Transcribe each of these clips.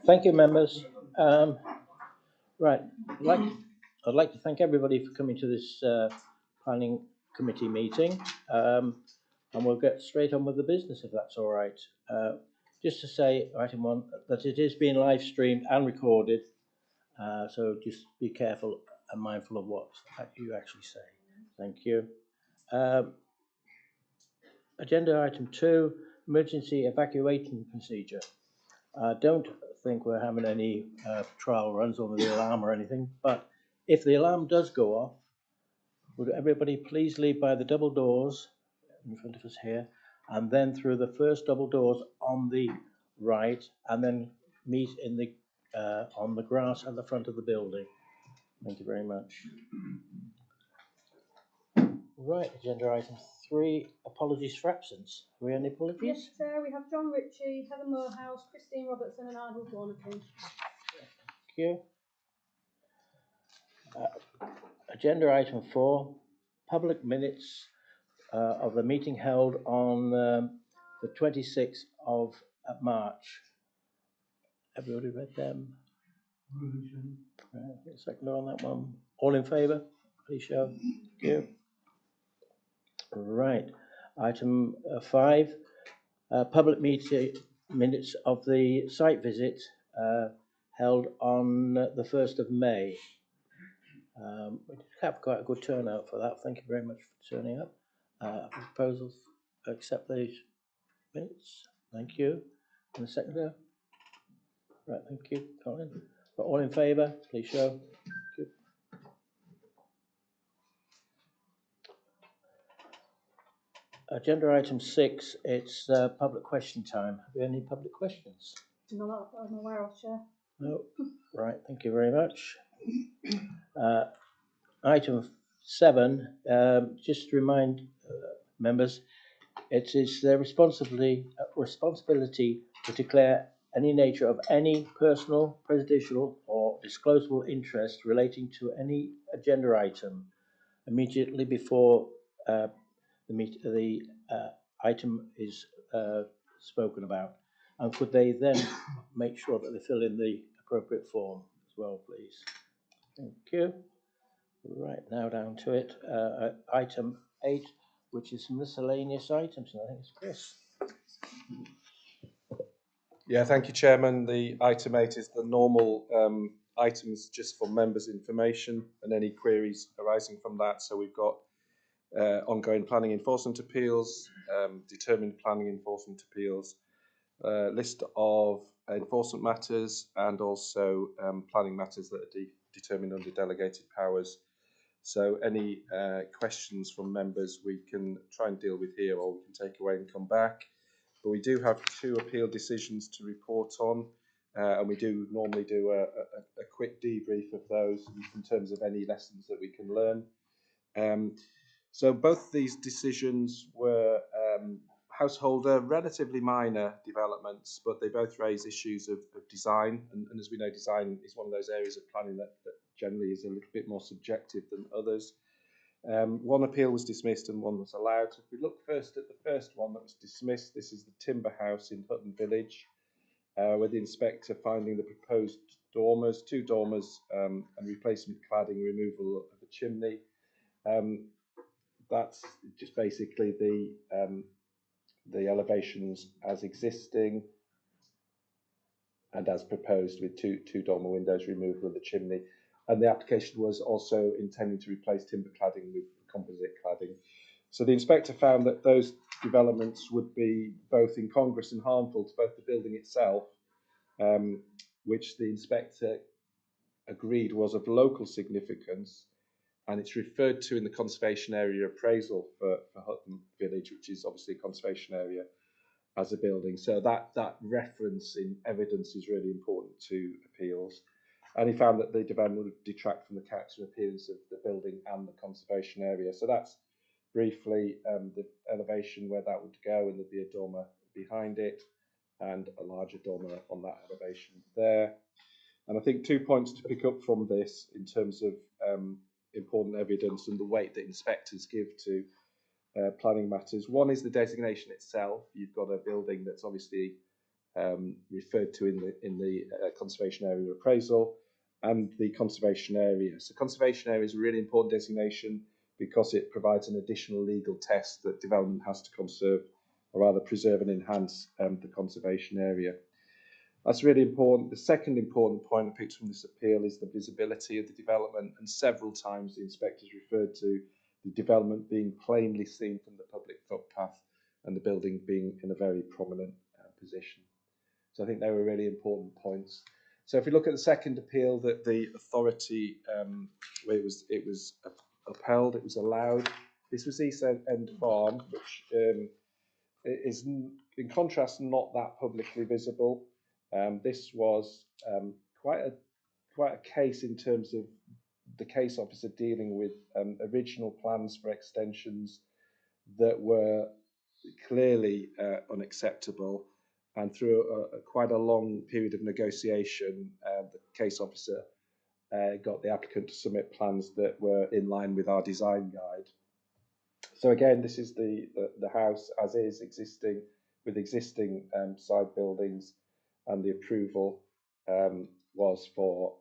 Thank you, members. Right, I'd like to thank everybody for coming to this planning committee meeting, and we'll get straight on with the business if that's all right. Just to say, item one, that it is being live streamed and recorded, so just be careful and mindful of what you actually say. Thank you. Agenda item 2, emergency evacuation procedure. I don't think we're having any trial runs on the alarm or anything, but if the alarm does go off, would everybody please leave by the double doors in front of us here, and then through the first double doors on the right, and then meet in the on the grass at the front of the building. Thank you very much. Right, agenda item 3, apologies for absence. Have we any apologies? Yes, Chair, we have John Ritchie, Heather Moorhouse, Christine Robertson and Ardal Warnocky. Thank you. Agenda item 4, public minutes of the meeting held on the 26th of March. Everybody read them? Second on that one. All in favour? Please show. Thank you. Right. Item 5, public meeting minutes of the site visit held on the 1st of May. We have quite a good turnout for that. Thank you very much for turning up. Proposals, accept these minutes. Thank you. And the seconder? Right, thank you, Colin. But all in favour, please show. Thank you. Agenda item 6, it's public question time. Have you any public questions? Not that I'm aware of, Chair. No. Right, thank you very much. Item 7, just to remind members, it is their responsibility to declare any nature of any personal, prejudicial or disclosable interest relating to any agenda item immediately before the item is spoken about. And could they then make sure that they fill in the appropriate form as well, please? Thank you. Right, now down to it. Item 8, which is miscellaneous items, and I think it's Chris. Yeah, thank you, Chairman. The item 8 is the normal items just for members' information and any queries arising from that. So we've got ongoing planning enforcement appeals, determined planning enforcement appeals, list of enforcement matters, and also planning matters that are determined under delegated powers. So any questions from members we can try and deal with here, or we can take away and come back. But we do have 2 appeal decisions to report on, and we do normally do a quick debrief of those in terms of any lessons that we can learn. So both these decisions were householder, relatively minor developments, but they both raise issues of design. And as we know, design is one of those areas of planning that generally is a little bit more subjective than others. One appeal was dismissed and one was allowed. So if we look first at the first one that was dismissed, this is the timber house in Hutton Village, with the inspector finding the proposed dormers, 2 dormers, and replacement cladding, removal of a chimney. That's just basically the elevations as existing and as proposed, with two dormer windows, removal of the chimney. And the application was also intending to replace timber cladding with composite cladding. So the inspector found that those developments would be both incongruous and harmful to both the building itself, which the inspector agreed was of local significance, and it's referred to in the conservation area appraisal for Hutton Village, which is obviously a conservation area, as a building. So that reference in evidence is really important to appeals. And he found that the development would detract from the character and appearance of the building and the conservation area. So that's briefly the elevation where that would go, and there'd be a dormer behind it and a larger dormer on that elevation there. And I think 2 points to pick up from this in terms of important evidence and the weight that inspectors give to planning matters. One is the designation itself. You've got a building that's obviously referred to in the conservation area appraisal, and the conservation area. So conservation area is a really important designation because it provides an additional legal test that development has to conserve, or rather preserve and enhance the conservation area. That's really important. The second important point I picked from this appeal is the visibility of the development, and several times the inspectors referred to the development being plainly seen from the public footpath and the building being in a very prominent position. So I think they were really important points. So if we look at the second appeal, that the authority, where it was upheld, it was allowed. This was East End Farm, which is in contrast not that publicly visible. This was quite a case in terms of the case officer dealing with original plans for extensions that were clearly unacceptable, and through quite a long period of negotiation, the case officer got the applicant to submit plans that were in line with our design guide. So again, this is the house as is, existing with existing side buildings, and the approval was for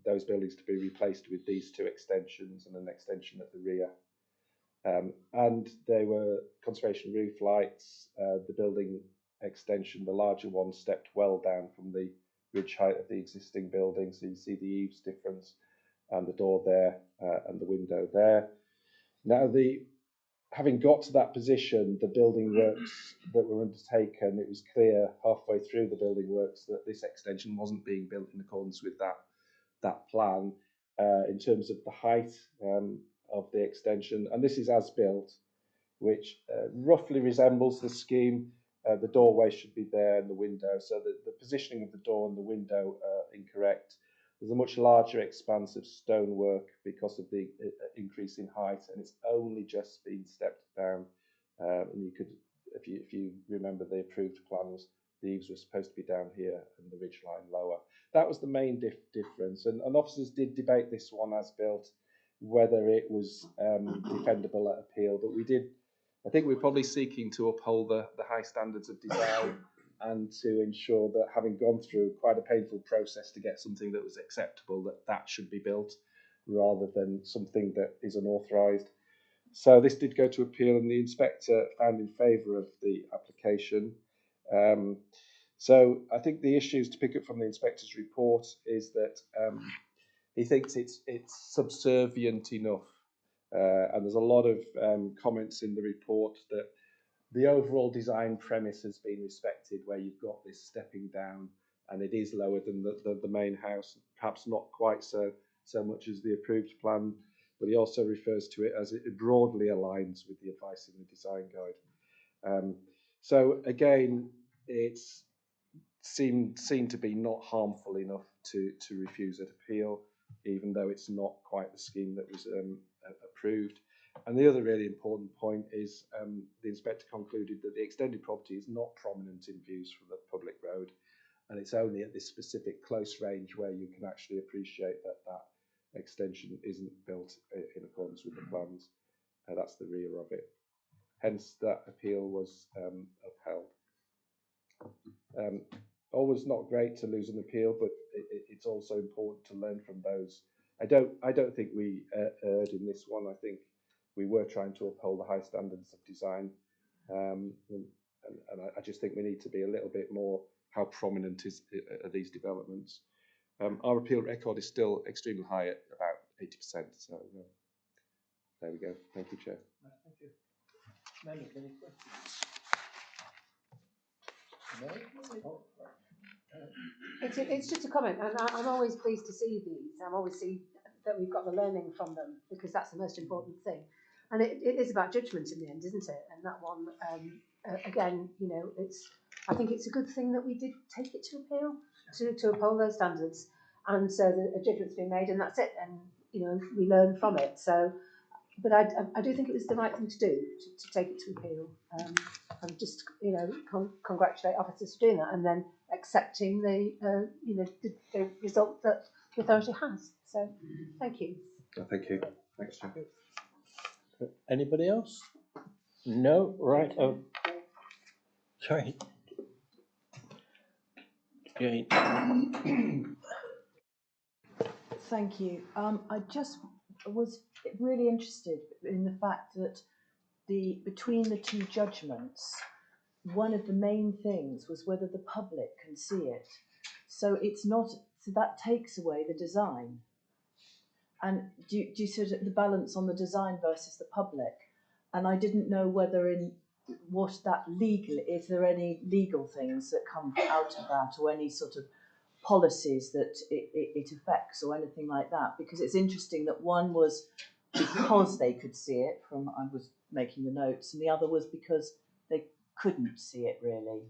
those buildings to be replaced with these two extensions and an extension at the rear. And they were conservation roof lights. The building extension, the larger one, stepped well down from the ridge height of the existing building, so you see the eaves difference and the door there and the window there. Now, having got to that position, the building works that were undertaken, it was clear halfway through the building works that this extension wasn't being built in accordance with that plan in terms of the height of the extension. And this is as built, which roughly resembles the scheme. The doorway should be there and the window, so the positioning of the door and the window are incorrect. There's a much larger expanse of stonework because of the increase in height, and it's only just been stepped down. And you could, if you remember the approved plans, the eaves were supposed to be down here and the ridge line lower. That was the main difference, and officers did debate this one as built, whether it was defendable at appeal, but I think we're probably seeking to uphold the high standards of design and to ensure that, having gone through quite a painful process to get something that was acceptable, that should be built rather than something that is unauthorised. So this did go to appeal, and the inspector found in favour of the application. So I think the issues to pick up from the inspector's report is that he thinks it's subservient enough. And there's a lot of comments in the report that the overall design premise has been respected, where you've got this stepping down and it is lower than the main house, perhaps not quite so much as the approved plan, but he also refers to it as it broadly aligns with the advice in the design guide. So again, it's seemed to be not harmful enough to refuse an appeal, even though it's not quite the scheme that was approved. And the other really important point is the inspector concluded that the extended property is not prominent in views from the public road, and it's only at this specific close range where you can actually appreciate that extension isn't built in accordance with the plans. That's the rear of it. Hence, that appeal was upheld. Always not great to lose an appeal, but it's also important to learn from those. I don't think we erred in this one. I think we were trying to uphold the high standards of design, and I just think we need to be a little bit more, how prominent are these developments. Our appeal record is still extremely high at about 80%. So there we go. Thank you, Chair. Thank you. Members, any questions? No? Oh, It's just a comment, and I'm always pleased to see these. I'm always see that we've got the learning from them, because that's the most important thing. And it is about judgment in the end, isn't it? And that one, again, I think it's a good thing that we did take it to appeal, to uphold those standards, and so a judgment's been made, and that's it. And we learn from it. So, but I do think it was the right thing to do, to take it to appeal. And just congratulate officers for doing that, and then accepting the result that the authority has. So thank you. Thank you. Thanks, Chair. Anybody else? No, right, oh, sorry. Jane. Thank you. I just was really interested in the fact that between the two judgments, one of the main things was whether the public can see it. So it's not, so that takes away the design. And do you sort of the balance on the design versus the public? And I didn't know whether what that legal, is there any legal things that come out of that, or any sort of policies that it affects, or anything like that? Because it's interesting that one was because they could see it from, I was making the notes, and the other was because they couldn't see it really.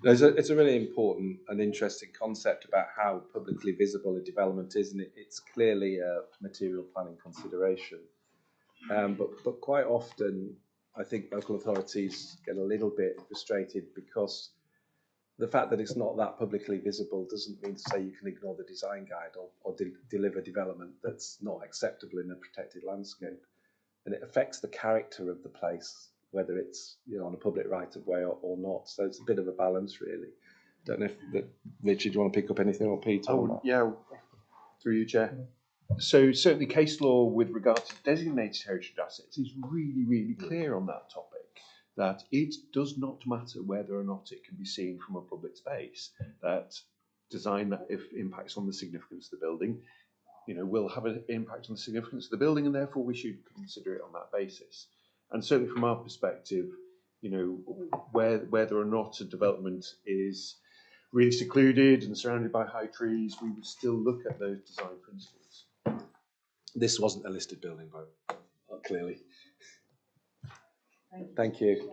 It's a really important and interesting concept about how publicly visible a development is, and it's clearly a material planning consideration. But quite often, I think local authorities get a little bit frustrated because the fact that it's not that publicly visible doesn't mean to say you can ignore the design guide or deliver development that's not acceptable in a protected landscape. And it affects the character of the place, whether it's on a public right of way or not. So it's a bit of a balance, really. Don't know if Richard, do you want to pick up anything, or Peter? Yeah, through you, Chair. So certainly case law with regard to designated heritage assets is really, really clear on that topic, that it does not matter whether or not it can be seen from a public space, that design that if impacts on the significance of the building, will have an impact on the significance of the building, and therefore we should consider it on that basis. And certainly from our perspective, whether or not a development is really secluded and surrounded by high trees, we would still look at those design principles. This wasn't a listed building, but clearly. Thank you.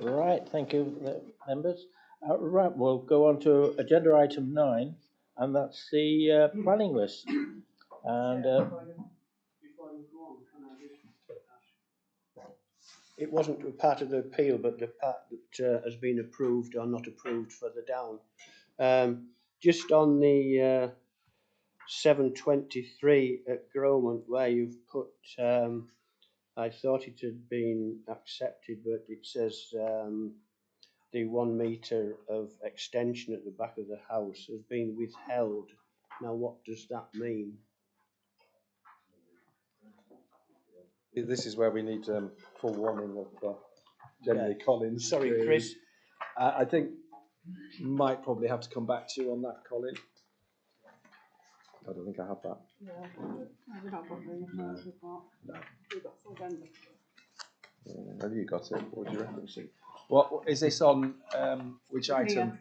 Right, thank you, members. Right, we'll go on to agenda item 9, and that's the planning list. And it wasn't part of the appeal, but the part that has been approved or not approved further down. Just on the 723 at Gromont, where you've put, I thought it had been accepted, but it says the 1 metre of extension at the back of the house has been withheld. Now, what does that mean? This is where we need full warning of generally Collins. Sorry, Chris. I think might probably have to come back to you on that, Colin. I don't think I have that. Yeah, we've not got very much. We've got full vendor. Have you got it? What do you reference it? What is this on? Which item?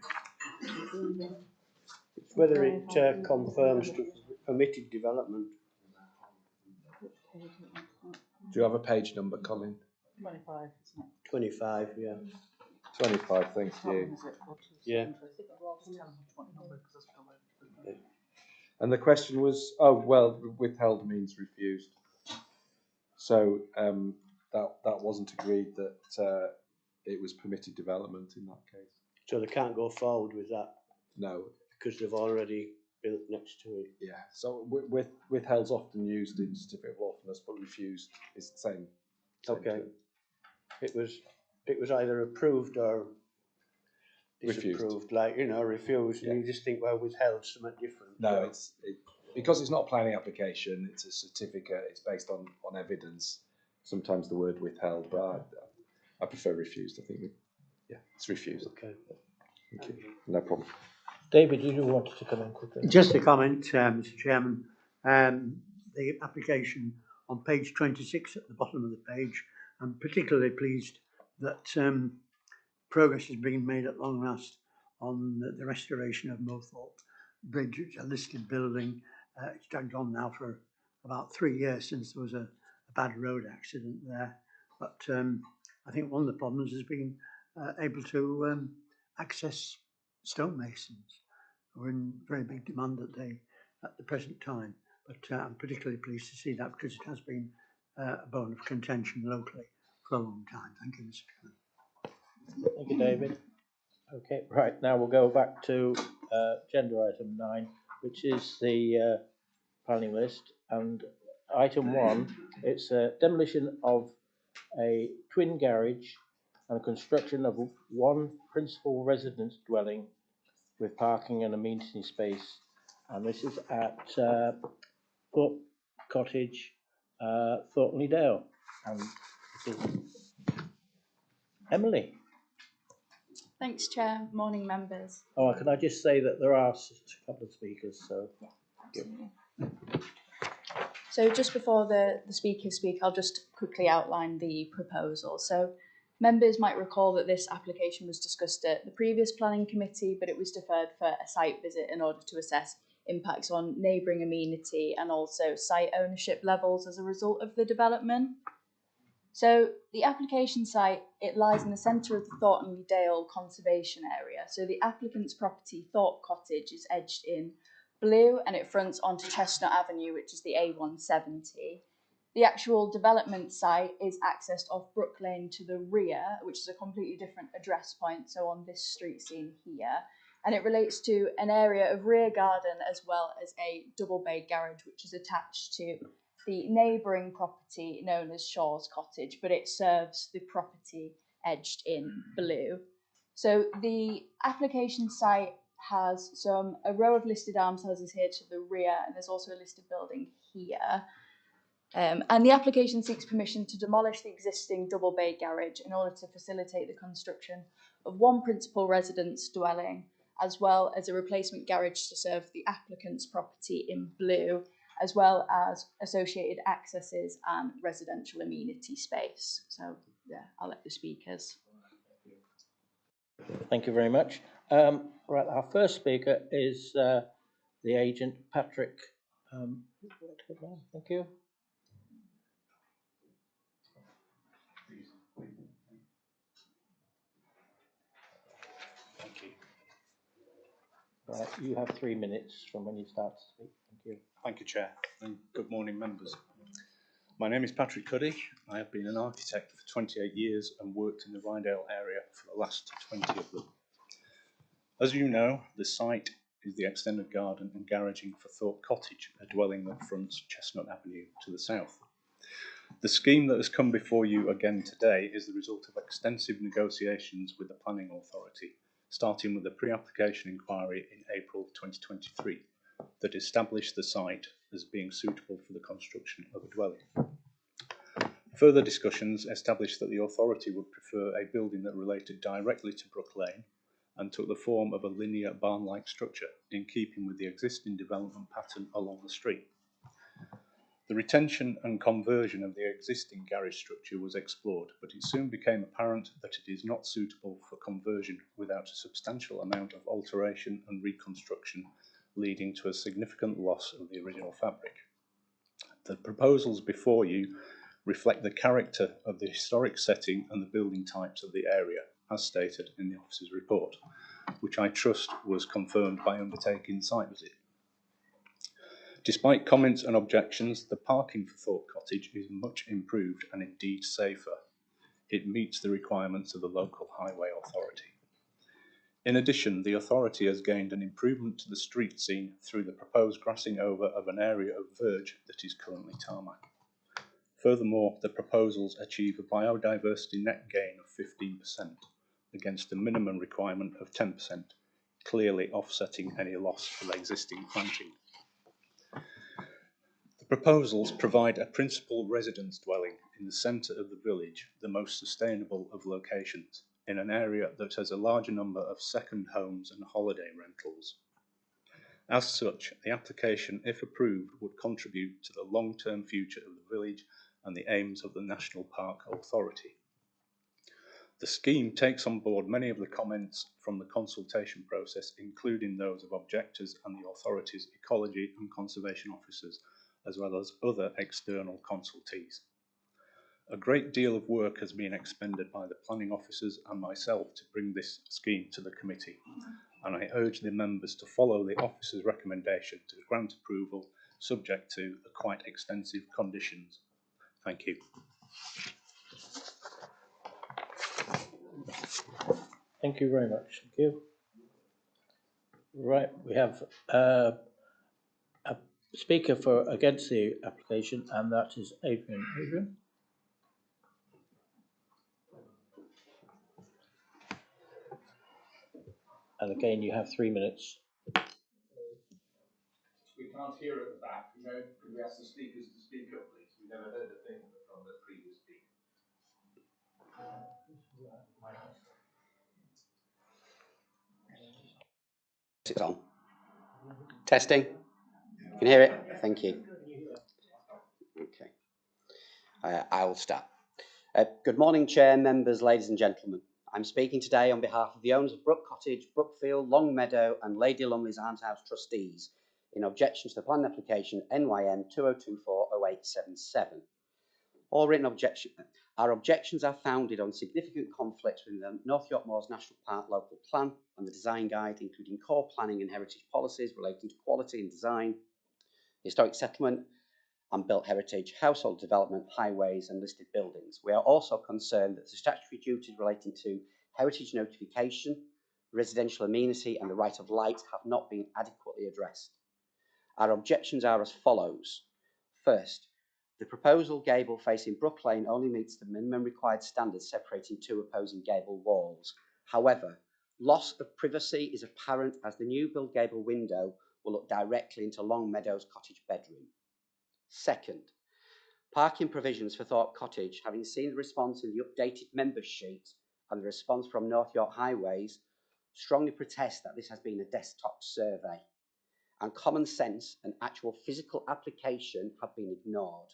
It's whether it confirms permitted development. Do you have a page number, Colin? 25, isn't it? 25, yeah. 25, thank you. Yeah. And the question was, withheld means refused. So that wasn't agreed that it was permitted development in that case. So they can't go forward with that? No. Because they've already built next to it? Yeah, so withheld's often used in certificate of lawfulness, but refused is the same. Okay. Term. It was either approved or disapproved, refused, yeah. And you just think, well, withheld's something different. No, because it's not a planning application, it's a certificate, it's based on evidence. Sometimes the word withheld, but I prefer refused. I think it's refused. Okay. Thank you. No problem. David, did you want to come in quickly? Just a comment, Mr. Chairman. The application on page 26 at the bottom of the page, I'm particularly pleased that progress has been made at long last on the restoration of Mothorpe Bridge, which is a listed building. It's dragged on now for about 3 years since there was a bad road accident there. But I think one of the problems has been able to access stonemasons, who are in very big demand at the present time. But I'm particularly pleased to see that, because it has been a bone of contention locally for a long time. Thank you, Mr. Chairman. Thank you, David. Okay, right, now we'll go back to agenda item 9, which is the planning list. And item 1, it's a demolition of a twin garage and construction of one principal residence dwelling with parking and amenity space. And this is at Thorpe Cottage, Thornley Dale. And this is Emily. Thanks, Chair. Morning, members. Oh, can I just say that there are a couple of speakers, so. Absolutely. So just before the speakers speak, I'll just quickly outline the proposal. So members might recall that this application was discussed at the previous planning committee, but it was deferred for a site visit in order to assess impacts on neighbouring amenity and also site ownership levels as a result of the development. So the application site, it lies in the centre of the Thornley Dale Conservation Area. So the applicant's property, Thorpe Cottage, is edged in blue and it fronts onto Chestnut Avenue, which is the A170. The actual development site is accessed off Brook Lane to the rear, which is a completely different address point, so on this street scene here. And it relates to an area of rear garden as well as a double bay garage, which is attached to the neighbouring property known as Shaw's Cottage, but it serves the property edged in blue. So the application site has a row of listed armshouses here to the rear, and there's also a listed building here. And the application seeks permission to demolish the existing double bay garage in order to facilitate the construction of one principal residence dwelling, as well as a replacement garage to serve the applicant's property in blue, as well as associated accesses and residential amenity space. So yeah, I'll let the speakers. Thank you very much. Right, our first speaker is the agent, Patrick. Thank you. Thank you. Right, you have 3 minutes from when you start to speak. Thank you. Thank you, Chair, and good morning, members. My name is Patrick Cuddy. I have been an architect for 28 years and worked in the Rydale area for the last 20 of them. As you know, the site is the extended garden and garaging for Thorpe Cottage, a dwelling that fronts Chestnut Avenue to the south. The scheme that has come before you again today is the result of extensive negotiations with the Planning Authority, starting with the pre-application inquiry in April 2023 that established the site as being suitable for the construction of a dwelling. Further discussions established that the authority would prefer a building that related directly to Brook Lane and took the form of a linear barn-like structure in keeping with the existing development pattern along the street. The retention and conversion of the existing garage structure was explored, but it soon became apparent that it is not suitable for conversion without a substantial amount of alteration and reconstruction, leading to a significant loss of the original fabric. The proposals before you reflect the character of the historic setting and the building types of the area, as stated in the officer's report, which I trust was confirmed by undertaking the site visit. Despite comments and objections, the parking for Thorpe Cottage is much improved and indeed safer. It meets the requirements of the local highway authority. In addition, the authority has gained an improvement to the street scene through the proposed grassing over of an area of verge that is currently tarmac. Furthermore, the proposals achieve a biodiversity net gain of 15% against a minimum requirement of 10%, clearly offsetting any loss of existing planting. The proposals provide a principal residence dwelling in the centre of the village, the most sustainable of locations, in an area that has a larger number of second homes and holiday rentals. As such, the application, if approved, would contribute to the long-term future of the village and the aims of the National Park Authority. The scheme takes on board many of the comments from the consultation process, including those of objectors and the authority's ecology and conservation officers, as well as other external consultees. A great deal of work has been expended by the planning officers and myself to bring this scheme to the committee, and I urge the members to follow the officer's recommendation to grant approval, subject to the quite extensive conditions. Thank you. Thank you very much. Thank you. Right, we have speaker for against the application, and that is Adrian. Adrian? And again, you have 3 minutes. We can't hear at the back. Could we ask the speakers to speak up, please? We never heard a thing from the previous speaker. It's on. Testing. Can you hear it? Thank you. Okay. I will start. Good morning, Chair, members, ladies and gentlemen. I'm speaking today on behalf of the owners of Brook Cottage, Brookfield, Longmeadow and Lady Lumley's Almshouse trustees in objection to the planning application NYM 2024-0877. All written our objections are founded on significant conflicts within the North York Moors National Park local plan and the design guide, including core planning and heritage policies relating to quality and design, historic settlement and built heritage, household development, highways and listed buildings. We are also concerned that the statutory duties relating to heritage notification, residential amenity and the right of light have not been adequately addressed. Our objections are as follows. First, the proposal gable facing Brook Lane only meets the minimum required standards separating two opposing gable walls. However, loss of privacy is apparent as the new build gable window will look directly into Longmeadow's cottage bedroom. Second, parking provisions for Thorpe Cottage, having seen the response in the updated members sheet and the response from North York Highways, strongly protest that this has been a desktop survey and common sense and actual physical application have been ignored.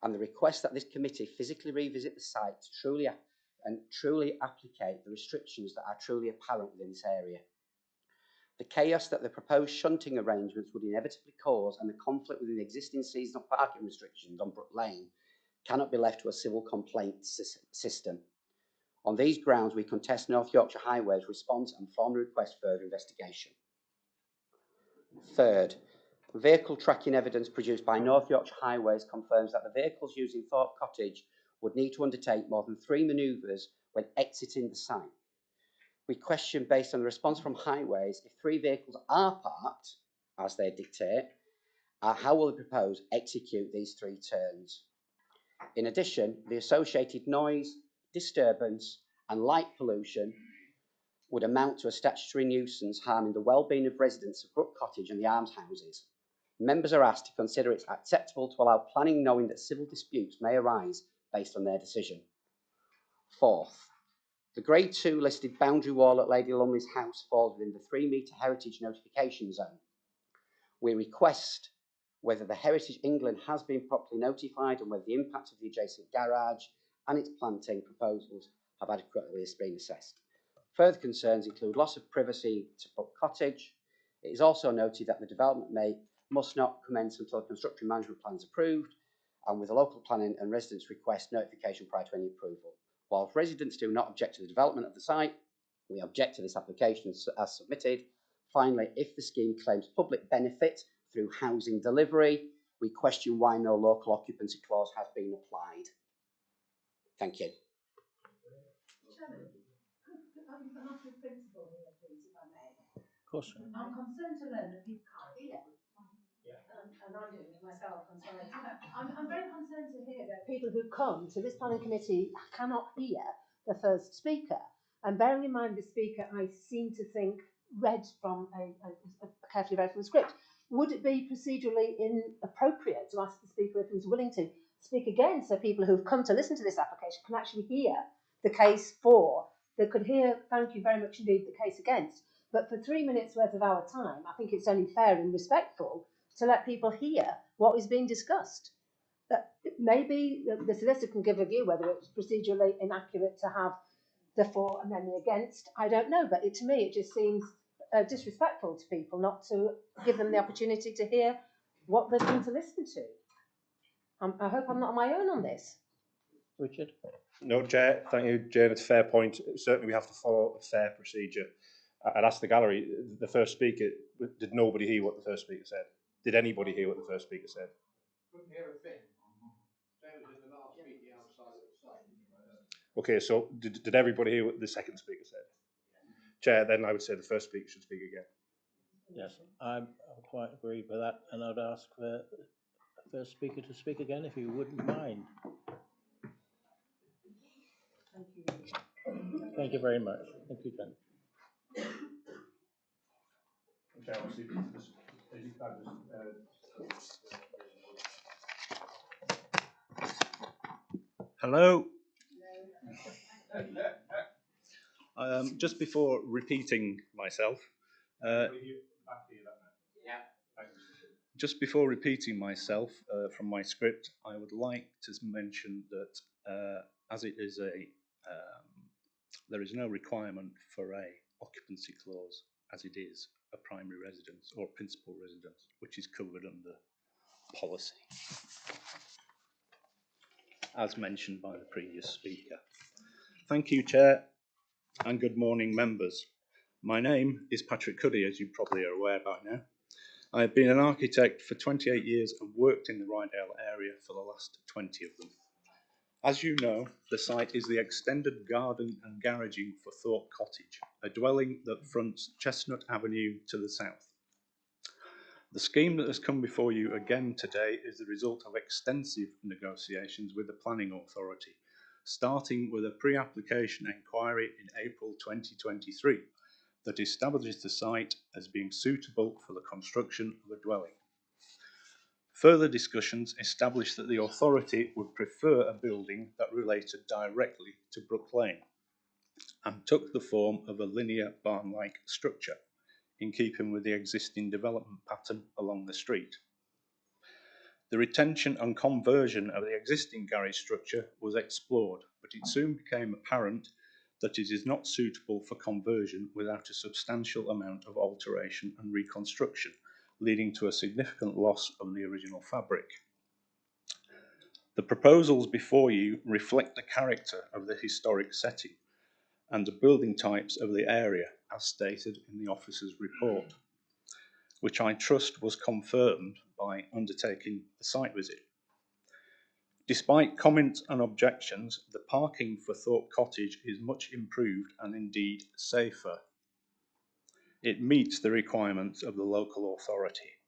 And the request that this committee physically revisit the site to truly applicate the restrictions that are truly apparent within this area. The chaos that the proposed shunting arrangements would inevitably cause and the conflict within the existing seasonal parking restrictions on Brook Lane cannot be left to a civil complaint system. On these grounds, we contest North Yorkshire Highways' response and formally request further investigation. Third, vehicle tracking evidence produced by North Yorkshire Highways confirms that the vehicles using Thorpe Cottage would need to undertake more than 3 manoeuvres when exiting the site. We question, based on the response from Highways, if 3 vehicles are parked, as they dictate, how will the proposed execute these 3 turns? In addition, the associated noise, disturbance and light pollution would amount to a statutory nuisance harming the well-being of residents of Brook Cottage and the almshouses. Members are asked to consider it acceptable to allow planning knowing that civil disputes may arise based on their decision. Fourth, the Grade 2 listed boundary wall at Lady Lumley's house falls within the 3-metre heritage notification zone. We request whether the Heritage England has been properly notified and whether the impact of the adjacent garage and its planting proposals have adequately been assessed. Further concerns include loss of privacy to Brook Cottage. It is also noted that the development must not commence until a construction management plan is approved and with a local planning and residents request notification prior to any approval. While residents do not object to the development of the site, we object to this application as submitted. Finally, if the scheme claims public benefit through housing delivery, we question why no local occupancy clause has been applied. Thank you. Of course. I'm concerned to learn that people can't hear. And I'm doing it myself, I'm sorry. I'm very concerned to hear that people who come to this planning committee cannot hear the first speaker. And bearing in mind the speaker, I seem to think read from a carefully read from the script. Would it be procedurally inappropriate to ask the speaker if he was willing to speak again so people who've come to listen to this application can actually hear the case for, they could hear, thank you very much indeed, the case against. But for 3 minutes worth of our time, I think it's only fair and respectful to let people hear what is being discussed. Maybe the solicitor can give a view whether it's procedurally inaccurate to have the for and then the against. I don't know, but to me it just seems disrespectful to people not to give them the opportunity to hear what they've come to listen to. I hope I'm not on my own on this. Richard? No, Chair, thank you, Jane. It's a fair point. Certainly we have to follow a fair procedure. I'd ask the gallery, the first speaker, did nobody hear what the first speaker said? Did anybody hear what the first speaker said? Couldn't hear a thing. Same as in the last meeting outside of the site. Okay, so did everybody hear what the second speaker said? Chair, then I would say the first speaker should speak again. Yes, I quite agree with that, and I'd ask for the first speaker to speak again, if you wouldn't mind. Thank you very much. Thank you, Jen. Hello. Just before repeating myself, from my script, I would like to mention that as it is there is no requirement for a occupancy clause as it is a primary residence or principal residence, which is covered under policy, as mentioned by the previous speaker. Thank you, Chair, and good morning, members. My name is Patrick Cuddy, as you probably are aware by now. I have been an architect for 28 years and worked in the Rydale area for the last 20 of them. As you know, the site is the extended garden and garaging for Thorpe Cottage, a dwelling that fronts Chestnut Avenue to the south. The scheme that has come before you again today is the result of extensive negotiations with the planning authority, starting with a pre-application inquiry in April 2023 that establishes the site as being suitable for the construction of a dwelling. Further discussions established that the authority would prefer a building that related directly to Brook Lane and took the form of a linear barn-like structure in keeping with the existing development pattern along the street. The retention and conversion of the existing garage structure was explored, but it soon became apparent that it is not suitable for conversion without a substantial amount of alteration and reconstruction, leading to a significant loss of the original fabric. The proposals before you reflect the character of the historic setting and the building types of the area as stated in the officer's report, which I trust was confirmed by undertaking the site visit. Despite comments and objections, the parking for Thorpe Cottage is much improved and indeed safer. It meets the requirements of the local authority.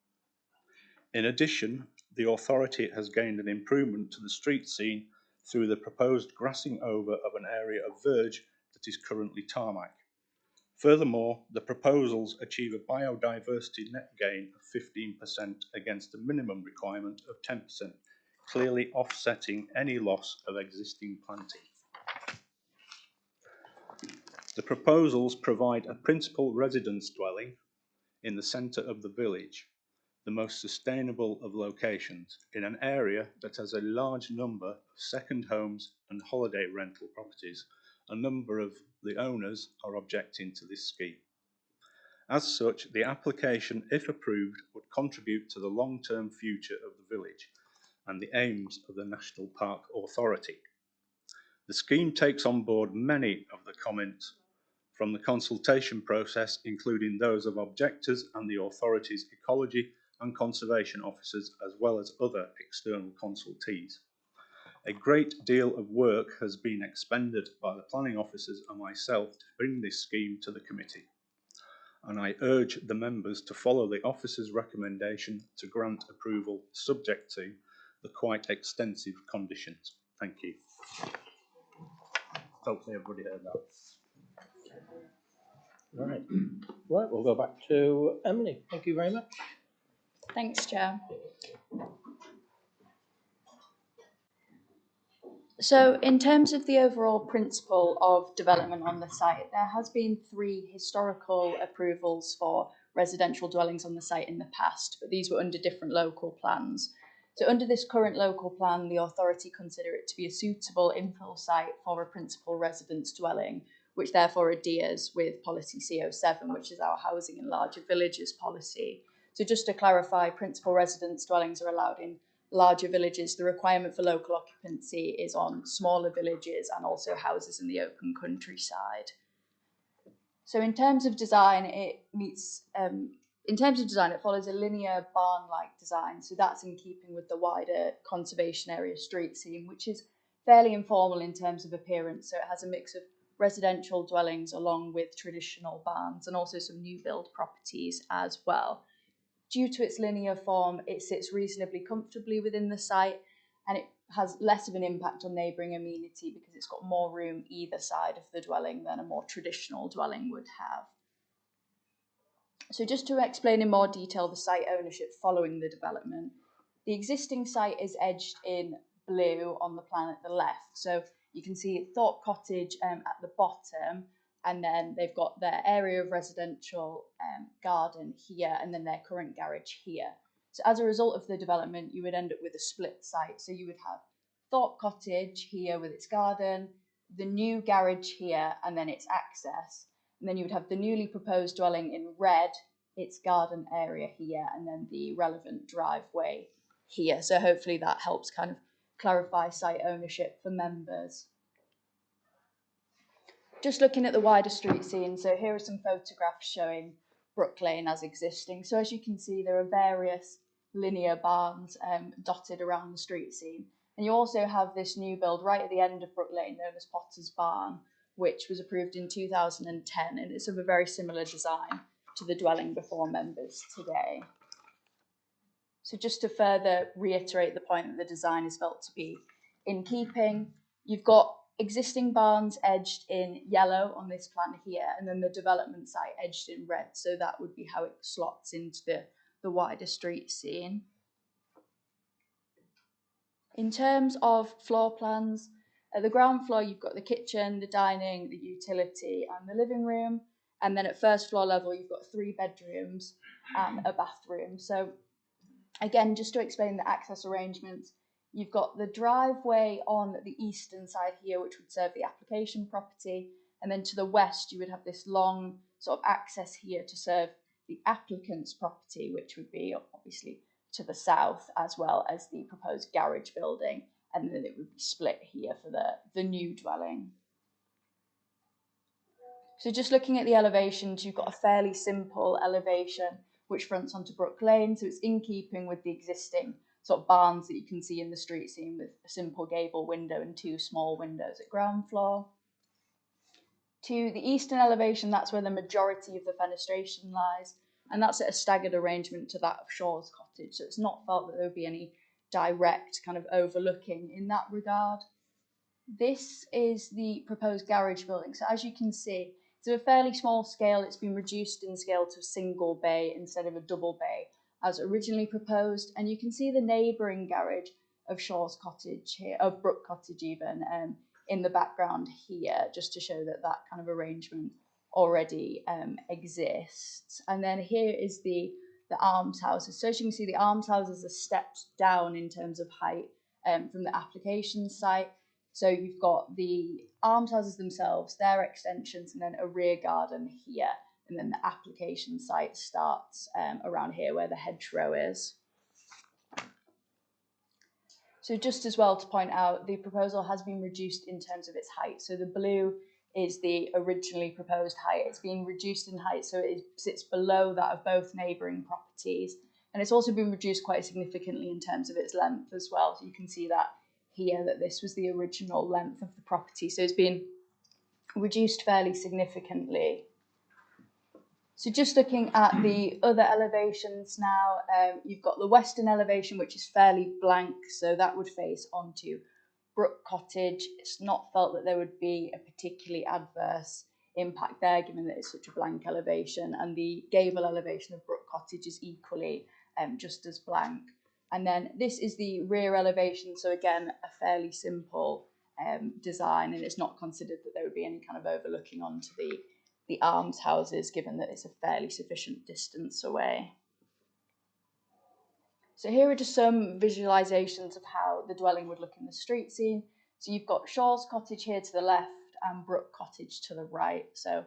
In addition, the authority has gained an improvement to the street scene through the proposed grassing over of an area of verge that is currently tarmac. Furthermore, the proposals achieve a biodiversity net gain of 15% against a minimum requirement of 10%, clearly offsetting any loss of existing planting. The proposals provide a principal residence dwelling in the centre of the village, the most sustainable of locations, in an area that has a large number of second homes and holiday rental properties. A number of the owners are objecting to this scheme. As such, the application, if approved, would contribute to the long-term future of the village and the aims of the National Park Authority. The scheme takes on board many of the comments from the consultation process, including those of objectors and the authority's ecology and conservation officers, as well as other external consultees. A great deal of work has been expended by the planning officers and myself to bring this scheme to the committee, and I urge the members to follow the officer's recommendation to grant approval subject to the quite extensive conditions. Thank you. Hopefully everybody heard that. Right, we'll go back to Emily. Thank you very much. Thanks, Chair. So in terms of the overall principle of development on the site, there has been 3 historical approvals for residential dwellings on the site in the past, but these were under different local plans. So under this current local plan, the authority consider it to be a suitable infill site for a principal residence dwelling, which therefore adheres with policy CO7, which is our housing in larger villages policy. So just to clarify, principal residence dwellings are allowed in larger villages. The requirement for local occupancy is on smaller villages and also houses in the open countryside. So in terms of design, it follows a linear barn-like design. So that's in keeping with the wider conservation area street scene, which is fairly informal in terms of appearance. So it has a mix of residential dwellings along with traditional barns and also some new build properties as well. Due to its linear form, it sits reasonably comfortably within the site, and it has less of an impact on neighbouring amenity because it's got more room either side of the dwelling than a more traditional dwelling would have. So just to explain in more detail the site ownership following the development, the existing site is edged in blue on the plan at the left. So you can see Thorpe Cottage at the bottom, and then they've got their area of residential garden here, and then their current garage here. So as a result of the development, you would end up with a split site. So you would have Thorpe Cottage here with its garden, the new garage here, and then its access. And then you would have the newly proposed dwelling in red, its garden area here, and then the relevant driveway here. So hopefully that helps kind of clarify site ownership for members. Just looking at the wider street scene, so here are some photographs showing Brook Lane as existing. So as you can see, there are various linear barns dotted around the street scene. And you also have this new build right at the end of Brook Lane known as Potter's Barn, which was approved in 2010, and it's of a very similar design to the dwelling before members today. So just to further reiterate the point that the design is felt to be in keeping, you've got existing barns edged in yellow on this plan here, and then the development site edged in red. So that would be how it slots into the wider street scene. In terms of floor plans, at the ground floor, you've got the kitchen, the dining, the utility, and the living room. And then at first floor level, you've got 3 bedrooms and a bathroom. So again, just to explain the access arrangements, you've got the driveway on the eastern side here, which would serve the application property. And then to the west, you would have this long sort of access here to serve the applicant's property, which would be obviously to the south, as well as the proposed garage building. And then it would be split here for the new dwelling. So just looking at the elevations, you've got a fairly simple elevation which fronts onto Brook Lane. So it's in keeping with the existing sort of barns that you can see in the street scene with a simple gable window and 2 small windows at ground floor. To the eastern elevation, that's where the majority of the fenestration lies. And that's at a staggered arrangement to that of Shaw's Cottage. So it's not felt that there would be any direct kind of overlooking in that regard. This is the proposed garage building. So as you can see, it's of a fairly small scale. It's been reduced in scale to a single bay instead of a double bay as originally proposed. And you can see the neighbouring garage of Shaw's Cottage here, of Brook Cottage even, in the background here, just to show that that kind of arrangement already exists. And then here is the almshouses. So as you can see, the almshouses are stepped down in terms of height from the application site. So you've got the almshouses themselves, their extensions, and then a rear garden here. And then the application site starts around here where the hedgerow is. So just as well to point out, the proposal has been reduced in terms of its height. So the blue is the originally proposed height. It's been reduced in height, so it sits below that of both neighbouring properties. And it's also been reduced quite significantly in terms of its length as well. So you can see that here, that this was the original length of the property. So it's been reduced fairly significantly. So just looking at the other elevations now, you've got the western elevation, which is fairly blank. So that would face onto Brook Cottage. It's not felt that there would be a particularly adverse impact there, given that it's such a blank elevation. And the gable elevation of Brook Cottage is equally just as blank. And then this is the rear elevation. So again, a fairly simple design, and it's not considered that there would be any kind of overlooking onto the almshouses, given that it's a fairly sufficient distance away. So here are just some visualisations of how the dwelling would look in the street scene. So you've got Shaw's Cottage here to the left and Brook Cottage to the right. So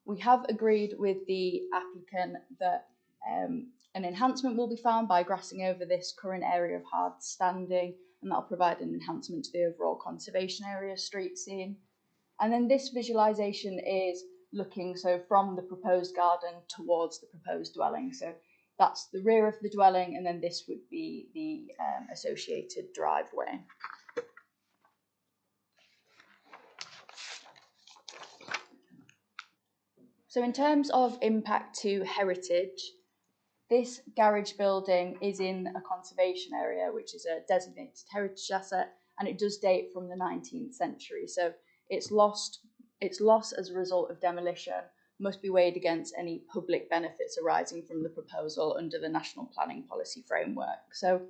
we have agreed with the applicant that an enhancement will be found by grassing over this current area of hard standing, and that'll provide an enhancement to the overall conservation area street scene. And then this visualisation is looking so from the proposed garden towards the proposed dwelling. So that's the rear of the dwelling, and then this would be the associated driveway. So in terms of impact to heritage, this garage building is in a conservation area, which is a designated heritage asset, and it does date from the 19th century. So its loss as a result of demolition must be weighed against any public benefits arising from the proposal under the National Planning Policy Framework. So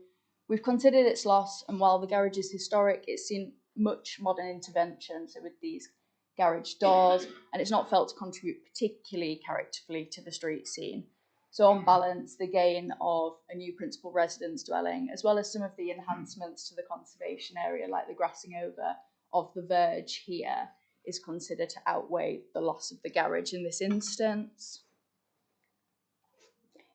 we've considered its loss, and while the garage is historic, it's seen much modern intervention, so with these garage doors, and it's not felt to contribute particularly characterfully to the street scene. So on balance, the gain of a new principal residence dwelling, as well as some of the enhancements to the conservation area, like the grassing over of the verge here, is considered to outweigh the loss of the garage in this instance.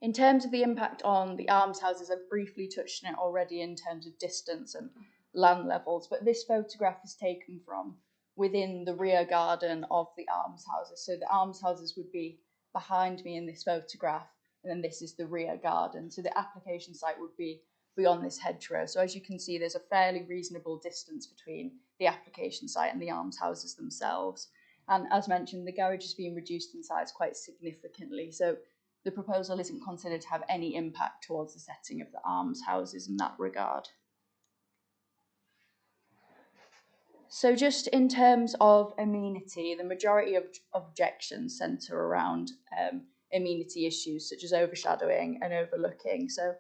In terms of the impact on the almshouses, I've briefly touched on it already in terms of distance and land levels, but this photograph is taken from within the rear garden of the almshouses. So the almshouses would be behind me in this photograph, and then this is the rear garden. So the application site would be beyond this hedgerow. So as you can see, there's a fairly reasonable distance between the application site and the almshouses themselves. And as mentioned, the garage has been reduced in size quite significantly. So the proposal isn't considered to have any impact towards the setting of the almshouses in that regard. So just in terms of amenity, the majority of objections centre around amenity issues such as overshadowing and overlooking. So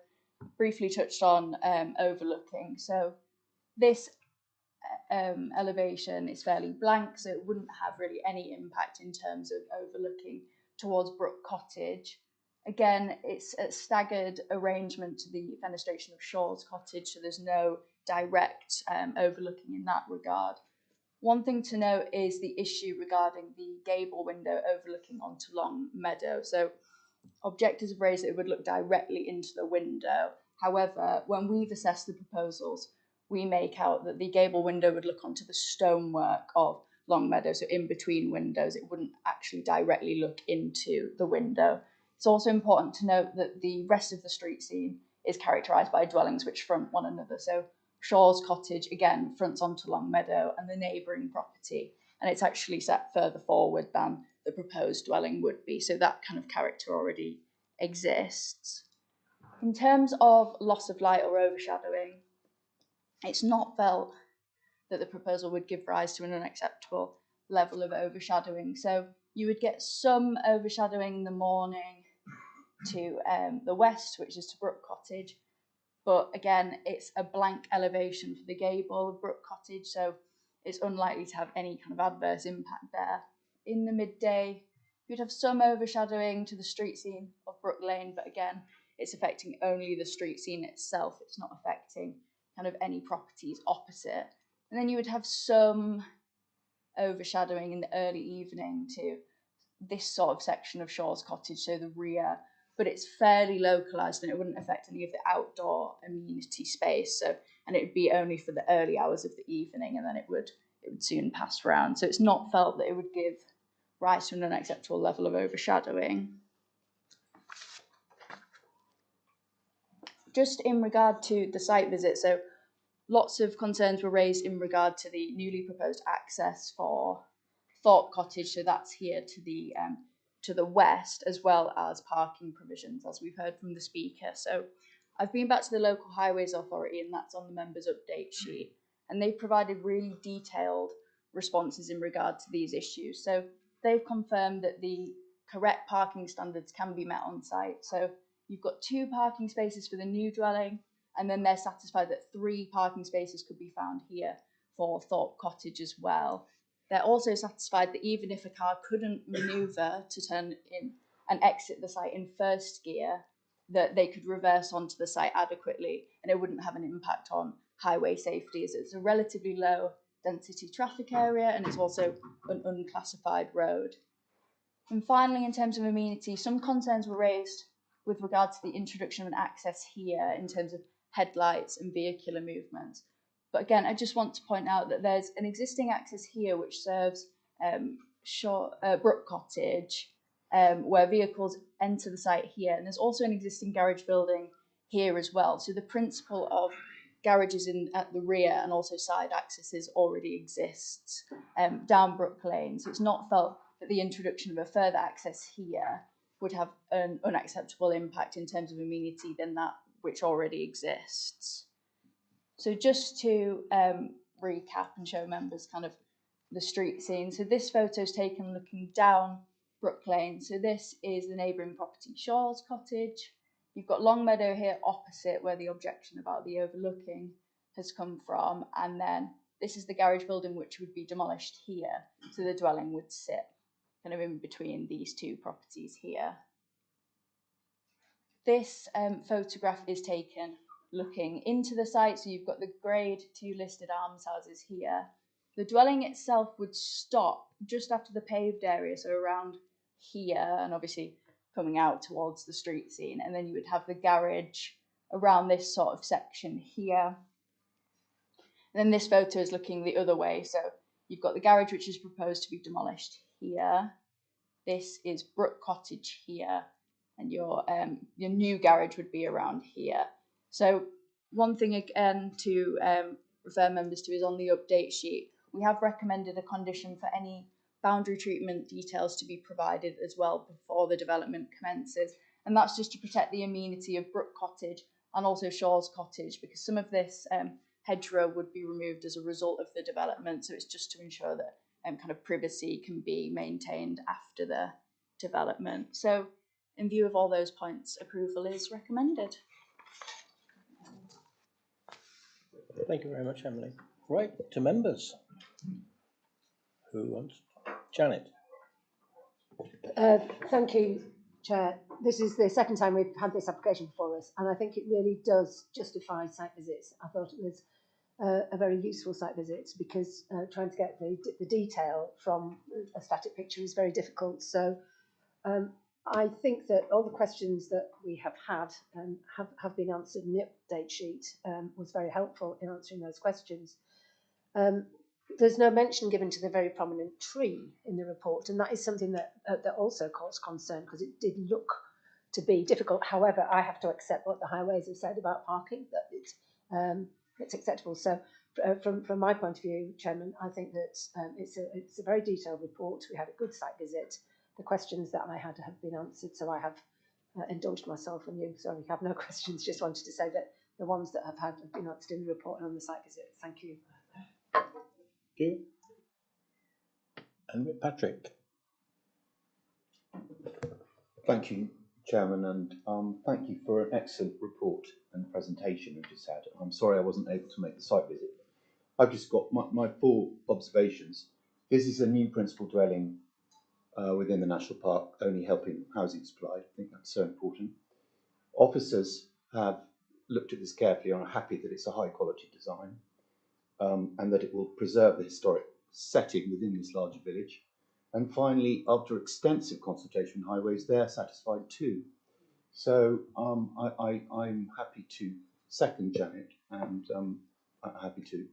briefly touched on overlooking. So this elevation is fairly blank, so it wouldn't have really any impact in terms of overlooking towards Brook Cottage. Again, it's a staggered arrangement to the fenestration of Shaw's Cottage, so there's no direct overlooking in that regard. One thing to note is the issue regarding the gable window overlooking onto Long Meadow. So objectors have raised that it would look directly into the window. However, when we've assessed the proposals, we make out that the gable window would look onto the stonework of Long Meadow, so in between windows, it wouldn't actually directly look into the window. It's also important to note that the rest of the street scene is characterised by dwellings which front one another. So Shaw's Cottage, again, fronts onto Long Meadow and the neighbouring property, and it's actually set further forward than the proposed dwelling would be, so that kind of character already exists. In terms of loss of light or overshadowing, it's not felt that the proposal would give rise to an unacceptable level of overshadowing. So you would get some overshadowing in the morning to the west, which is to Brook Cottage, but again, it's a blank elevation for the gable of Brook Cottage, so it's unlikely to have any kind of adverse impact there. In the midday, you'd have some overshadowing to the street scene of Brook Lane, but again, it's affecting only the street scene itself. It's not affecting kind of any properties opposite. And then you would have some overshadowing in the early evening to this sort of section of Shaw's Cottage, so the rear, but it's fairly localised and it wouldn't affect any of the outdoor amenity space. So, and it would be only for the early hours of the evening, and then it would soon pass round. So it's not felt that it would give rise to an unacceptable level of overshadowing. Just in regard to the site visit, so lots of concerns were raised in regard to the newly proposed access for Thorpe Cottage, so that's here to the west, as well as parking provisions, as we've heard from the speaker. So I've been back to the local highways authority, and that's on the members' update sheet, and they've provided really detailed responses in regard to these issues. So they've confirmed that the correct parking standards can be met on site. So you've got 2 parking spaces for the new dwelling, and then they're satisfied that 3 parking spaces could be found here for Thorpe Cottage as well. They're also satisfied that even if a car couldn't manoeuvre to turn in and exit the site in first gear, that they could reverse onto the site adequately and it wouldn't have an impact on highway safety, as it's a relatively low density traffic area and it's also an unclassified road. And finally, in terms of amenity, some concerns were raised with regard to the introduction of an access here in terms of headlights and vehicular movements. But again, I just want to point out that there's an existing access here which serves Brook Cottage, where vehicles enter the site here. And there's also an existing garage building here as well. So the principle of garages at the rear and also side accesses already exists down Brook Lane. So it's not felt that the introduction of a further access here would have an unacceptable impact in terms of amenity than that which already exists. So just to recap and show members kind of the street scene. So this photo is taken looking down Brook Lane. So this is the neighbouring property, Shaw's Cottage. You've got Longmeadow here opposite where the objection about the overlooking has come from. And then this is the garage building which would be demolished here. So the dwelling would sit kind of in between these two properties here. This photograph is taken looking into the site. So you've got the grade 2 listed almshouses here. The dwelling itself would stop just after the paved area, so around here, and obviously coming out towards the street scene. And then you would have the garage around this sort of section here. And then this photo is looking the other way. So you've got the garage, which is proposed to be demolished here. This is Brook Cottage here. And your new garage would be around here. So one thing again to refer members to is on the update sheet. We have recommended a condition for any boundary treatment details to be provided as well before the development commences. And that's just to protect the amenity of Brook Cottage and also Shaw's Cottage, because some of this hedgerow would be removed as a result of the development. So it's just to ensure that kind of privacy can be maintained after the development. So in view of all those points, approval is recommended. Thank you very much, Emily. Right, to members. Who wants? Janet. Thank you, Chair. This is the second time we've had this application before us, and I think it really does justify site visits. I thought it was a very useful site visit because trying to get the detail from a static picture is very difficult. So I think that all the questions that we have had have been answered, and the update sheet was very helpful in answering those questions. There's no mention given to the very prominent tree in the report, and that is something that that also caused concern because it did look to be difficult. However, I have to accept what the highways have said about parking, that it's acceptable. So from my point of view, Chairman, I think that it's a very detailed report. We had a good site visit. The questions that I had have been answered, so I have indulged myself on you. Sorry, I have no questions. Just wanted to say that the ones that have been answered in the report and on the site visit. Thank you. Okay. And Patrick. Thank you, Chairman, and thank you for an excellent report and presentation we just had. I'm sorry I wasn't able to make the site visit. I've just got my 4 observations. This is a new principal dwelling within the national park, only helping housing supply. I think that's so important. Officers have looked at this carefully and are happy that it's a high quality design and that it will preserve the historic setting within this larger village. And finally, after extensive consultation with highways, they're satisfied too. So I'm happy to second Janet, and I'm happy to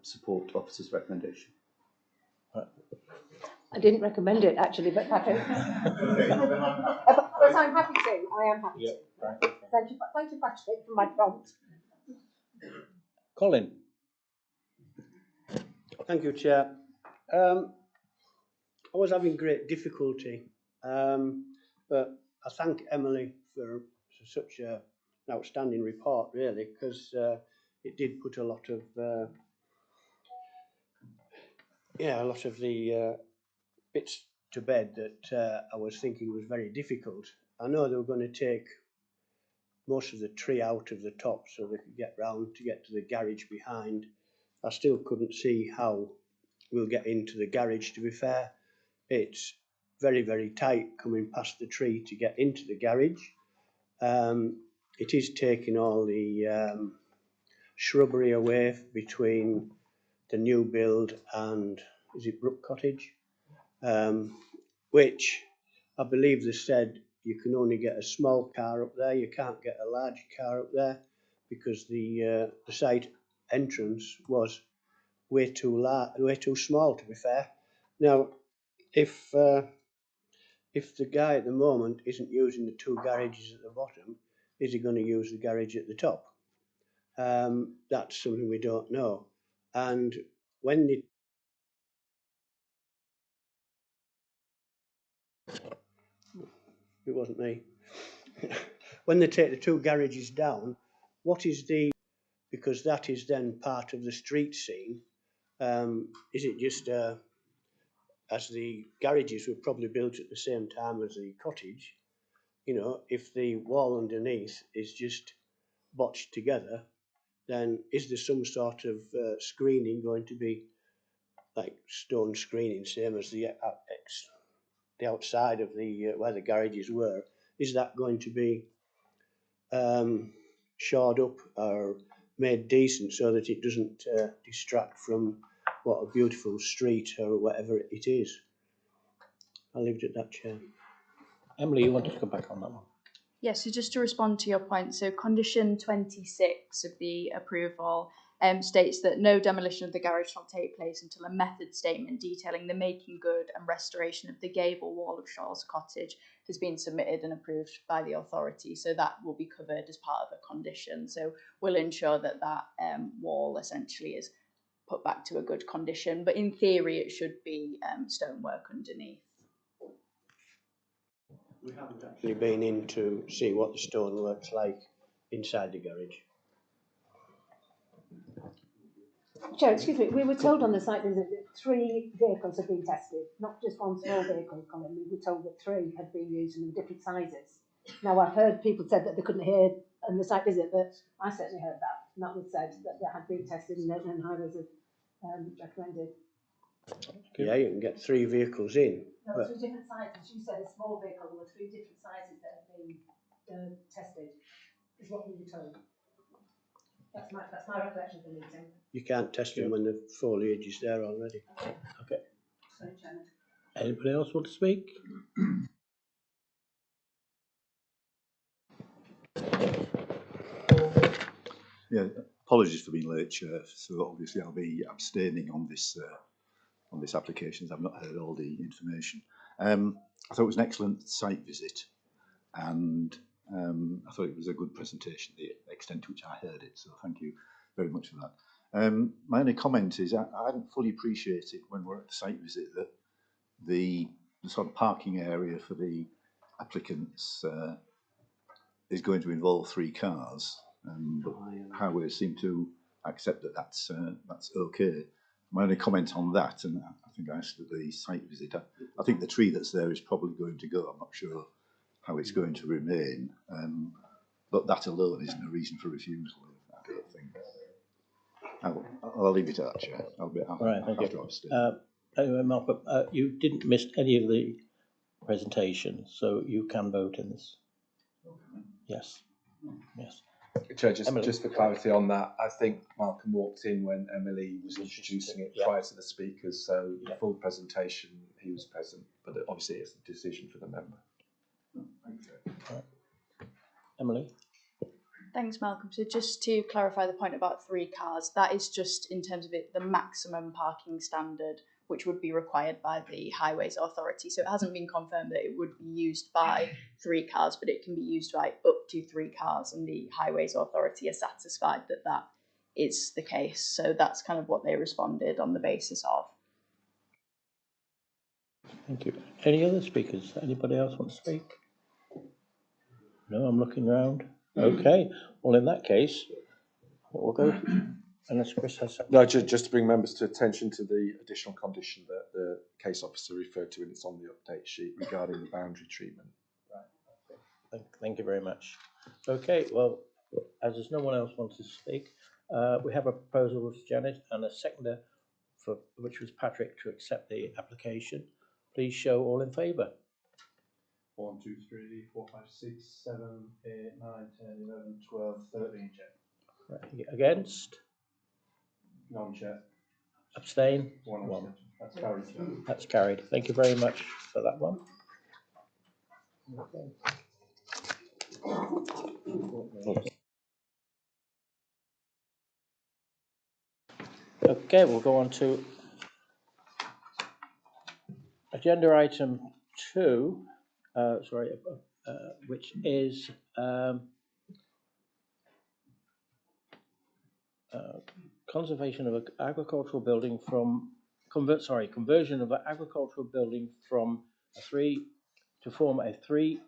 support officer's recommendation. I didn't recommend it actually, but Patrick. But I'm happy to. I am happy to. Thank you, Patrick, for my prompt. Colin. Thank you, Chair. I was having great difficulty, but I thank Emily for such an outstanding report, really, because it did put a lot of the bits to bed that I was thinking was very difficult. I know they were going to take most of the tree out of the top so they could get round to get to the garage behind. I still couldn't see how we'll get into the garage, to be fair. It's very, very tight coming past the tree to get into the garage. It is taking all the shrubbery away between the new build and, is it Brook Cottage? Which I believe they said you can only get a small car up there. You can't get a large car up there because the site entrance was way too small, to be fair. Now, if the guy at the moment isn't using the 2 garages at the bottom, is he going to use the garage at the top? That's something we don't know. And when they it wasn't me. When they take the two garages down, what is the, because that is then part of the street scene, is it just, as the garages were probably built at the same time as the cottage, you know, if the wall underneath is just botched together, then is there some sort of screening going to be like stone screening, same as the outside of the where the garages were? Is that going to be shored up or made decent so that it doesn't distract from what a beautiful street or whatever it is? I'll leave it at that, Chair. Emily, you wanted to come back on that one? Yes, so just to respond to your point, so condition 26 of the approval states that no demolition of the garage shall take place until a method statement detailing the making good and restoration of the gable wall of Shaw's cottage has been submitted and approved by the authority. So that will be covered as part of a condition. So we'll ensure that that wall essentially is put back to a good condition. But in theory, it should be stonework underneath. We haven't actually been in to see what the stonework's like inside the garage. Chair, excuse me, we were told on the site visit that 3 vehicles had been tested, not just one small vehicle, Colin. We were told that 3 had been used and in different sizes. Now, I've heard people said that they couldn't hear on the site visit, but I certainly heard that. And that was said that they had been tested and highways have recommended. Yeah, you can get 3 vehicles in. No, 3 different sizes. You said a small vehicle, there were 3 different sizes that had been tested, is what we were told. That's my recollection of the meeting. You can't test them when the foliage is there already. Okay. Sorry, Chairman. Anybody else want to speak? Yeah, apologies for being late, Chair. So obviously I'll be abstaining on this application, as I've not heard all the information. I thought it was an excellent site visit, and I thought it was a good presentation, the extent to which I heard it. So thank you very much for that. My only comment is I hadn't fully appreciated when we're at the site visit that the sort of parking area for the applicants is going to involve 3 cars. But highways seem to accept that that's okay. My only comment on that, and I think I asked at the site visit, I think the tree that's there is probably going to go. I'm not sure how it's going to remain, but that alone isn't a reason for refusal, I don't think. I'll leave it at that, Chair. Right, thank you. Anyway, Malcolm, you didn't miss any of the presentation, so you can vote in this. Yes. Yes. Chair, just for clarity on that, I think Malcolm walked in when Emily was introducing it prior to the speakers, so the full presentation he was present, but obviously it's a decision for the member. Right. Emily? Thanks, Malcolm. So just to clarify the point about 3 cars, that is just in terms of the maximum parking standard which would be required by the Highways Authority. So it hasn't been confirmed that it would be used by 3 cars, but it can be used by up to 3 cars, and the Highways Authority are satisfied that that is the case. So that's kind of what they responded on the basis of. Thank you. Any other speakers? Anybody else want to speak? No, I'm looking around. Okay. Well, in that case, we'll go. Unless Chris has something. No, just to bring members to attention to the additional condition that the case officer referred to, and it's on the update sheet regarding the boundary treatment. Right. Thank you very much. Okay. Well, as there's no one else wants to speak, we have a proposal with Janet and a seconder for which was Patrick to accept the application. Please show all in favour. 1, 2, 3, 4, 5, 6, 7, 8, 9, 10, 11, 12, 13, Chair. Right. Against? None, Chair. Abstain? 1. That's carried, Chair. That's carried. Thank you very much for that one. Okay, we'll go on to agenda item 2, which is conservation of an agricultural building conversion of an agricultural building from a 3 to form a 3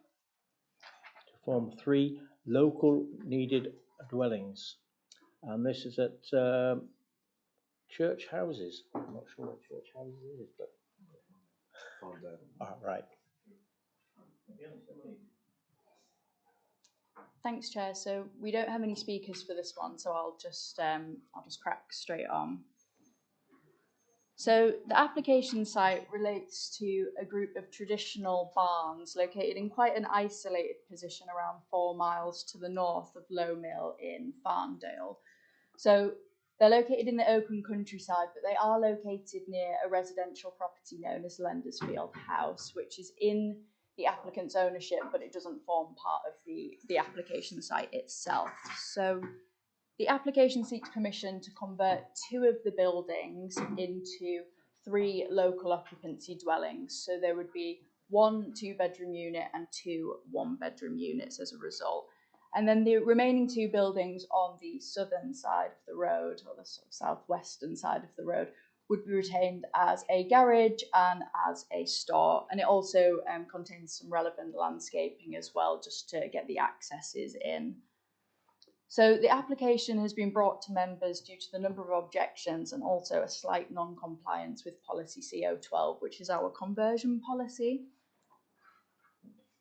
Form 3, local needed dwellings. And this is at church houses. I'm not sure what church houses is, but. Right. Thanks, Chair. So we don't have any speakers for this one, so I'll just crack straight on. So the application site relates to a group of traditional barns located in quite an isolated position around 4 miles to the north of Low Mill in Farndale. So they're located in the open countryside, but they are located near a residential property known as Lendersfield House, which is in the applicant's ownership, but it doesn't form part of the application site itself. So the application seeks permission to convert 2 of the buildings into 3 local occupancy dwellings. So there would be 1 2-bedroom unit and 2 1-bedroom units as a result. And then the remaining 2 buildings on the southern side of the road, or the sort of southwestern side of the road, would be retained as a garage and as a store. And it also contains some relevant landscaping as well, just to get the accesses in. So the application has been brought to members due to the number of objections and also a slight non-compliance with policy CO12, which is our conversion policy.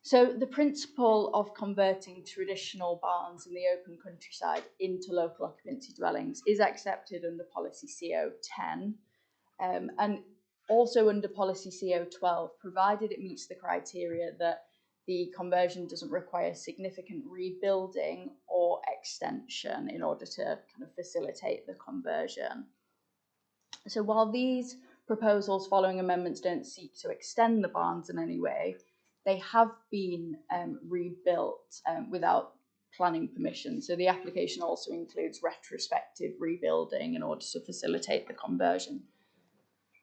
So the principle of converting traditional barns in the open countryside into local occupancy dwellings is accepted under policy CO10 and also under policy CO12, provided it meets the criteria that the conversion doesn't require significant rebuilding or extension in order to kind of facilitate the conversion. So while these proposals following amendments don't seek to extend the barns in any way, they have been rebuilt without planning permission. So the application also includes retrospective rebuilding in order to facilitate the conversion.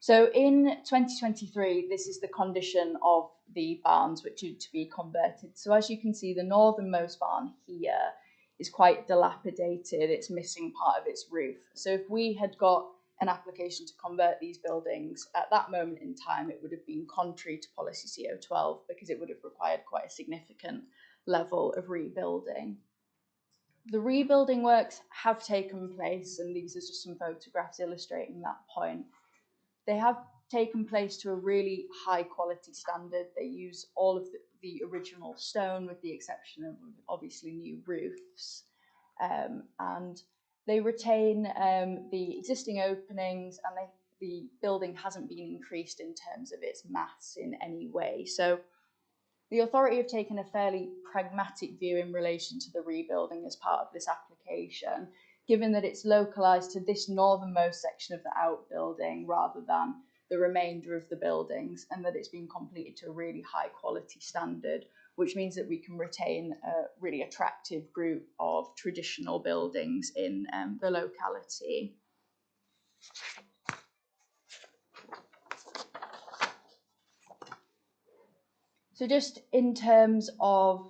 So in 2023, this is the condition of the barns which are to be converted. So as you can see, the northernmost barn here is quite dilapidated. It's missing part of its roof. So if we had got an application to convert these buildings at that moment in time, it would have been contrary to policy CO12 because it would have required quite a significant level of rebuilding. The rebuilding works have taken place, and these are just some photographs illustrating that point. They have taken place to a really high quality standard. They use all of the original stone with the exception of obviously new roofs. And they retain the existing openings, and the building hasn't been increased in terms of its mass in any way. So the authority have taken a fairly pragmatic view in relation to the rebuilding as part of this application, given that it's localised to this northernmost section of the outbuilding rather than the remainder of the buildings, and that it's been completed to a really high quality standard, which means that we can retain a really attractive group of traditional buildings in the locality. So just in terms of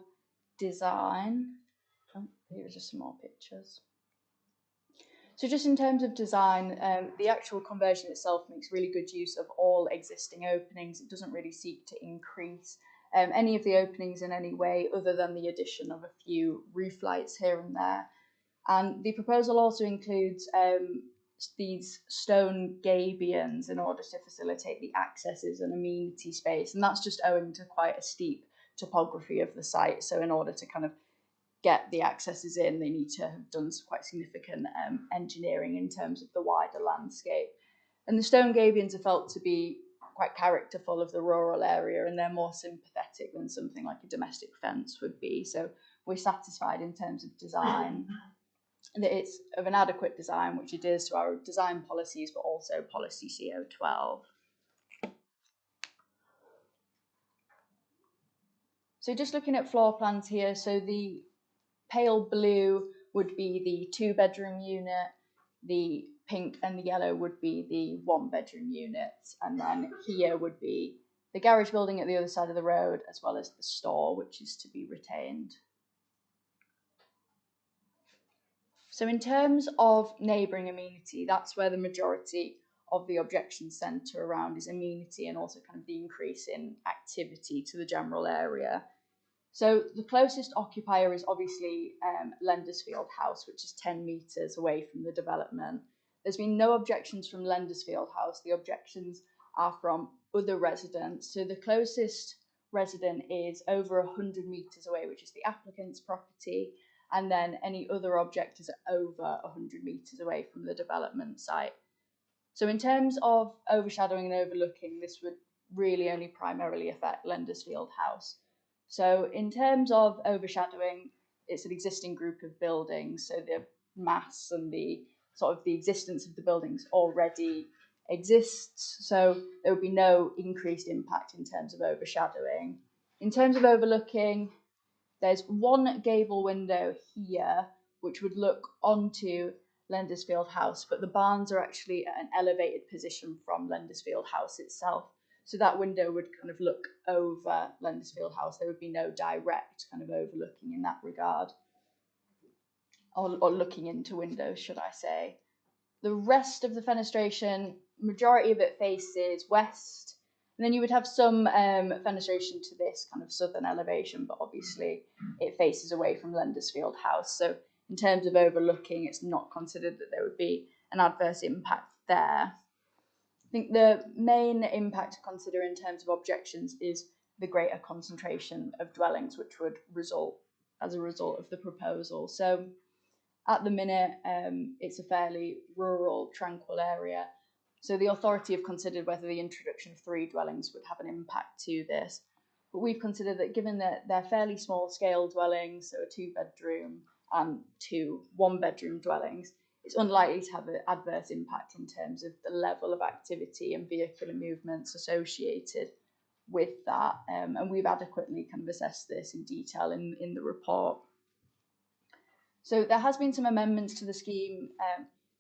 design, here are just some more pictures. So just in terms of design, the actual conversion itself makes really good use of all existing openings. It doesn't really seek to increase any of the openings in any way other than the addition of a few roof lights here and there. And the proposal also includes these stone gabions in order to facilitate the accesses and amenity space. And that's just owing to quite a steep topography of the site. So in order to kind of get the accesses in, they need to have done some quite significant engineering in terms of the wider landscape. And the stone gabions are felt to be quite characterful of the rural area, and they're more sympathetic than something like a domestic fence would be. So we're satisfied in terms of design, that it's of an adequate design, which it is to our design policies, but also policy CO12. So just looking at floor plans here, so the pale blue would be the 2-bedroom unit, the pink and the yellow would be the 1-bedroom units, and then here would be the garage building at the other side of the road, as well as the store, which is to be retained. So in terms of neighbouring amenity, that's where the majority of the objections centre around is amenity and also kind of the increase in activity to the general area. So the closest occupier is obviously Lendersfield House, which is 10 metres away from the development. There's been no objections from Lendersfield House. The objections are from other residents. So the closest resident is over 100 metres away, which is the applicant's property, and then any other objectors are over 100 metres away from the development site. So in terms of overshadowing and overlooking, this would really only primarily affect Lendersfield House. So in terms of overshadowing, it's an existing group of buildings, so the mass and the sort of the existence of the buildings already exists, so there would be no increased impact in terms of overshadowing. In terms of overlooking, there's one gable window here which would look onto Lendersfield House, but the barns are actually at an elevated position from Lendersfield House itself. So that window would kind of look over Lendersfield House. There would be no direct kind of overlooking in that regard, or looking into windows, should I say. The rest of the fenestration, majority of it faces west, and then you would have some fenestration to this kind of southern elevation, but obviously it faces away from Lendersfield House. So in terms of overlooking, it's not considered that there would be an adverse impact there. I think the main impact to consider in terms of objections is the greater concentration of dwellings, which would result as a result of the proposal. So at the minute, it's a fairly rural, tranquil area. So the authority have considered whether the introduction of 3 dwellings would have an impact to this. But we've considered that given that they're fairly small scale dwellings, so a 2-bedroom and 2 1-bedroom dwellings, it's unlikely to have an adverse impact in terms of the level of activity and vehicular movements associated with that. And we've adequately kind of assessed this in detail in the report. So there has been some amendments to the scheme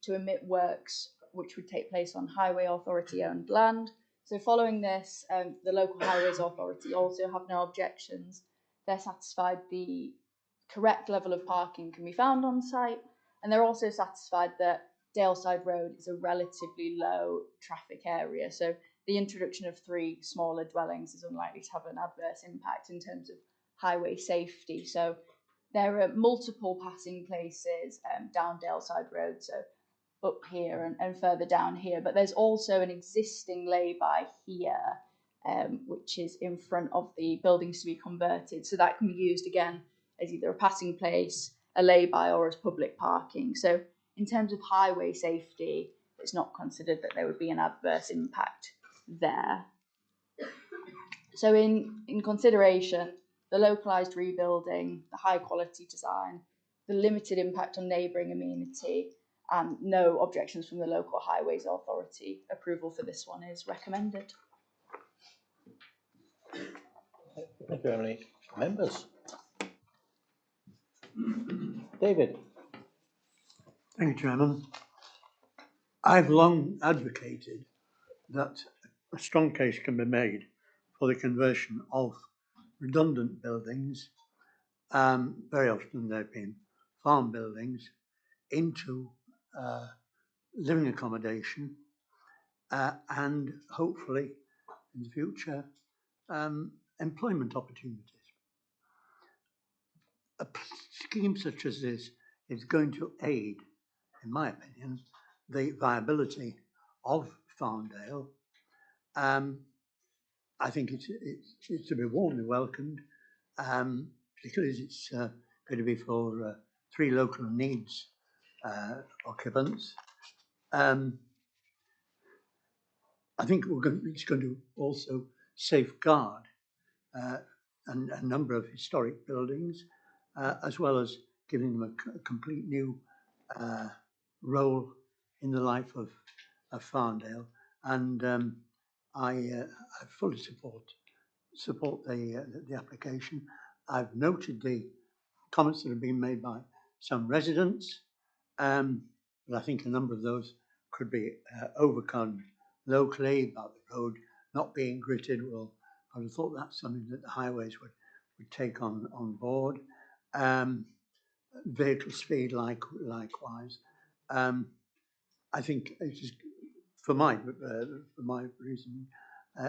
to omit works which would take place on highway authority owned land. So following this, the local highways authority also have no objections. They're satisfied the correct level of parking can be found on site, and they're also satisfied that Daleside Road is a relatively low traffic area. So the introduction of 3 smaller dwellings is unlikely to have an adverse impact in terms of highway safety. So there are multiple passing places down Daleside Road, so up here and further down here, but there's also an existing lay-by here, which is in front of the buildings to be converted. So that can be used again as either a passing place, a lay-by, or as public parking. So in terms of highway safety, it's not considered that there would be an adverse impact there. So in consideration, the localised rebuilding, the high quality design, the limited impact on neighbouring amenity, and no objections from the local highways authority, approval for this one is recommended. Thank you, Emily. Members? David? Thank you, Chairman. I've long advocated that a strong case can be made for the conversion of redundant buildings, very often they've been farm buildings, into living accommodation and hopefully in the future employment opportunities. A scheme such as this is going to aid, in my opinion, the viability of Farndale. I think it's to be warmly welcomed, particularly as it's going to be for 3 local needs occupants. I think it's going to also safeguard a number of historic buildings, as well as giving them a complete new role in the life of Farndale. And I fully support the application. I've noted the comments that have been made by some residents, but I think a number of those could be overcome locally about the road not being gritted. Well, I would have thought that's something that the highways would take on board. Vehicle speed likewise. I think it is, for my reason,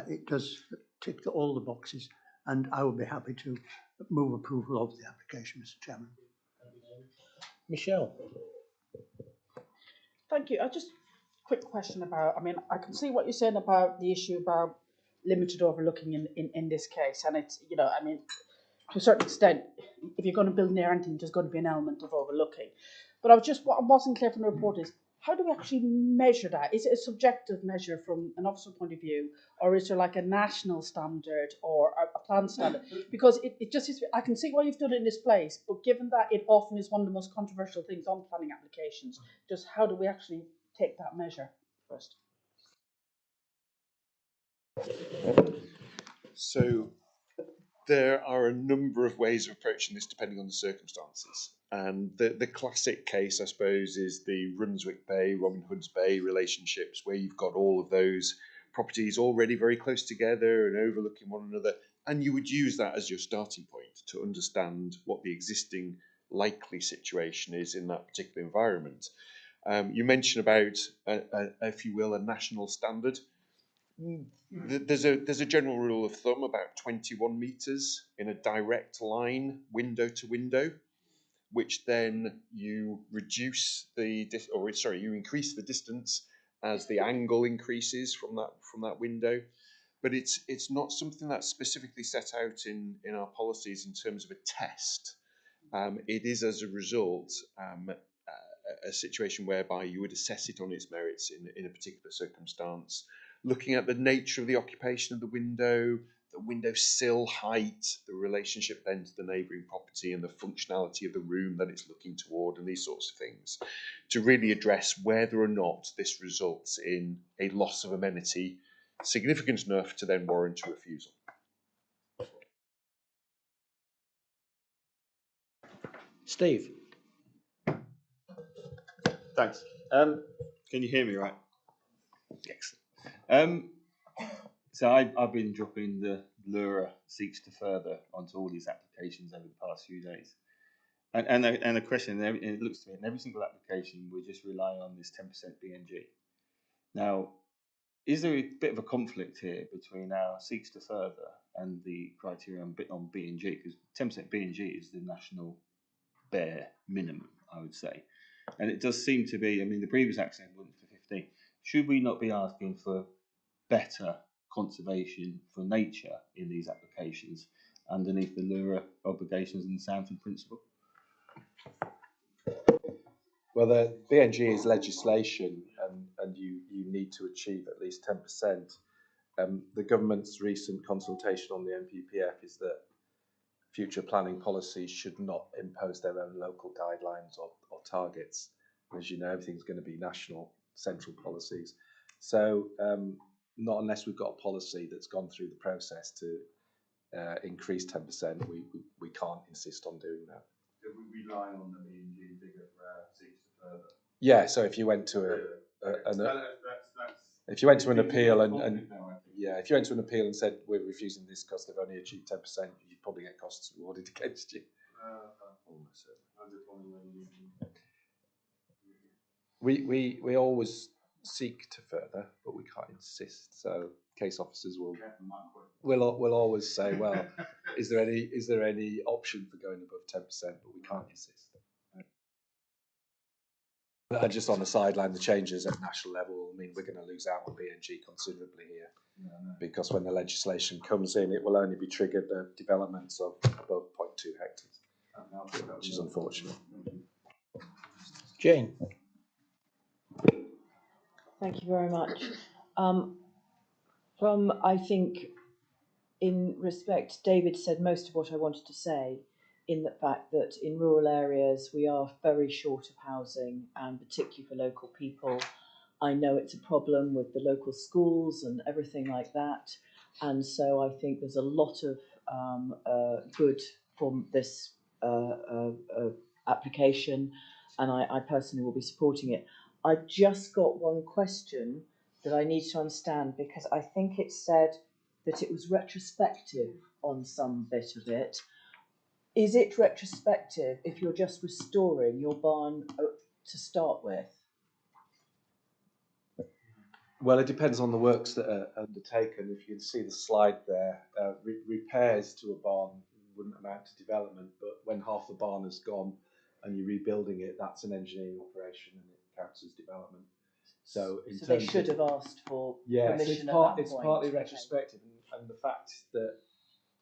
it does tick all the boxes, and I would be happy to move approval of the application, Mr. Chairman. Michelle? Thank you. Just quick question about, I mean, I can see what you're saying about the issue about limited overlooking in this case. And it's, you know, I mean, to a certain extent, if you're going to build near anything, there's going to be an element of overlooking. But what I wasn't clear from the report is, how do we actually measure that? Is it a subjective measure from an officer point of view, or is there like a national standard or a plan standard? Because it just is, I can see why you've done it in this place, but given that it often is one of the most controversial things on planning applications, just how do we actually take that measure first? So there are a number of ways of approaching this depending on the circumstances. And the classic case, I suppose, is the Brunswick Bay, Robin Hood's Bay relationships, where you've got all of those properties already very close together and overlooking one another. And you would use that as your starting point to understand what the existing likely situation is in that particular environment. You mentioned about, if you will, a national standard. There's a general rule of thumb about 21 metres in a direct line, window to window, which then you reduce you increase the distance as the angle increases from that window. But it's not something that's specifically set out in our policies in terms of a test. It is, as a result, a situation whereby you would assess it on its merits in a particular circumstance, looking at the nature of the occupation of the window sill height, the relationship then to the neighbouring property and the functionality of the room that it's looking toward, and these sorts of things, to really address whether or not this results in a loss of amenity significant enough to then warrant a refusal. Steve? Thanks. Can you hear me right? Excellent. So I've been dropping the LURA seeks to further onto all these applications over the past few days. And the question, it looks to me, in every single application, we're just relying on this 10% BNG. Now, is there a bit of a conflict here between our seeks to further and the criteria on BNG? Because 10% BNG is the national bare minimum, I would say. And it does seem to be, I mean, the previous accent went for 15. Should we not be asking for better conservation for nature in these applications underneath the LURA obligations and the Sanford principle? Well, the BNG is legislation, and you need to achieve at least 10%. The government's recent consultation on the NPPF is that future planning policies should not impose their own local guidelines or targets. As you know, everything's going to be national, central policies. So not unless we've got a policy that's gone through the process to increase 10%, we can't insist on doing that. So we rely on the BNG figure for our seeks to further? Yeah, so if you went to if you went to an appeal and if you went to an appeal and said we're refusing this because they've only achieved 10%, you'd probably get costs awarded against you. We always seek to further, but we can't insist. So case officers will always say, well, is there any option for going above 10%? But we can't insist. And just on the sideline, the changes at national level mean we're going to lose out on BNG considerably here, because when the legislation comes in, it will only be triggered at developments of above 0.2 hectares, which is unfortunate. Jane? Thank you very much. I think, in respect, David said most of what I wanted to say, in the fact that in rural areas we are very short of housing, and particularly for local people. I know it's a problem with the local schools and everything like that, and so I think there's a lot of good from this application, and I personally will be supporting it. I've just got one question that I need to understand, because I think it said that it was retrospective on some bit of it. Is it retrospective if you're just restoring your barn to start with? Well, it depends on the works that are undertaken. If you can see the slide there, repairs to a barn wouldn't amount to development, but when half the barn has gone and you're rebuilding it, that's an engineering operation and it counts as development. So in So they terms should of, have asked for yeah, permission so at that it's point. partly Okay. retrospective, and the fact that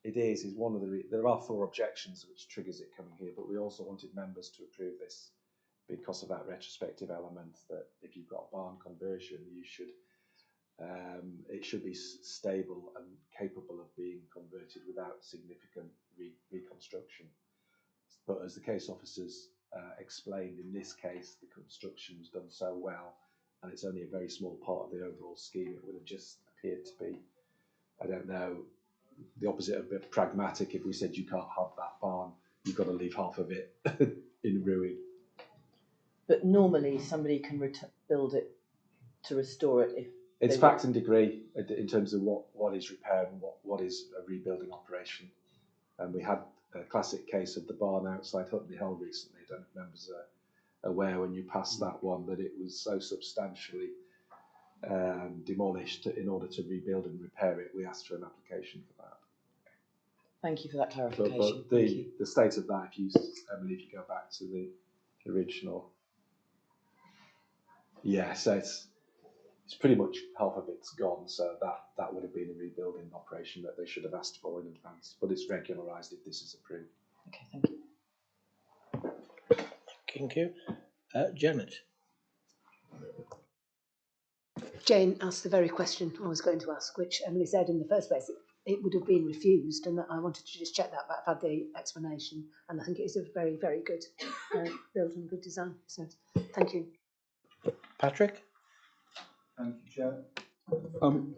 it is one of there are 4 objections which triggers it coming here, but we also wanted members to approve this because of that retrospective element, that if you've got a barn conversion, you should it should be stable and capable of being converted without significant reconstruction. But as the case officers explained, in this case, the construction was done so well, and it's only a very small part of the overall scheme. It would have just appeared to be, I don't know, the opposite of a bit pragmatic. If we said you can't have that barn, you've got to leave half of it in ruin. But normally somebody can build it to restore it if it's fact and degree in terms of what is repaired and what is a rebuilding operation. And we had a classic case of the barn outside Hutley Hill recently. I don't know if members are aware when you passed that one, that it was so substantially demolished in order to rebuild and repair it. We asked for an application for that. Thank you for that clarification. But the state of that, Emily, if you go back to the original, so it's pretty much half of it's gone. So that would have been a rebuilding operation that they should have asked for in advance. But it's regularised if this is approved. Okay, thank you. Thank you. Janet. Jane asked the very question I was going to ask, which Emily said in the first place. It would have been refused, and I wanted to just check that, but I've had the explanation, and I think it is a very, very good build and good design. So, thank you. Patrick? Thank you, Chair.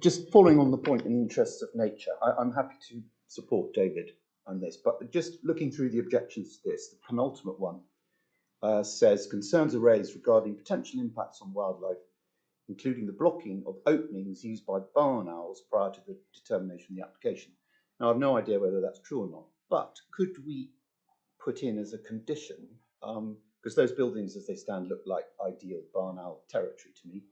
Just following on the point in the interests of nature, I'm happy to support David on this, but just looking through the objections to this, the penultimate one says concerns are raised regarding potential impacts on wildlife, including the blocking of openings used by barn owls prior to the determination of the application. Now, I've no idea whether that's true or not, but could we put in as a condition, because those buildings as they stand look like ideal barn owl territory to me,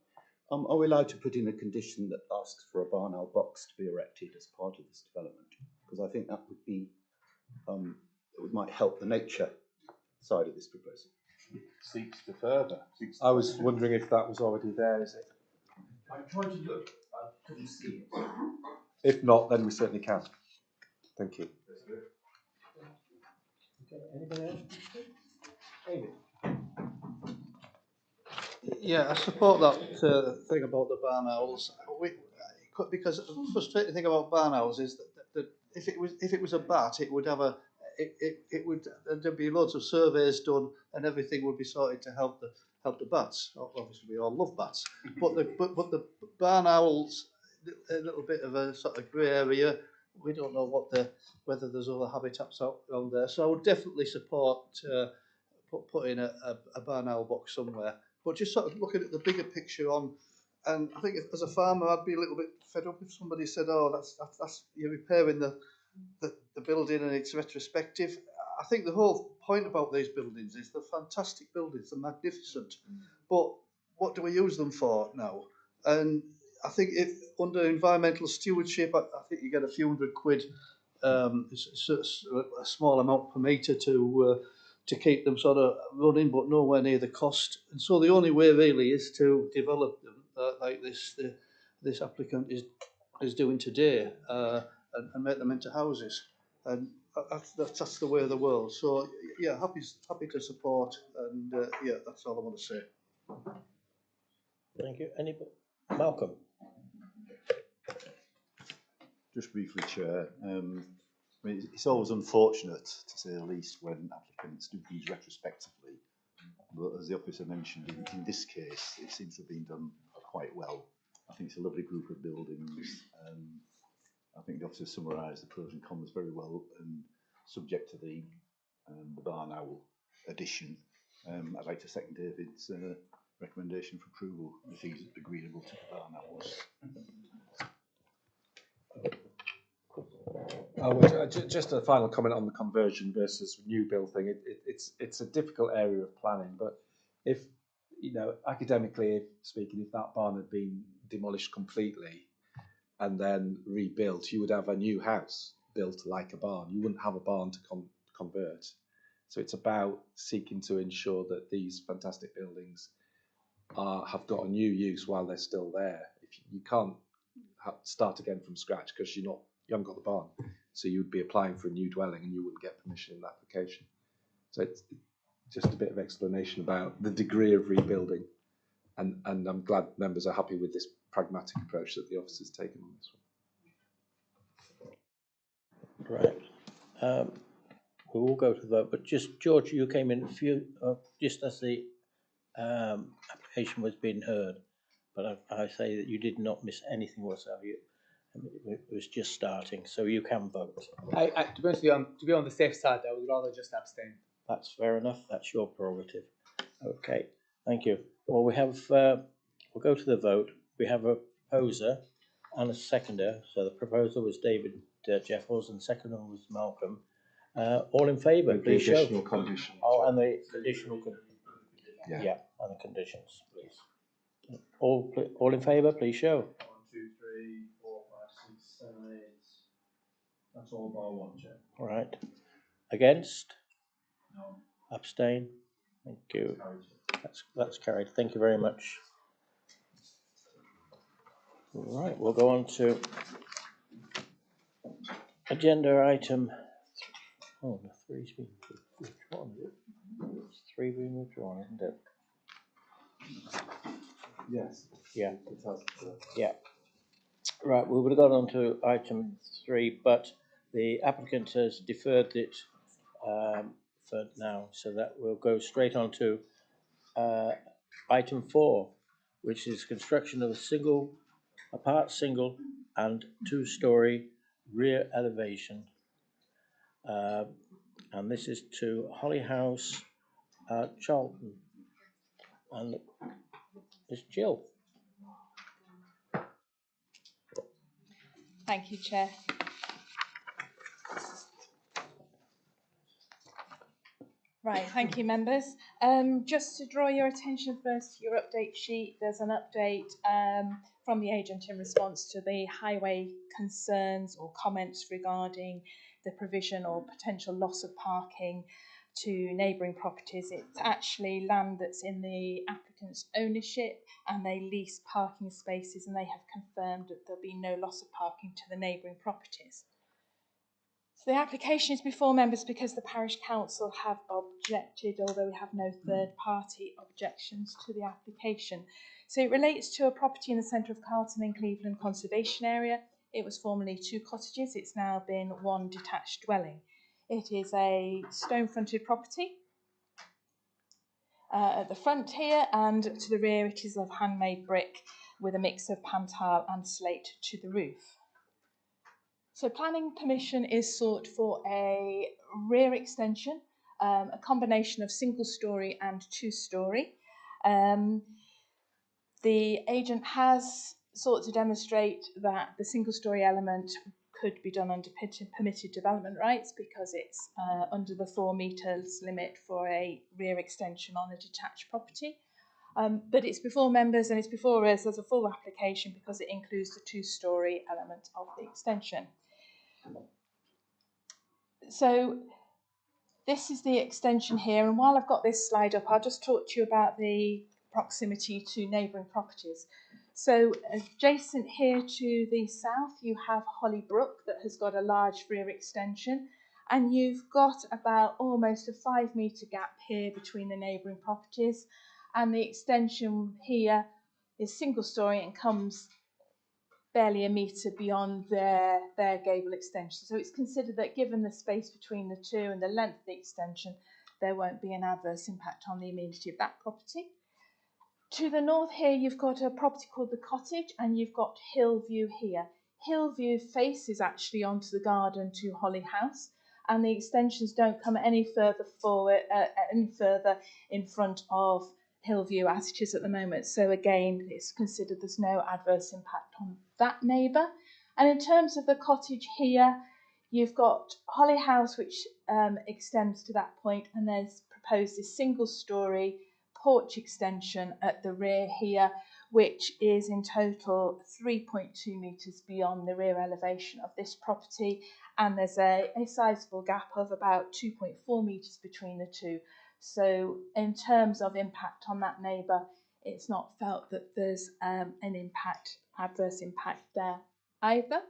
are we allowed to put in a condition that asks for a barn owl box to be erected as part of this development? Because I think that would be, it might help the nature side of this proposal. Seeks to further. I was wondering if that was already there, is it? I'm trying to look, I couldn't see it. If not, then we certainly can. Thank you. Okay, anybody else? David? Yeah, I support that thing about the barn owls. Because the frustrating thing about barn owls is that if it was a bat, it would have there'd be loads of surveys done and everything would be sorted to help the bats. Obviously, we all love bats, but the barn owls, a little bit of a sort of grey area. We don't know whether there's other habitats out around there. So I would definitely support putting a barn owl box somewhere. But just sort of looking at the bigger picture and I think as a farmer, I'd be a little bit fed up if somebody said, "Oh, that's you're repairing the building and it's retrospective." I think the whole point about these buildings is they're fantastic buildings, they're magnificent. But what do we use them for now? And I think if under environmental stewardship, I think you get a few £100, a small amount per metre to keep them sort of running, but nowhere near the cost. And so the only way really is to develop them like this applicant is doing today, and make them into houses. And that's the way of the world. So yeah, happy to support, and yeah, that's all I want to say. Thank you. Anybody? Malcolm? Just briefly, Chair. I mean, it's always unfortunate, to say the least, when applicants do things retrospectively. But as the officer mentioned, in this case, it seems to have been done quite well. I think it's a lovely group of buildings. I think the officer summarised the pros and cons very well, and subject to the barn owl addition. I'd like to second David's recommendation for approval if he's agreeable to the barn owls. Just a final comment on the conversion versus new build thing. It's a difficult area of planning, but if, academically speaking, if that barn had been demolished completely and then rebuilt, you would have a new house. built like a barn. You wouldn't have a barn to convert. So it's about seeking to ensure that these fantastic buildings have got a new use while they're still there. If you can't start again from scratch because you haven't got the barn, so you would be applying for a new dwelling and you wouldn't get permission in the application. So it's just a bit of explanation about the degree of rebuilding, and I'm glad members are happy with this pragmatic approach that the office has taken on this one. Right. We will go to the vote, but just, George, you came in just as the application was being heard, but I say that you did not miss anything whatsoever. It was just starting, so you can vote. To be on the safe side, I would rather just abstain. That's fair enough. That's your prerogative. Okay, thank you. Well, we have, we'll go to the vote. We have a proposer and a seconder. So the proposer was David Jeffels and seconder was Malcolm. All in favour, please show. Additional condition. Oh, and the additional, yeah, and the conditions, please. All in favour, please show. 1, 2, 3, 4, 5, 6, 7, 8. That's all bar one, Chair. All right. Against? No. Abstain? Thank you. That's carried. Thank you very much. All right, we'll go on to agenda item. Oh, the three's been withdrawn. It's 3 being withdrawn, isn't it? Yes. Yeah. It has. Yeah. Right, we would have gone on to item 3, but the applicant has deferred it for now, so that we'll go straight on to item 4, which is construction of a part single and 2-storey rear elevation. And this is to Holly House, Charlton. And it's Jill. Thank you, Chair. Right, thank you, members. Just to draw your attention first to your update sheet, there's an update from the agent in response to the highway concerns or comments regarding the provision or potential loss of parking to neighbouring properties. It's actually land that's in the applicant's ownership and they lease parking spaces, and they have confirmed that there'll be no loss of parking to the neighbouring properties. So the application is before members because the parish council have objected, although we have no third party objections to the application. So it relates to a property in the centre of Carlton in Cleveland Conservation Area. It was formerly 2 cottages. It's now been 1 detached dwelling. It is a stone-fronted property. At the front here and to the rear it is of handmade brick with a mix of pan tile and slate to the roof. So planning permission is sought for a rear extension, a combination of single-storey and 2-storey. The agent has sought to demonstrate that the single-storey element could be done under permitted development rights because it's under the 4 metres limit for a rear extension on a detached property. But it's before members and it's before us as a full application because it includes the 2-storey element of the extension. So this is the extension here, and while I've got this slide up, I'll just talk to you about the proximity to neighbouring properties. So adjacent here to the south, you have Hollybrook that has got a large rear extension, and you've got about almost a 5 metre gap here between the neighbouring properties, and the extension here is single-storey and comes barely a metre beyond their gable extension. So it's considered that given the space between the two and the length of the extension, there won't be an adverse impact on the amenity of that property. To the north here, you've got a property called The Cottage, and you've got Hillview here. Hillview faces actually onto the garden to Holly House, and the extensions don't come any further forward, any further in front of Hillview as it is at the moment. So again, it's considered there's no adverse impact on that neighbour. And in terms of the cottage here, you've got Holly House, which extends to that point, and there's proposed this single-storey porch extension at the rear here, which is in total 3.2 metres beyond the rear elevation of this property, and there's a sizable gap of about 2.4 metres between the two. So in terms of impact on that neighbour, it's not felt that there's an adverse impact there either.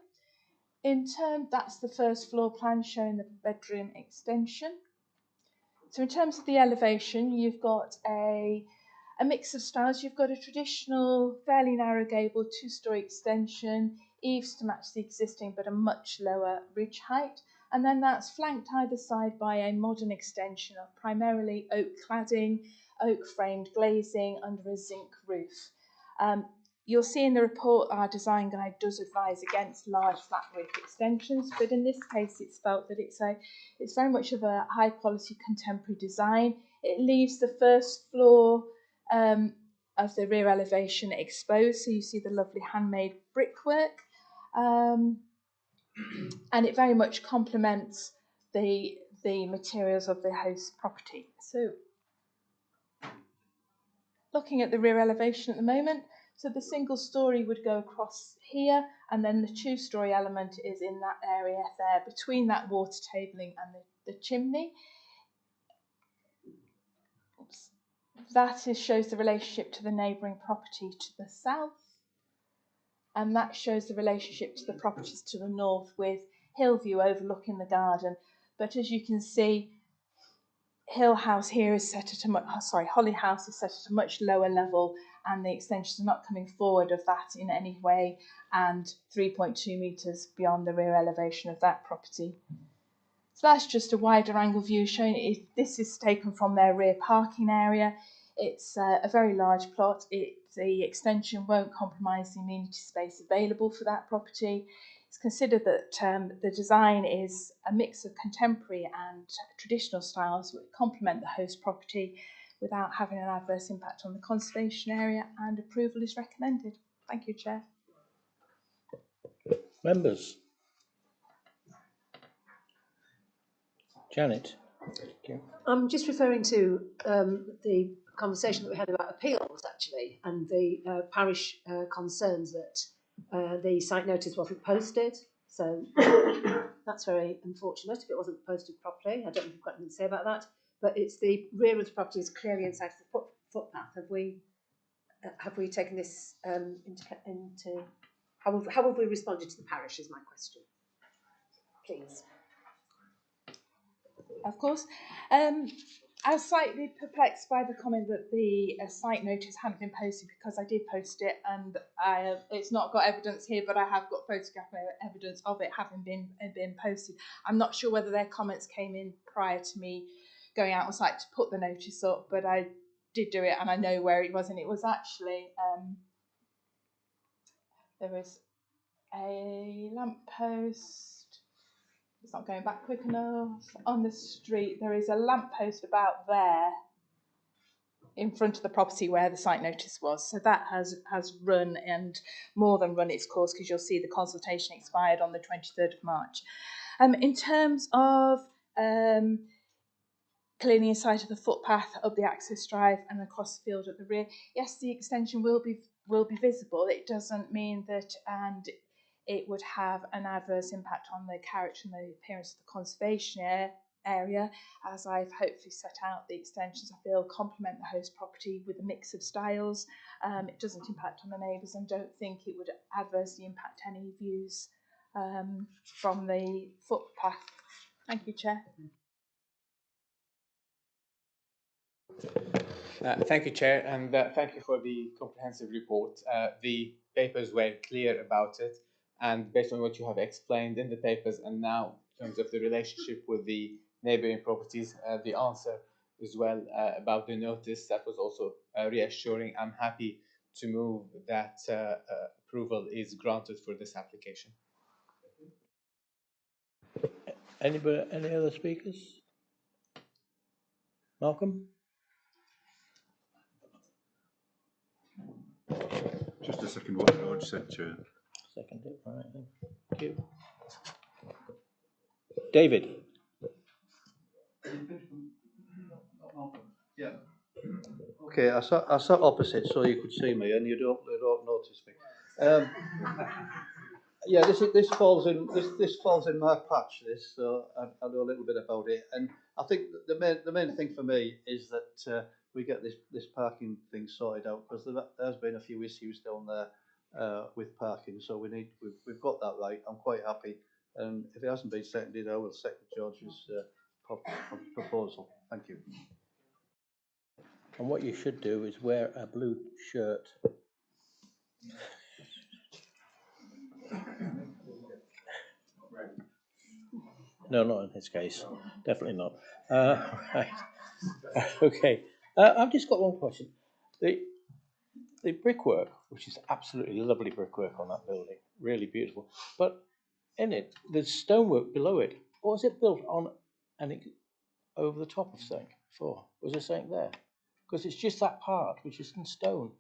That's the first floor plan showing the bedroom extension. So in terms of the elevation, you've got a mix of styles. You've got a traditional, fairly narrow gable, two-storey extension, eaves to match the existing, but a much lower ridge height. And then that's flanked either side by a modern extension of primarily oak cladding, oak-framed glazing under a zinc roof. You'll see in the report our design guide does advise against large flat roof extensions, but in this case it's felt that it's very much of a high quality contemporary design. It leaves the first floor of the rear elevation exposed, so you see the lovely handmade brickwork, and it very much complements the materials of the host property. So looking at the rear elevation at the moment, so the single story would go across here, and then the two-story element is in that area there, between that water tabling and the chimney. Oops. That shows the relationship to the neighbouring property to the south, and that shows the relationship to the properties to the north, with Hillview overlooking the garden. But as you can see, Holly House is set at a much lower level, and the extensions are not coming forward of that in any way, and 3.2 metres beyond the rear elevation of that property. So that's just a wider angle view showing this is taken from their rear parking area. It's a very large plot. The extension won't compromise the amenity space available for that property. It's considered that the design is a mix of contemporary and traditional styles which complement the host property without having an adverse impact on the conservation area, and approval is recommended. Thank you, Chair. Members? Janet? I'm just referring to the conversation that we had about appeals, actually, and the parish concerns that the site notice wasn't posted. So that's very unfortunate if it wasn't posted properly. I don't know if you've got anything to say about that, but it's the rear of the property is clearly inside the footpath. Have we taken this into how have we responded to the parish is my question, please. Of course. I was slightly perplexed by the comment that the site notice hadn't been posted, because I did post it, and it's not got evidence here, but I have got photographic evidence of it having been posted. I'm not sure whether their comments came in prior to me going out on site to put the notice up, but I did do it, and I know where it was, and it was actually there was a lamppost. It's not going back quick enough. On the street, there is a lamppost about there in front of the property where the site notice was. So that has run, and more than run its course, because you'll see the consultation expired on the 23rd of March. In terms of clearly inside of the footpath, up the access drive and across the field at the rear, yes, the extension will be visible. It doesn't mean that it would have an adverse impact on the character and the appearance of the conservation area. As I've hopefully set out, the extensions, I feel, complement the host property with a mix of styles. It doesn't impact on the neighbours, and don't think it would adversely impact any views from the footpath. Thank you, Chair. Thank you, Chair, and thank you for the comprehensive report. The papers were clear about it, and based on what you have explained in the papers, and now in terms of the relationship with the neighbouring properties, the answer as well about the notice, that was also reassuring. I'm happy to move that approval is granted for this application. Any other speakers? Malcolm? Just a second, what George said, Chair. Second it, all right, thank you. David? Yeah. Okay, I sat opposite so you could see me and you don't notice me. Yeah, this falls in my patch. So I know a little bit about it, and I think the main thing for me is that we get this parking thing sorted out, because there's been a few issues down there with parking. So we've got that right. I'm quite happy, and if it hasn't been seconded, I will second George's proposal. Thank you. And what you should do is wear a blue shirt. No, not in his case. Definitely not. Right. Okay. I've just got one question. The brickwork, which is absolutely lovely brickwork on that building, really beautiful. But in it, there's stonework below it. Or was it built on and over the top of something before? Was there something there? Because it's just that part which is in stone.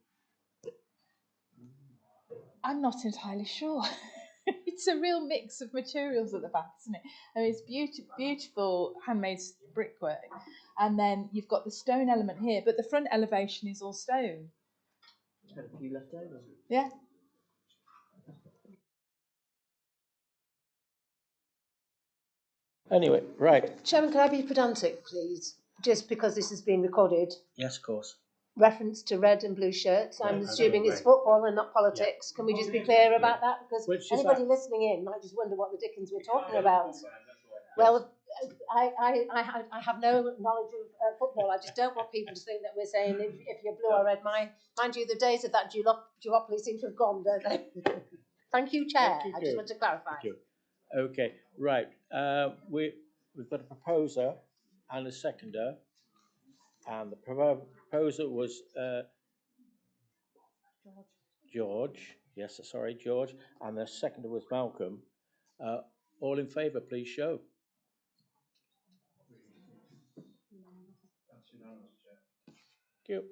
I'm not entirely sure. It's a real mix of materials at the back, isn't it? I mean, it's beautiful handmade brickwork, and then you've got the stone element here, but the front elevation is all stone. Had a few left over. Yeah. Anyway, right. Chairman, can I be pedantic, please? Just because this has been recorded. Yes, of course. Reference to red and blue shirts. I'm Right, assuming it's right. football and not politics. Can we just be clear about that? Because Well, it's just anybody that- listening in might just wonder what the dickens we're talking about. Well, I have no knowledge of football. I just don't want people to think that we're saying if you're blue or red. Mind you, the days of that duopoly seem to have gone, don't they? Thank you, Chair. Thank you, I just want to clarify. Thank you. Okay, right. We've got a proposer and a seconder, and the proposer was George. Yes, sorry, George, and the seconder was Malcolm. All in favour, please show. That's unanimous, Chair. Thank you.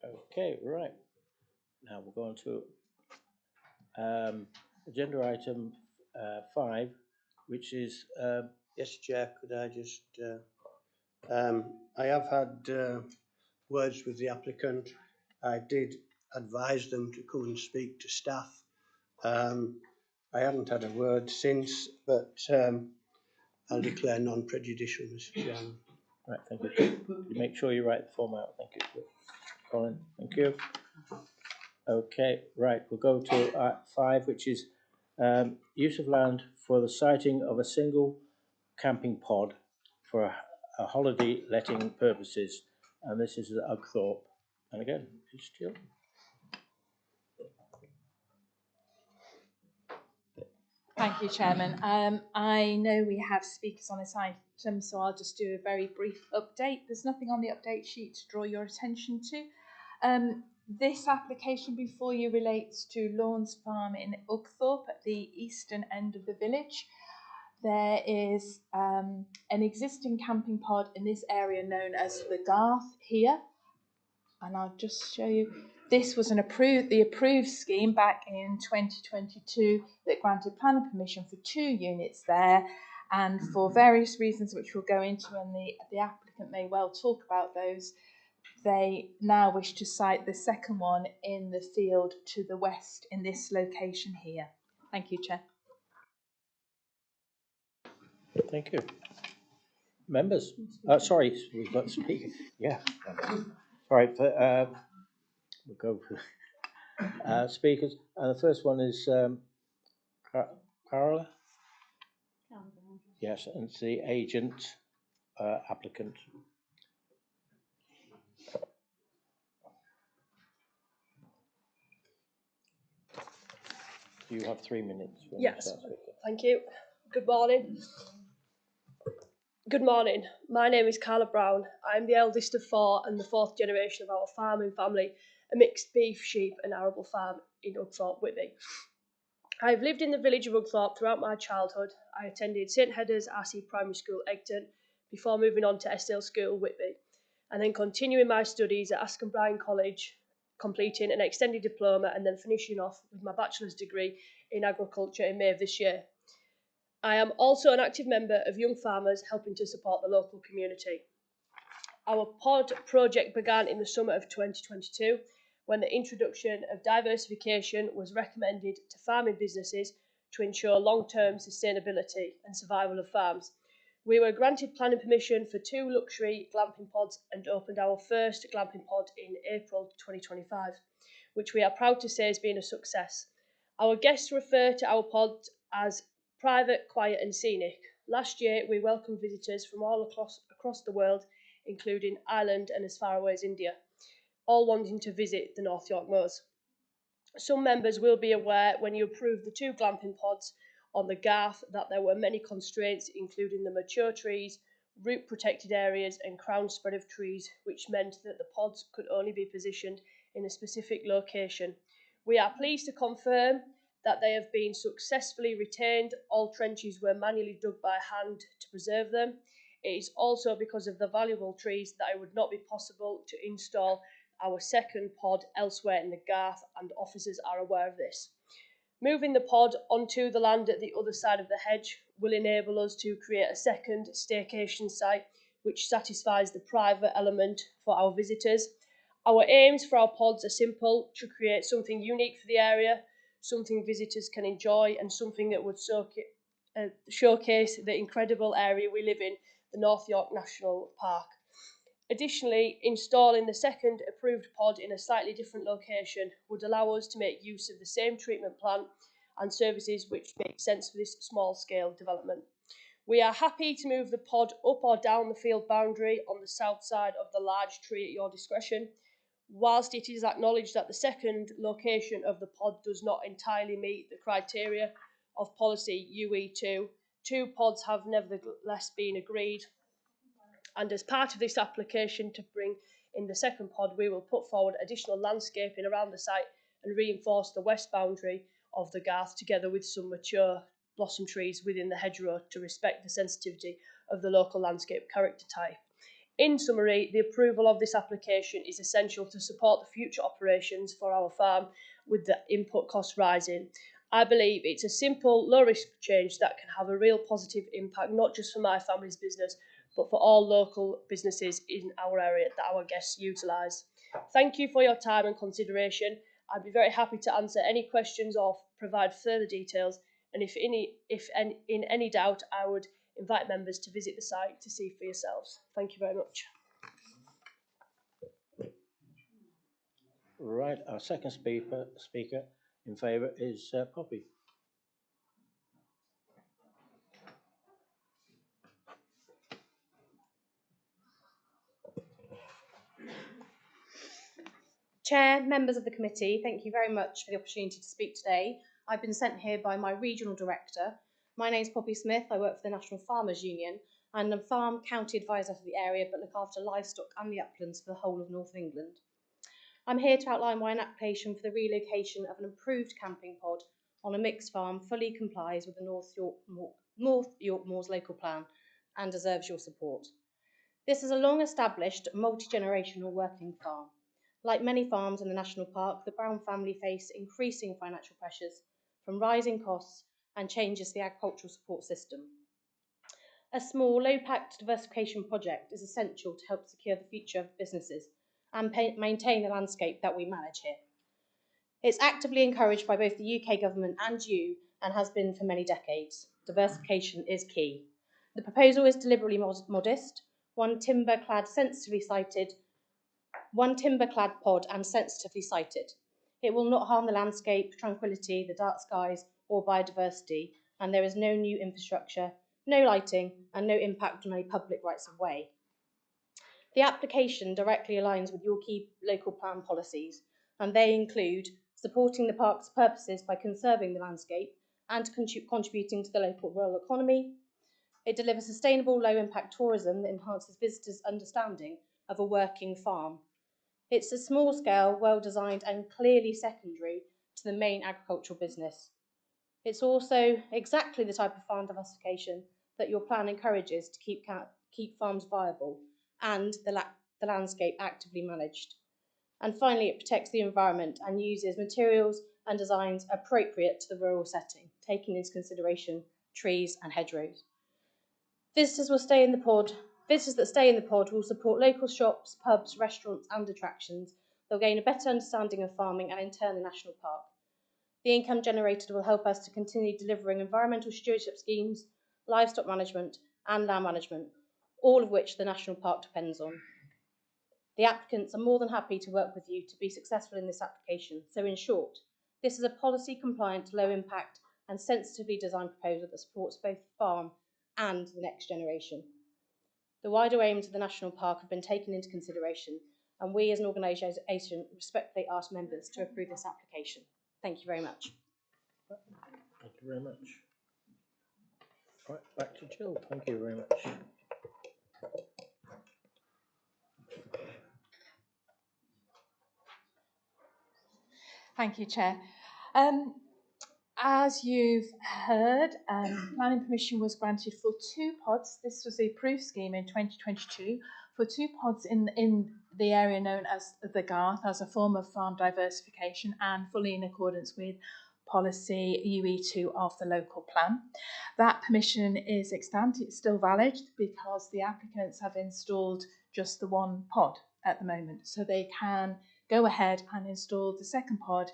Okay, right. Now we're going to agenda item 5, which is Yes, Chair, could I just, I have had words with the applicant. I did advise them to come and speak to staff. I haven't had a word since, but I'll declare non-prejudicial, Mr. Chairman. right. Thank you. You make sure you write the form out. Thank you, Colin. Thank you. Okay, right. We'll go to 5, which is use of land for the siting of a single camping pod for a holiday letting purposes, and this is at Ugthorpe. And again, it's Jill. Thank you, Chairman. I know we have speakers on this item, so I'll just do a very brief update. There's nothing on the update sheet to draw your attention to. This application before you relates to Lawns Farm in Ugthorpe at the eastern end of the village. There is an existing camping pod in this area known as the Garth here, and I'll just show you. This was the approved scheme back in 2022 that granted planning permission for 2 units there, and for various reasons which we'll go into, and the applicant may well talk about those, they now wish to site the second one in the field to the west in this location here. Thank you, Chair. Thank you. Members, sorry, we've got speaker. Yeah. Sorry, we'll go for speakers. The first one is Carola. Yes, and it's the agent applicant. You have 3 minutes. Yes, thank you. Good morning. Good morning. My name is Carla Brown. I'm the eldest of 4 and the 4th generation of our farming family, a mixed beef, sheep and arable farm in Ugthorpe, Whitby. I've lived in the village of Ugthorpe throughout my childhood. I attended St Hedda's RC Primary School, Egton, before moving on to Estill School, Whitby, and then continuing my studies at Askham Bryan College, completing an extended diploma and then finishing off with my bachelor's degree in agriculture in May of this year. I am also an active member of Young Farmers, helping to support the local community. Our pod project began in the summer of 2022 when the introduction of diversification was recommended to farming businesses to ensure long-term sustainability and survival of farms. We were granted planning permission for 2 luxury glamping pods and opened our first glamping pod in April 2025, which we are proud to say has been a success. Our guests refer to our pods as private, quiet and scenic. Last year, we welcomed visitors from all across the world, including Ireland and as far away as India, all wanting to visit the North York Moors. Some members will be aware when you approved the 2 glamping pods on the Garth that there were many constraints, including the mature trees, root protected areas and crown spread of trees, which meant that the pods could only be positioned in a specific location. We are pleased to confirm that they have been successfully retained. All trenches were manually dug by hand to preserve them. It is also because of the valuable trees that it would not be possible to install our second pod elsewhere in the Garth, and officers are aware of this. Moving the pod onto the land at the other side of the hedge will enable us to create a second staycation site which satisfies the private element for our visitors. Our aims for our pods are simple: to create something unique for the area, something visitors can enjoy, and something that would showcase the incredible area we live in, the North York National Park. Additionally, installing the second approved pod in a slightly different location would allow us to make use of the same treatment plant and services which make sense for this small-scale development. We are happy to move the pod up or down the field boundary on the south side of the large tree at your discretion. Whilst it is acknowledged that the second location of the pod does not entirely meet the criteria of policy UE2, 2 pods have nevertheless been agreed. And as part of this application to bring in the second pod, we will put forward additional landscaping around the site and reinforce the west boundary of the Garth together with some mature blossom trees within the hedgerow to respect the sensitivity of the local landscape character type. In summary, the approval of this application is essential to support the future operations for our farm with the input costs rising. I believe it's a simple, low-risk change that can have a real positive impact, not just for my family's business, but for all local businesses in our area that our guests utilise. Thank you for your time and consideration. I'd be very happy to answer any questions or provide further details, and if in any doubt, I would invite members to visit the site to see for yourselves. Thank you very much. Right, our second speaker in favour is Poppy. Chair, members of the committee, thank you very much for the opportunity to speak today. I've been sent here by my regional director. My name's Poppy Smith. I work for the National Farmers Union and I'm farm county advisor for the area, but look after livestock and the uplands for the whole of North England. I'm here to outline why an application for the relocation of an improved camping pod on a mixed farm fully complies with the North York Moors local plan and deserves your support. This is a long-established, multi-generational working farm. Like many farms in the National Park, the Brown family face increasing financial pressures from rising costs and changes to the agricultural support system. A small, low-packed diversification project is essential to help secure the future of businesses and maintain the landscape that we manage here. It's actively encouraged by both the UK government and you, and has been for many decades. Diversification is key. The proposal is deliberately modest, one timber-clad pod and sensitively sited. It will not harm the landscape, tranquility, the dark skies or biodiversity, and there is no new infrastructure, no lighting and no impact on any public rights of way. The application directly aligns with your key local plan policies, and they include supporting the park's purposes by conserving the landscape and contributing to the local rural economy. It delivers sustainable low-impact tourism that enhances visitors' understanding of a working farm. It's a small-scale, well-designed and clearly secondary to the main agricultural business. It's also exactly the type of farm diversification that your plan encourages to keep farms viable and the landscape actively managed. And finally, it protects the environment and uses materials and designs appropriate to the rural setting, taking into consideration trees and hedgerows. Visitors will stay in the pod Visitors that stay in the pod will support local shops, pubs, restaurants and attractions. They'll gain a better understanding of farming and in turn the national park. The income generated will help us to continue delivering environmental stewardship schemes, livestock management and land management, all of which the national park depends on. The applicants are more than happy to work with you to be successful in this application. So in short, this is a policy compliant, low impact and sensitively designed proposal that supports both the farm and the next generation. The wider aims of the national park have been taken into consideration and we as an organisation respectfully ask members to approve this application. Thank you very much. Thank you very much. Right, back to Jill. Thank you very much. Thank you, Chair. As you've heard, planning permission was granted for 2 pods. This was the approved scheme in 2022 for 2 pods in the area known as the Garth as a form of farm diversification and fully in accordance with policy UE2 of the local plan. That permission is extant, it's still valid because the applicants have installed just the 1 pod at the moment. So they can go ahead and install the 2nd pod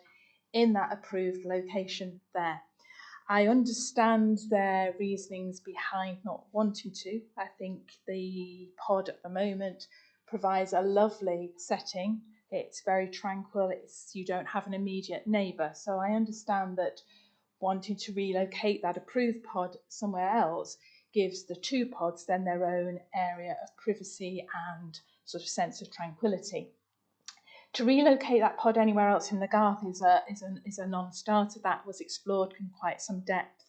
in that approved location there. I understand their reasonings behind not wanting to. I think the pod at the moment provides a lovely setting. It's very tranquil. You don't have an immediate neighbour. So I understand that wanting to relocate that approved pod somewhere else gives the 2 pods then their own area of privacy and sort of sense of tranquility. To relocate that pod anywhere else in the Garth is a non-starter. That was explored in quite some depth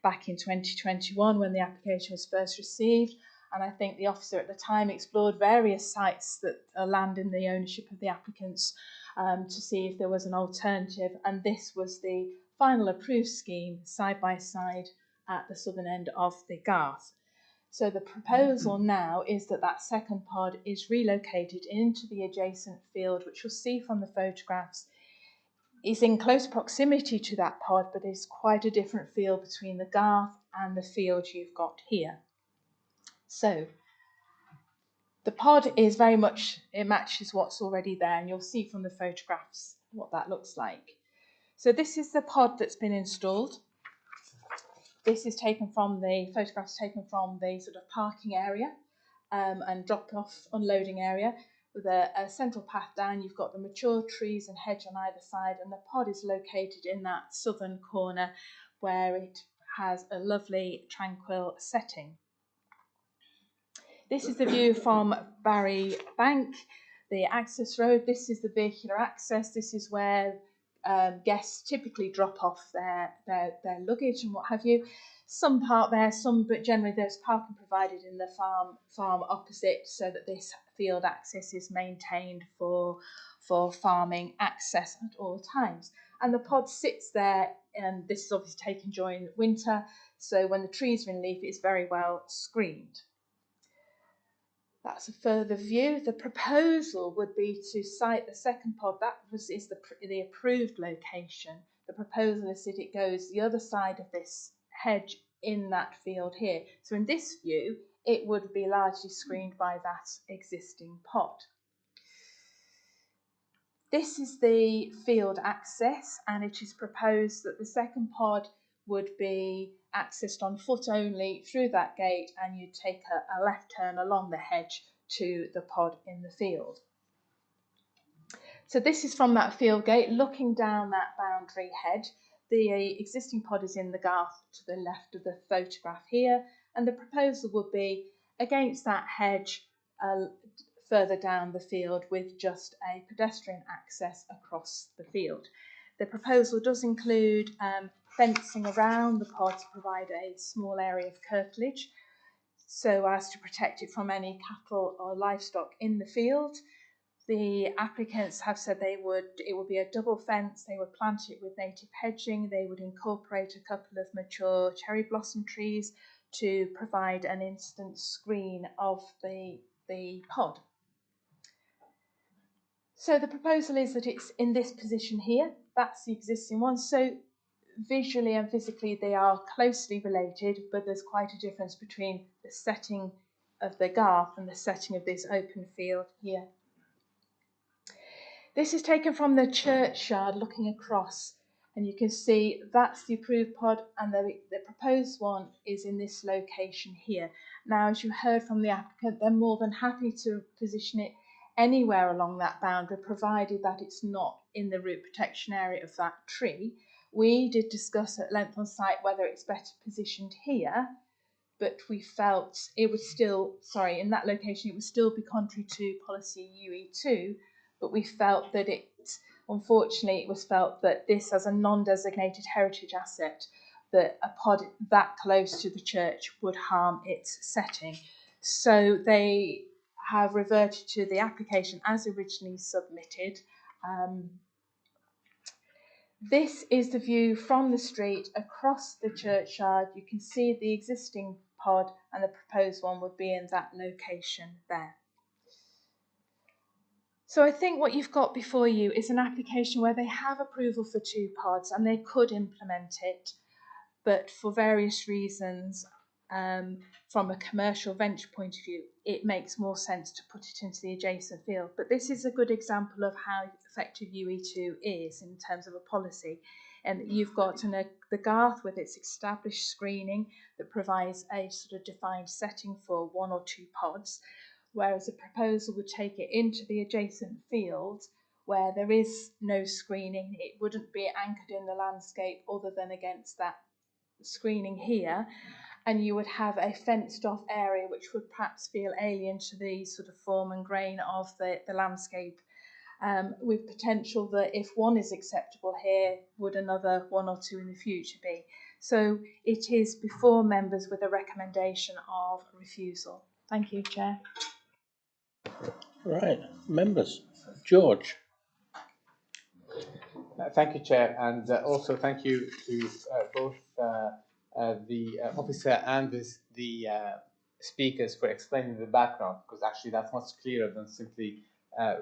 back in 2021 when the application was first received, and I think the officer at the time explored various sites that are land in the ownership of the applicants to see if there was an alternative, and this was the final approved scheme side by side at the southern end of the Garth. So the proposal now is that that 2nd pod is relocated into the adjacent field, which you'll see from the photographs is in close proximity to that pod, but is quite a different field between the Garth and the field you've got here. So the pod is very much, it matches what's already there, and you'll see from the photographs what that looks like. So this is the pod that's been installed. This is taken from the photographs taken from the sort of parking area and drop-off unloading area with a central path down. You've got the mature trees and hedge on either side, and the pod is located in that southern corner where it has a lovely tranquil setting. This is the view from Barry Bank, the access road. This is the vehicular access. This is where guests typically drop off their luggage and what have you. Some park there, but generally there's parking provided in the farm opposite so that this field access is maintained for farming access at all times. And the pod sits there, and this is obviously taken during winter, so when the trees are in leaf it's very well screened. That's a further view. The proposal would be to site the 2nd pod. That is the approved location. The proposal is that it goes the other side of this hedge in that field here. So in this view, it would be largely screened by that existing pod. This is the field access, and it is proposed that the 2nd pod would be accessed on foot only through that gate, and you'd take a left turn along the hedge to the pod in the field. So this is from that field gate looking down that boundary hedge. The existing pod is in the Garth to the left of the photograph here, and the proposal would be against that hedge further down the field with just a pedestrian access across the field. The proposal does include fencing around the pod to provide a small area of curtilage so as to protect it from any cattle or livestock in the field. The applicants have said it would be a double fence. They would plant it with native hedging. They would incorporate a couple of mature cherry blossom trees to provide an instant screen of the pod. So the proposal is that it's in this position here. That's the existing one. So visually and physically they are closely related, but there's quite a difference between the setting of the garth and the setting of this open field here. This is taken from the churchyard looking across, and you can see that's the approved pod, and the proposed one is in this location here. Now, as you heard from the applicant, they're more than happy to position it anywhere along that boundary, provided that it's not in the root protection area of that tree. We did discuss at length on site whether it's better positioned here, but we felt it would still, in that location, it would still be contrary to policy UE2, but we felt that unfortunately, it was felt that this, as a non-designated heritage asset, that a pod that close to the church would harm its setting. So they have reverted to the application as originally submitted. This is the view from the street across the churchyard. You can see the existing pod, and the proposed one would be in that location there. So I think what you've got before you is an application where they have approval for 2 pods and they could implement it, but for various reasons, from a commercial venture point of view, it makes more sense to put it into the adjacent field. But this is a good example of how effective UE2 is in terms of a policy. And you've got the garth with its established screening that provides a sort of defined setting for 1 or 2 pods, whereas a proposal would take it into the adjacent field where there is no screening. It wouldn't be anchored in the landscape other than against that screening here, and you would have a fenced off area which would perhaps feel alien to the sort of form and grain of the landscape, with potential that if one is acceptable here, would another 1 or 2 in the future be. So it is before members with a recommendation of refusal. Thank you, Chair. Right, members. George. Thank you, Chair, and also thank you to both the officer and the speakers for explaining the background, because actually that's much clearer than simply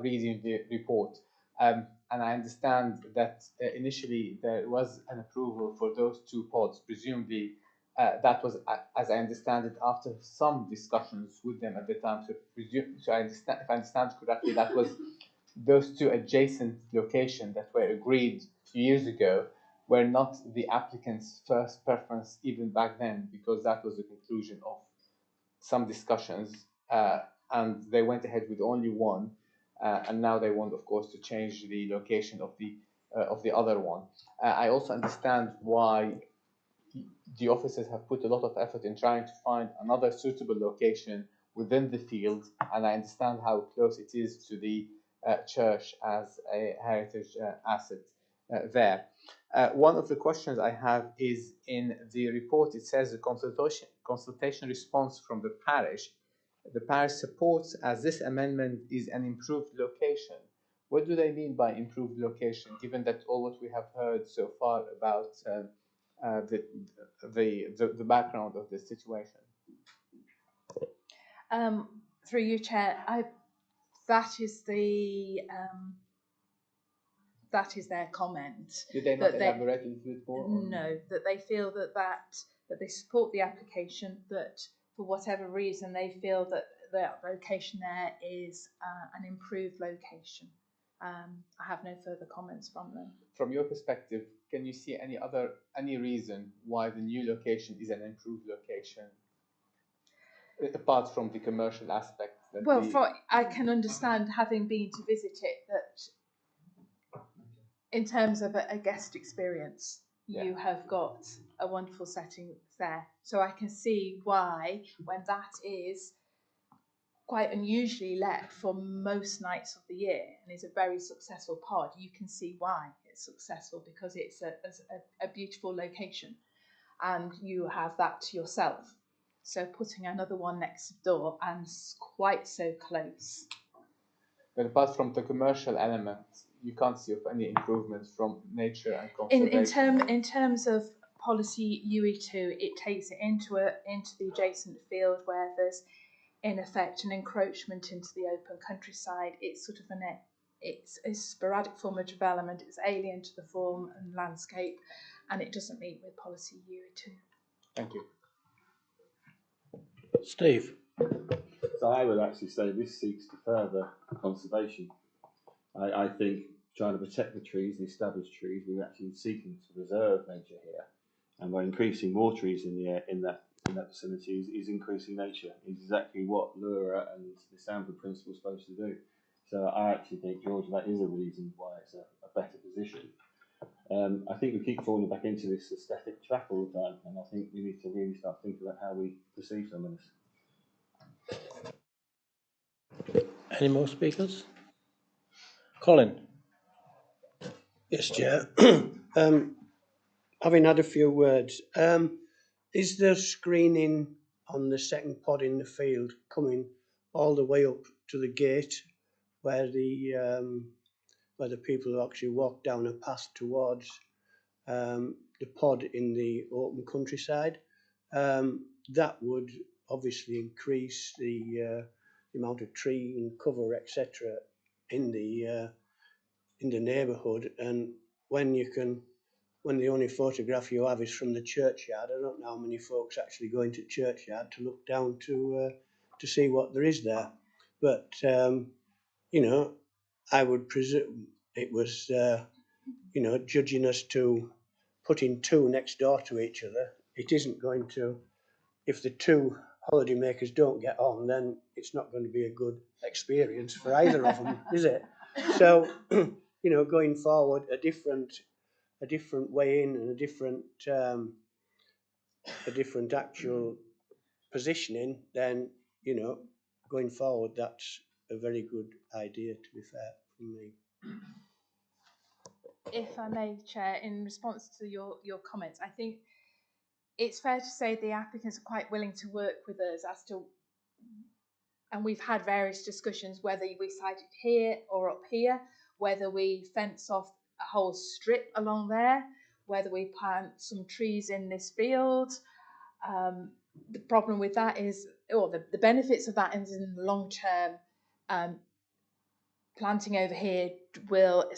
reading the report. And I understand that initially there was an approval for those 2 pods. Presumably that was, as I understand it, after some discussions with them at the time. So I understand, if I understand correctly, that was those 2 adjacent locations that were agreed years ago were not the applicant's first preference even back then, because that was the conclusion of some discussions, and they went ahead with only 1, and now they want, of course, to change the location of the other one. I also understand why the officers have put a lot of effort in trying to find another suitable location within the field, and I understand how close it is to the church as a heritage asset there. One of the questions I have is, in the report it says the consultation response from the parish. The parish supports as this amendment is an improved location. What do they mean by improved location, given that all what we have heard so far about the background of this situation? Through you, Chair, that is their comment. Did they not elaborate a little bit more? No, that they feel that they support the application, but for whatever reason they feel that the location there is an improved location. I have no further comments from them. From your perspective, can you see any reason why the new location is an improved location, apart from the commercial aspect? I can understand, having been to visit it, that in terms of a guest experience, you have got a wonderful setting there. So I can see why, when that is quite unusually let for most nights of the year and is a very successful pod, you can see why it's successful, because it's a beautiful location and you have that to yourself. So putting another one next door and quite so close. But apart from the commercial element, you can't see any improvements from nature and conservation. In terms of policy UE2, it takes it into the adjacent field where there's in effect an encroachment into the open countryside. It's sort of it's a sporadic form of development. It's alien to the form and landscape, and it doesn't meet with policy UE2. Thank you. Steve. So I would actually say this seeks to further conservation. I think trying to protect the trees, the established trees, we're actually seeking to preserve nature here, and by increasing more trees in that vicinity is increasing nature. Is exactly what Lura and the Stanford principle is supposed to do. So I actually think, George, that is a reason why it's a better position. I think we keep falling back into this aesthetic trap all the time, and I think we need to really start thinking about how we perceive some of this. Any more speakers? Colin? Yes, Chair. Having had a few words, is there screening on the second pod in the field coming all the way up to the gate where the people who actually walk down a path towards the pod in the open countryside? That would obviously increase the amount of tree and cover, etc., in the neighbourhood. And when the only photograph you have is from the churchyard, I don't know how many folks actually go into churchyard to look down to see what there is there. But you know, I would presume it was judging us to putting two next door to each other. It isn't going to, if the two holidaymakers don't get on, then it's not going to be a good experience for either of them, is it? So, going forward, a different way in and a different actual positioning, then, going forward, that's a very good idea, to be fair, from me. If I may, Chair, in response to your comments, I think it's fair to say the applicants are quite willing to work with us as to, and we've had various discussions whether we site it here or up here, whether we fence off a whole strip along there, whether we plant some trees in this field. The problem with that is, or the benefits of that is in the long term, planting over here will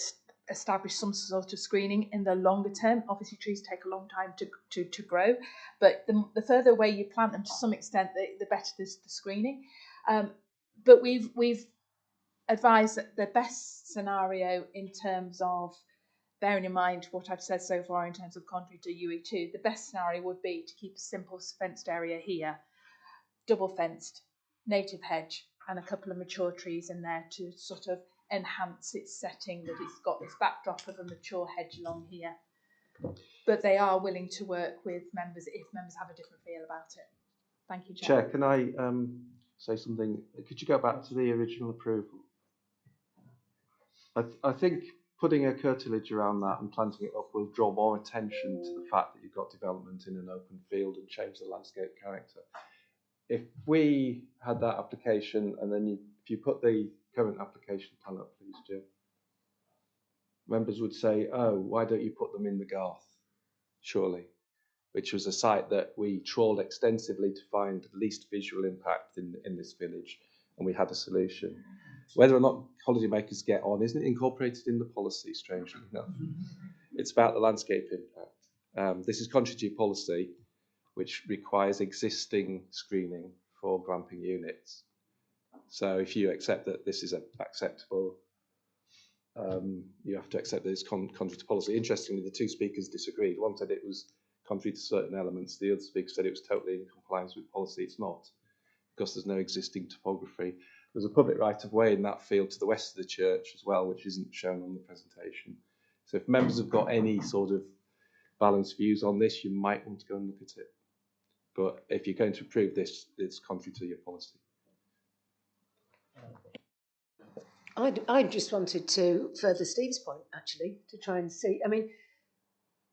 establish some sort of screening in the longer term. Obviously, trees take a long time to grow, but the further away you plant them, to some extent, the better the screening. But we've advised that the best scenario in terms of, bearing in mind what I've said so far in terms of contrary to UE2, the best scenario would be to keep a simple fenced area here, double fenced, native hedge, and a couple of mature trees in there to sort of enhance its setting, that it's got this backdrop of a mature hedge along here. But they are willing to work with members if members have a different feel about it. Thank you, Chair. Chair, can I say something? Could you go back to the original approval? I think putting a curtilage around that and planting it up will draw more attention to the fact that you've got development in an open field and change the landscape character. If we had that application and then if you put the current application plan up, please, Jim, members would say, oh, why don't you put them in the Garth, surely, which was a site that we trawled extensively to find the least visual impact in this village, and we had a solution. Whether or not holidaymakers get on isn't incorporated in the policy, strangely enough. It's about the landscape impact. This is contrary to policy, which requires existing screening for glamping units. So if you accept that this is acceptable, you have to accept that it's contrary to policy. Interestingly, the two speakers disagreed. One said it was contrary to certain elements. The other speaker said it was totally in compliance with policy. It's not, because there's no existing topography. There's a public right-of-way in that field to the west of the church as well, which isn't shown on the presentation. So if members have got any sort of balanced views on this, you might want to go and look at it. But if you're going to approve this, it's contrary to your policy. I just wanted to further Steve's point, actually, to try and see. I mean,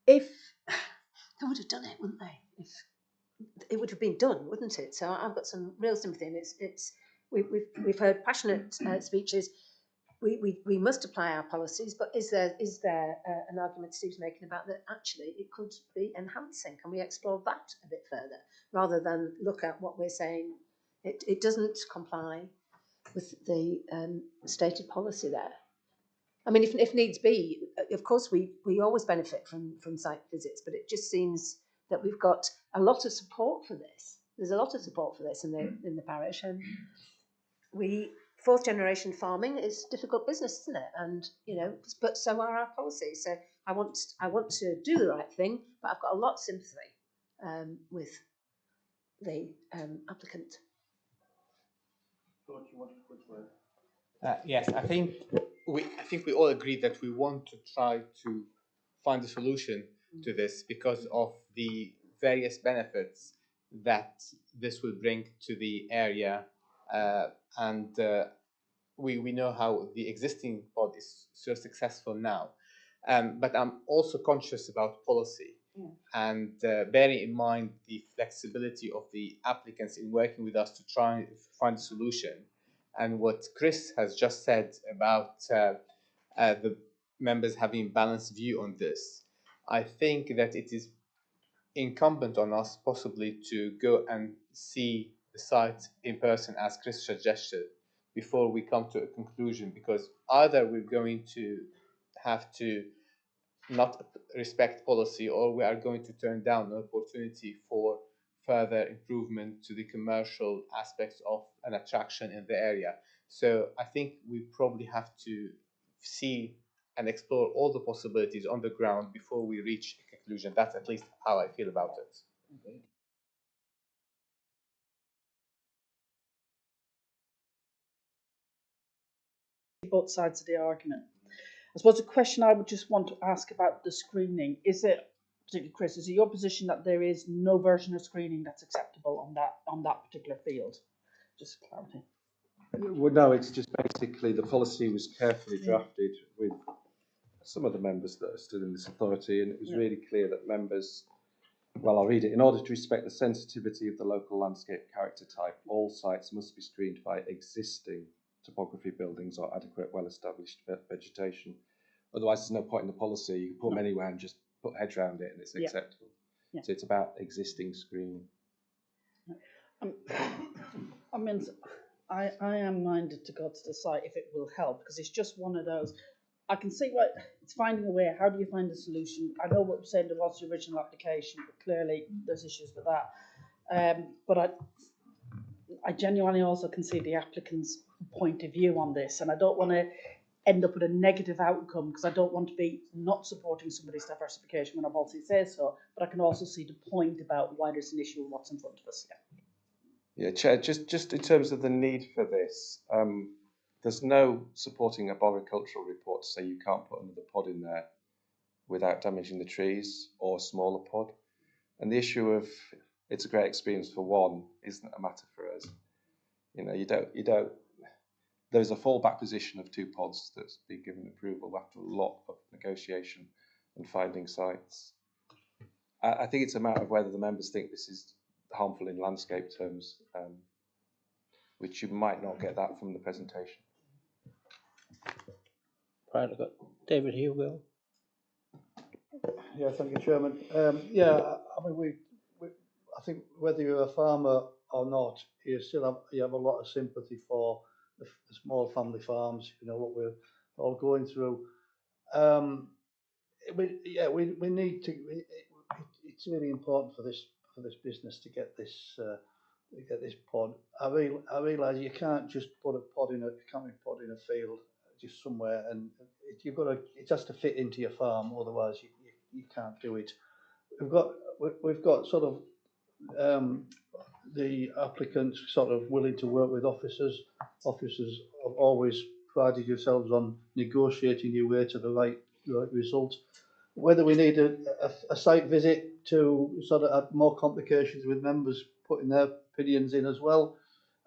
if they would have done it, wouldn't they? If it would have been done, wouldn't it? So I've got some real sympathy, and we've heard passionate speeches. We must apply our policies, but is there an argument Steve's making about that actually it could be enhancing? Can we explore that a bit further rather than look at what we're saying? It doesn't comply with the stated policy there. I mean, if needs be, of course we always benefit from site visits, but it just seems that we've got a lot of support for this. There's a lot of support for this in the parish, and fourth generation farming is difficult business, isn't it? And but so are our policies. So I want to do the right thing, but I've got a lot of sympathy with the applicant. George, you want a quick word? Yes, I think we all agree that we want to try to find a solution to this because of the various benefits that this will bring to the area, and we know how the existing pod is so successful now. But I'm also conscious about policy and bearing in mind the flexibility of the applicants in working with us to try and find a solution. And what Chris has just said about the members having a balanced view on this, I think that it is incumbent on us possibly to go and see the site in person as Chris suggested before we come to a conclusion, because either we're going to have to not respect policy or we are going to turn down an opportunity for further improvement to the commercial aspects of an attraction in the area. So I think we probably have to see and explore all the possibilities on the ground before we reach a conclusion. That's at least how I feel about it. Okay. Both sides of the argument. I suppose the question I would just want to ask about the screening, is it, particularly Chris, is it your position that there is no version of screening that's acceptable on that particular field? Just for clarity. Well, no, it's just basically the policy was carefully drafted with some of the members that are still in this authority, and it was really clear that members, well, I'll read it. In order to respect the sensitivity of the local landscape character type, all sites must be screened by existing topography buildings or adequate, well-established vegetation. Otherwise, there's no point in the policy. You can put them anywhere and just put heads around it, and it's acceptable. So it's about existing screening. I mean, I am minded to go to the site if it will help, because it's just one of those. I can see what it's finding a way. How do you find a solution? I know what you're saying, there was the original application, but clearly there's issues with that. But I genuinely also can see the applicant's point of view on this, and I don't want to end up with a negative outcome, because I don't want to be not supporting somebody's diversification when I policy says so, but I can also see the point about why there's an issue with what's in front of us. Yeah, Chair, just in terms of the need for this, there's no supporting arboricultural report to say you can't put another pod in there without damaging the trees, or a smaller pod. And the issue of it's a great experience for one isn't a matter for us. You don't. There's a fallback position of 2 pods that's been given approval after a lot of negotiation and finding sites. I think it's a matter of whether the members think this is harmful in landscape terms, which you might not get that from the presentation. Right, I've got David Hugo. Yeah, thank you, Chairman. I mean, I think whether you're a farmer or not, you have a lot of sympathy for the small family farms. You know what we're all going through. We need to. It's really important for this business to get this pod. I realise you can't just put a pod in a field just somewhere, and it has to fit into your farm. Otherwise, you can't do it. We've got sort of the applicants sort of willing to work with officers. Officers have always prided yourselves on negotiating your way to the right result. Whether we need a site visit to sort of add more complications with members putting their opinions in as well,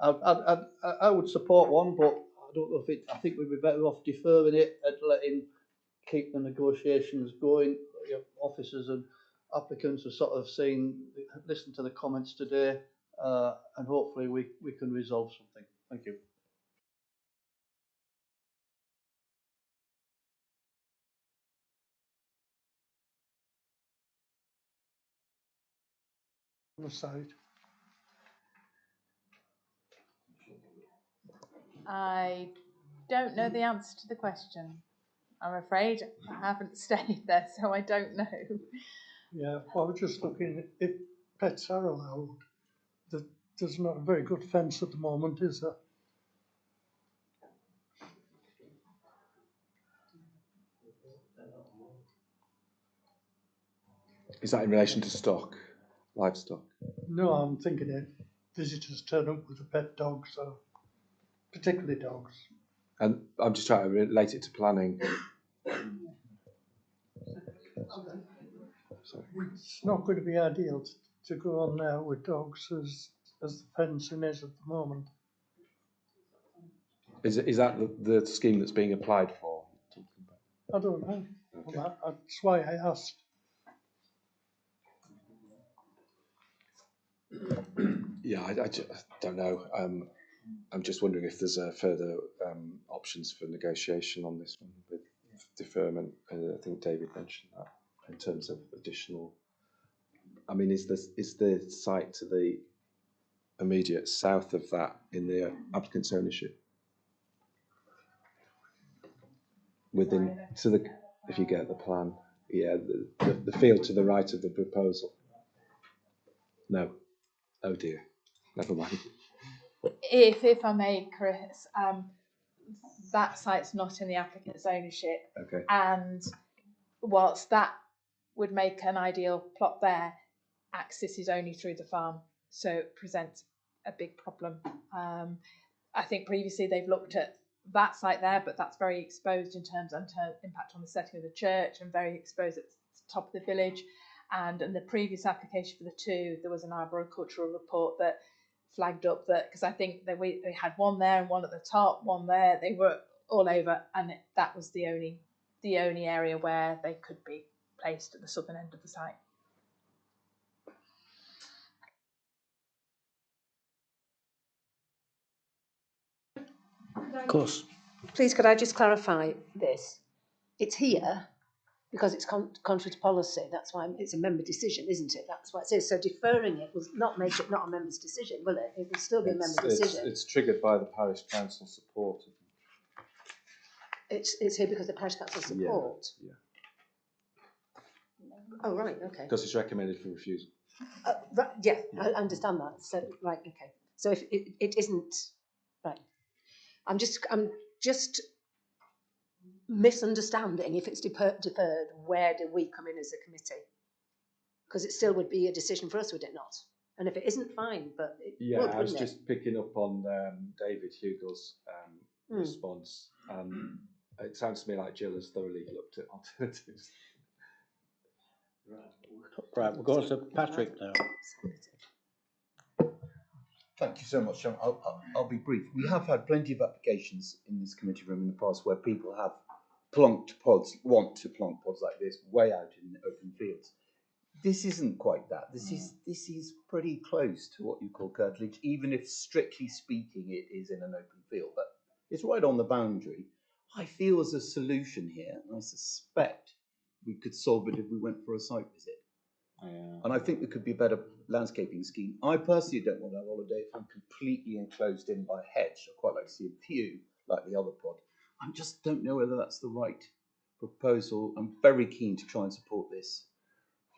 I would support one, but I don't know if I think we'd be better off deferring it and letting keep the negotiations going. Officers and applicants are sort of listen to the comments today, and hopefully we can resolve something. Thank you. On the side. I don't know the answer to the question. I'm afraid I haven't stayed there, so I don't know. Yeah, well, I was just looking, if pets are allowed, there's not a very good fence at the moment, is there? Is that in relation to stock, livestock? No, I'm thinking if visitors turn up with a pet dog, so particularly dogs. And I'm just trying to relate it to planning. It's not going to be ideal to go on there with dogs as the fencing is at the moment. Is that the scheme that's being applied for? I don't know. Okay. Well, that's why I asked. Yeah, I just don't know. I'm just wondering if there's further options for negotiation on this one with deferment. I think David mentioned that in terms of additional. I mean, is the site to the immediate south of that in the applicant's ownership? Within to the, if you get the plan, yeah, the field to the right of the proposal. No, oh dear, never mind. If I may, Chris, that site's not in the applicant's ownership. Okay. And whilst that would make an ideal plot there, access is only through the farm, so it presents a big problem. I think previously they've looked at that site there, but that's very exposed in terms of impact on the setting of the church and very exposed at the top of the village. And in the previous application for the two, there was an arboricultural report that flagged up that, because I think they had one there and one at the top, one there, they were all over, and that was the only area where they could be placed at the southern end of the site. Of course. Please, could I just clarify this? It's here because it's contrary to policy. That's why it's a member decision, isn't it? That's why it says. So deferring it will not make it not a member's decision, will it? It will still be a member decision. It's triggered by the parish council support. It's here because the parish council support. Yeah. Oh right, okay. Because it's recommended for refusal. Right, yeah, I understand that. So right, okay. So if it isn't right, I'm just misunderstanding. If it's deferred, where do we come in as a committee? Because it still would be a decision for us, would it not? And if it isn't, fine, but it would, I was wouldn't just picking up on David Hugel's response. It sounds to me like Jill has thoroughly looked at alternatives. Right, we'll go on to Patrick now. Thank you so much. I'll be brief. We have had plenty of applications in this committee room in the past where people have want to plonk pods like this way out in the open fields. This isn't quite that. This is pretty close to what you call curtilage, even if strictly speaking it is in an open field. But it's right on the boundary. I feel there's a solution here, and I suspect we could solve it if we went for a site visit. And I think there could be a better landscaping scheme. I personally don't want to have a holiday if I'm completely enclosed in by a hedge. I quite like to see a view like the other pod. I just don't know whether that's the right proposal. I'm very keen to try and support this.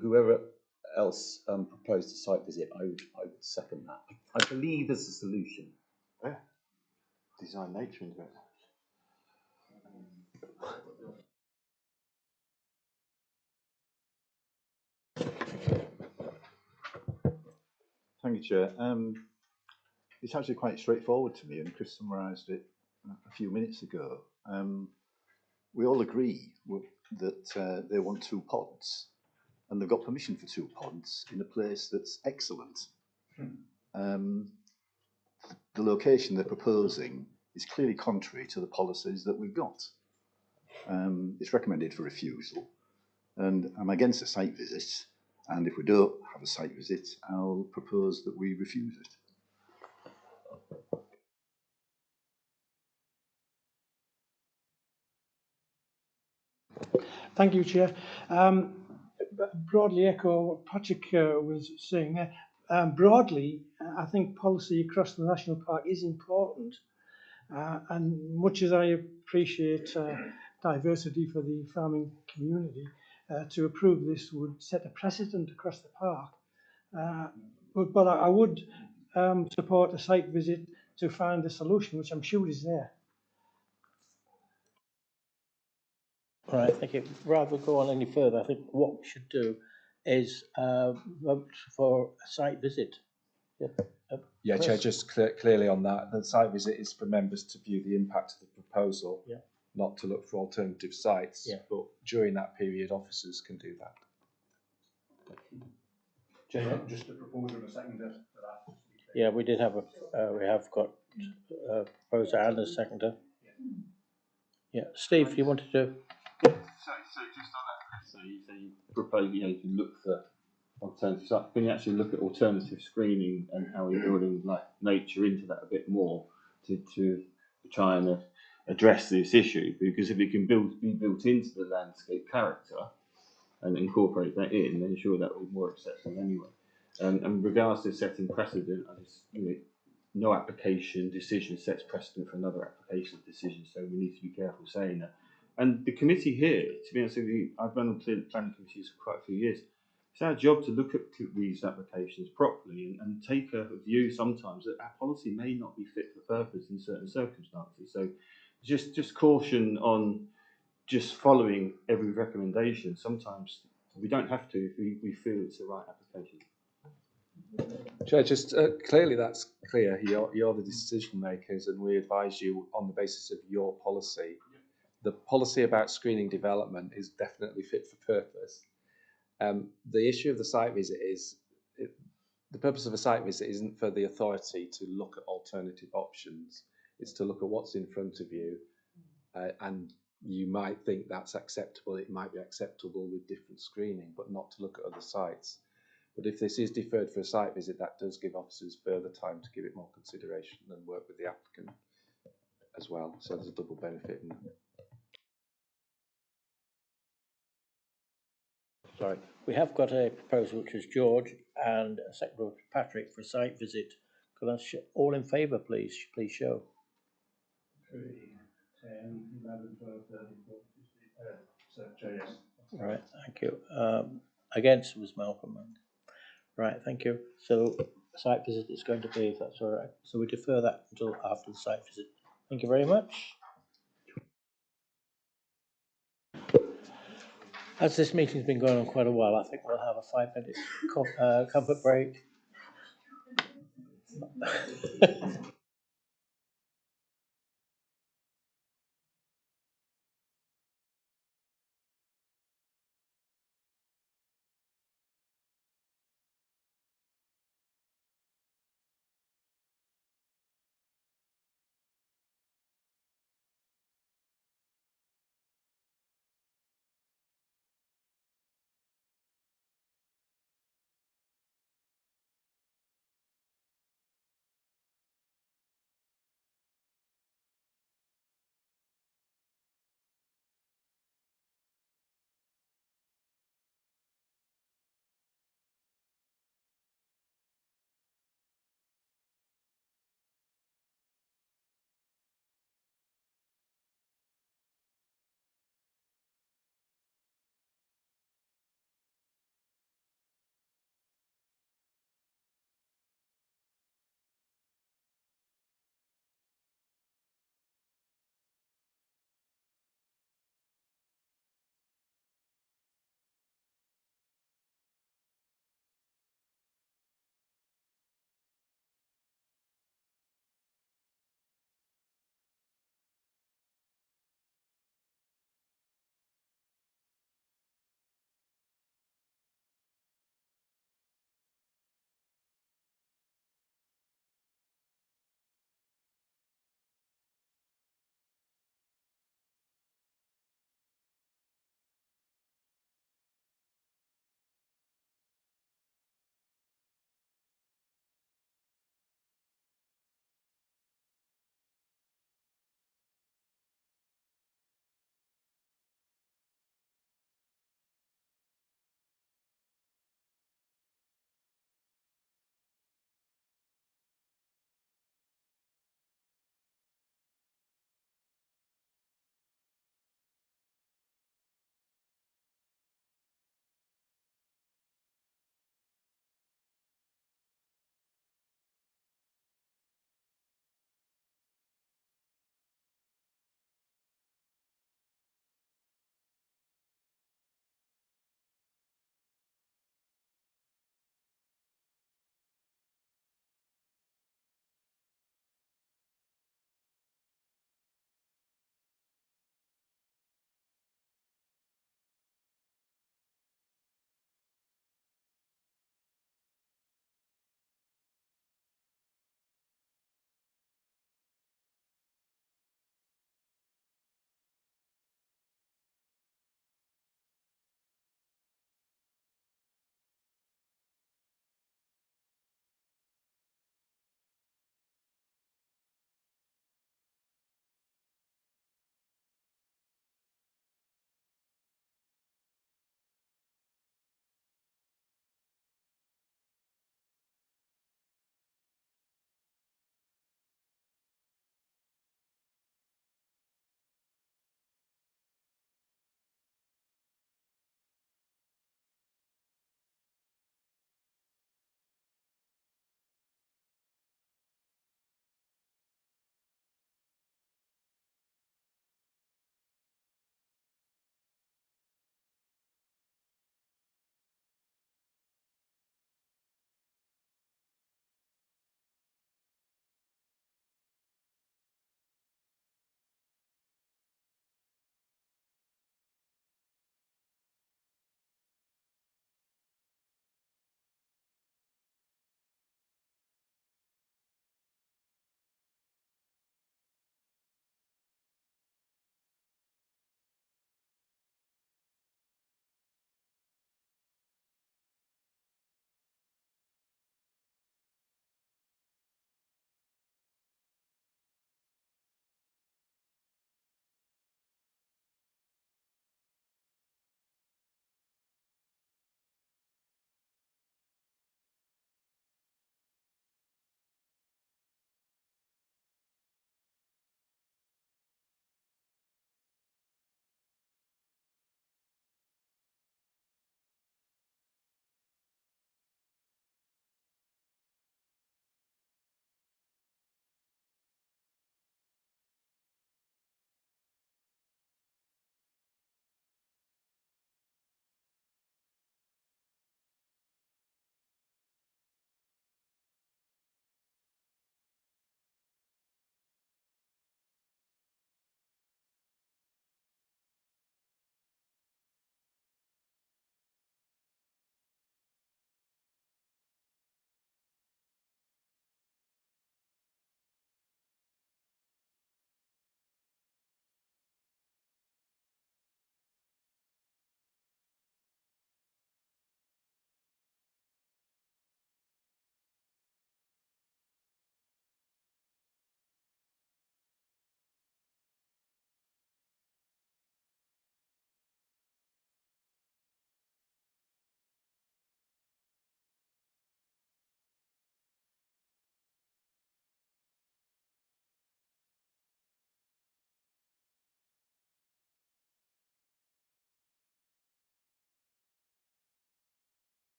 Whoever else proposed a site visit, I would second that. I believe there's a solution. Yeah. Design nature into it. Thank you, Chair. It's actually quite straightforward to me, and Chris summarised it a few minutes ago. We all agree that they want 2 pods, and they've got permission for 2 pods in a place that's excellent. The location they're proposing is clearly contrary to the policies that we've got. It's recommended for refusal, and I'm against a site visit. And if we don't have a site visit, I'll propose that we refuse it. Thank you, Chair. Broadly echo what Patrick was saying there. Broadly, I think policy across the national park is important. And much as I appreciate diversity for the farming community, to approve this would set a precedent across the park. But I would support a site visit to find a solution, which I'm sure is there. All right, thank you. Rather than go on any further, I think what we should do is vote for a site visit. Yeah, Yeah, Chair, Chris? just clearly on that, the site visit is for members to view the impact of the proposal, Yeah. not to look for alternative sites. Yeah. But during that period, officers can do that. Chair, just a proposer and a seconder for that. Yeah, we did have we have got a proposer and a seconder. Yeah, Steve, you wanted to? So just on that, so you propose, you can look for alternative sites. Can you actually look at alternative screening and how we're building like nature into that a bit more to try and address this issue? Because if it can be built into the landscape character and incorporate that in, then sure that will be more acceptable anyway. And regards to setting precedent, I just, no application decision sets precedent for another application decision, so we need to be careful saying that. And the committee here, to be honest with you, I've run on planning committees for quite a few years. It's our job to look at these applications properly and take a view sometimes that our policy may not be fit for purpose in certain circumstances. So just caution on just following every recommendation. Sometimes we don't have to if we feel it's the right application. Chair, just clearly that's clear. You're the decision makers, and we advise you on the basis of your policy. The policy about screening development is definitely fit for purpose. The issue of the site visit is the purpose of a site visit isn't for the authority to look at alternative options. It's to look at what's in front of you, and you might think that's acceptable. It might be acceptable with different screening, but not to look at other sites. But if this is deferred for a site visit, that does give officers further time to give it more consideration and work with the applicant as well. So there's a double benefit in that. Sorry, we have got a proposal which is George and a second Patrick for a site visit. Could I all in favour, please? Please show. 3, 10, 11, 12, 13, 14, 15. So, Chair, yes. Right, thank you. Against was Malcolm. Right, thank you. So site visit is going to be, if that's all right. So we defer that until after the site visit. Thank you very much. As this meeting's been going on quite a while, I think we'll have a 5-minute comfort break.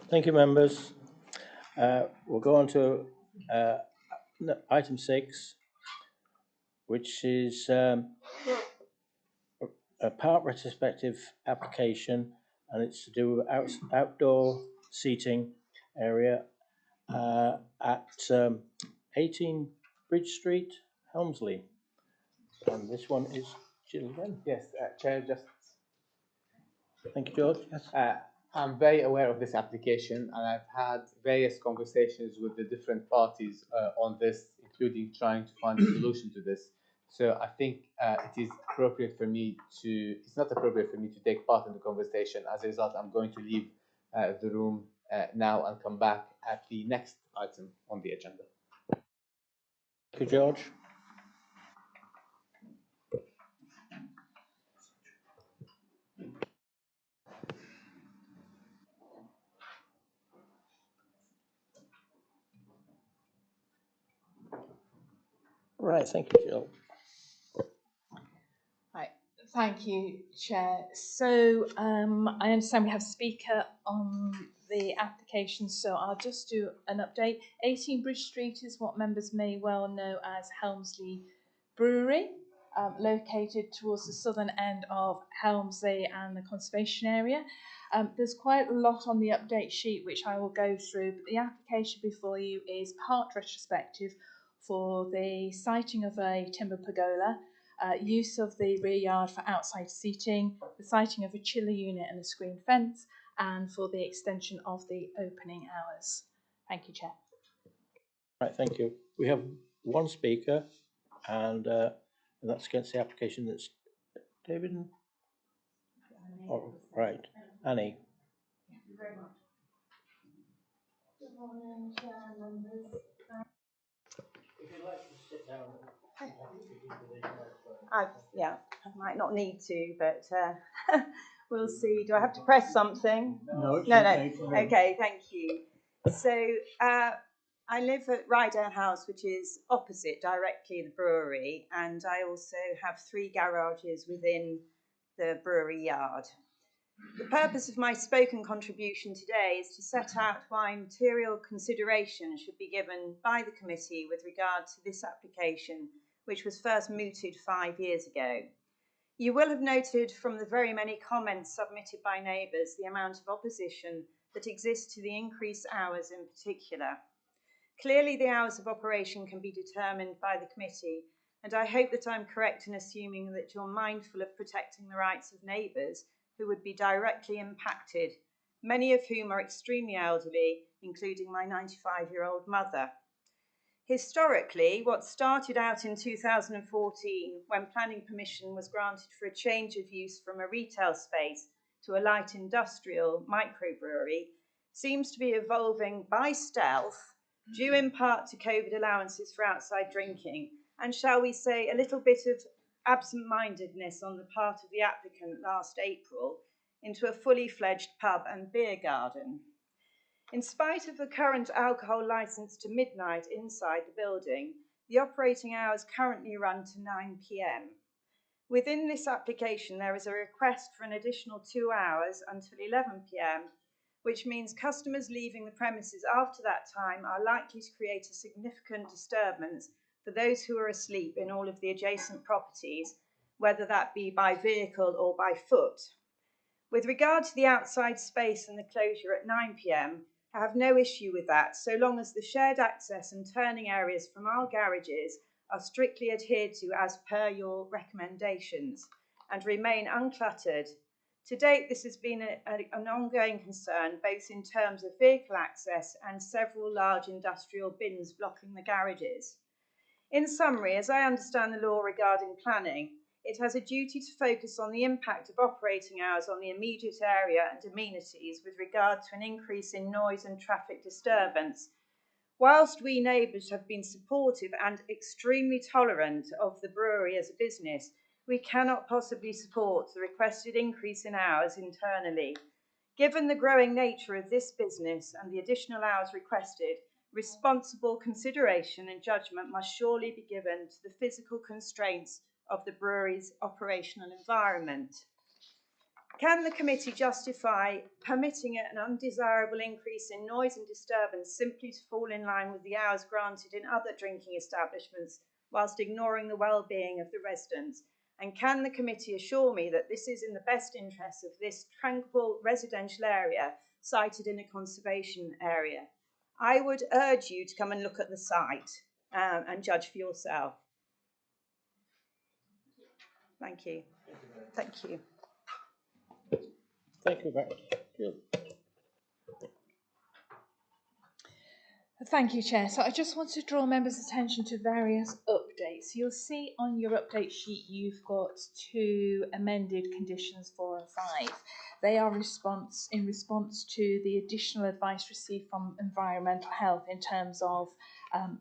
Thank you, members. We'll go on to item 6, which is a park retrospective application, and it's to do with outdoor seating area at 18 Bridge Street, Helmsley. And this one is Jill again. Yes, Chair, just Thank you, George. Yes. I'm very aware of this application, and I've had various conversations with the different parties on this, including trying to find a solution to this. So I think it is appropriate for me to, it's not appropriate for me to take part in the conversation. As a result, I'm going to leave the room now and come back at the next item on the agenda. Thank you, George. Right, thank you, Jill. Right, thank you, Chair. So I understand we have a speaker on the application, so I'll just do an update. 18 Bridge Street is what members may well know as Helmsley Brewery, located towards the southern end of Helmsley and the conservation area. There's quite a lot on the update sheet which I will go through, but the application before you is part retrospective for the siting of a timber pergola, use of the rear yard for outside seating, the siting of a chiller unit and a screen fence, and for the extension of the opening hours. Thank you, Chair. Right, thank you. We have one speaker, and that's against the application. That's David. Oh, right, Annie. Thank you very much. Good morning, Chair, members. If you'd like to sit down. Yeah, I might not need to, but we'll see. Do I have to press something? No, it's no. okay. Okay, thank you. So I live at Rydale House, which is opposite directly the brewery, and I also have 3 garages within the brewery yard. The purpose of my spoken contribution today is to set out why material consideration should be given by the committee with regard to this application, which was first mooted 5 years ago. You will have noted from the very many comments submitted by neighbours the amount of opposition that exists to the increased hours in particular. Clearly, the hours of operation can be determined by the committee, and I hope that I'm correct in assuming that you're mindful of protecting the rights of neighbours who would be directly impacted, many of whom are extremely elderly, including my 95-year-old mother. Historically, what started out in 2014, when planning permission was granted for a change of use from a retail space to a light industrial microbrewery, seems to be evolving by stealth, due in part to COVID allowances for outside drinking, and shall we say a little bit of absent-mindedness on the part of the applicant last April, into a fully fledged pub and beer garden. In spite of the current alcohol licence to midnight inside the building, the operating hours currently run to 9 p.m. Within this application, there is a request for an additional 2 hours until 11 p.m, which means customers leaving the premises after that time are likely to create a significant disturbance for those who are asleep in all of the adjacent properties, whether that be by vehicle or by foot. With regard to the outside space and the closure at 9 p.m, I have no issue with that, so long as the shared access and turning areas from our garages are strictly adhered to as per your recommendations and remain uncluttered. To date, this has been an ongoing concern, both in terms of vehicle access and several large industrial bins blocking the garages. In summary, as I understand the law regarding planning, it has a duty to focus on the impact of operating hours on the immediate area and amenities with regard to an increase in noise and traffic disturbance. Whilst we neighbours have been supportive and extremely tolerant of the brewery as a business, we cannot possibly support the requested increase in hours internally. Given the growing nature of this business and the additional hours requested, responsible consideration and judgment must surely be given to the physical constraints of the brewery's operational environment. Can the committee justify permitting an undesirable increase in noise and disturbance simply to fall in line with the hours granted in other drinking establishments whilst ignoring the well-being of the residents? And can the committee assure me that this is in the best interest of this tranquil residential area sited in a conservation area? I would urge you to come and look at the site and judge for yourself. Thank you. Thank you. Thank you very much. Thank you, Chair. So I just want to draw members' attention to various updates. You'll see on your update sheet you've got 2 amended conditions 4 and 5. They are in response to the additional advice received from environmental health in terms of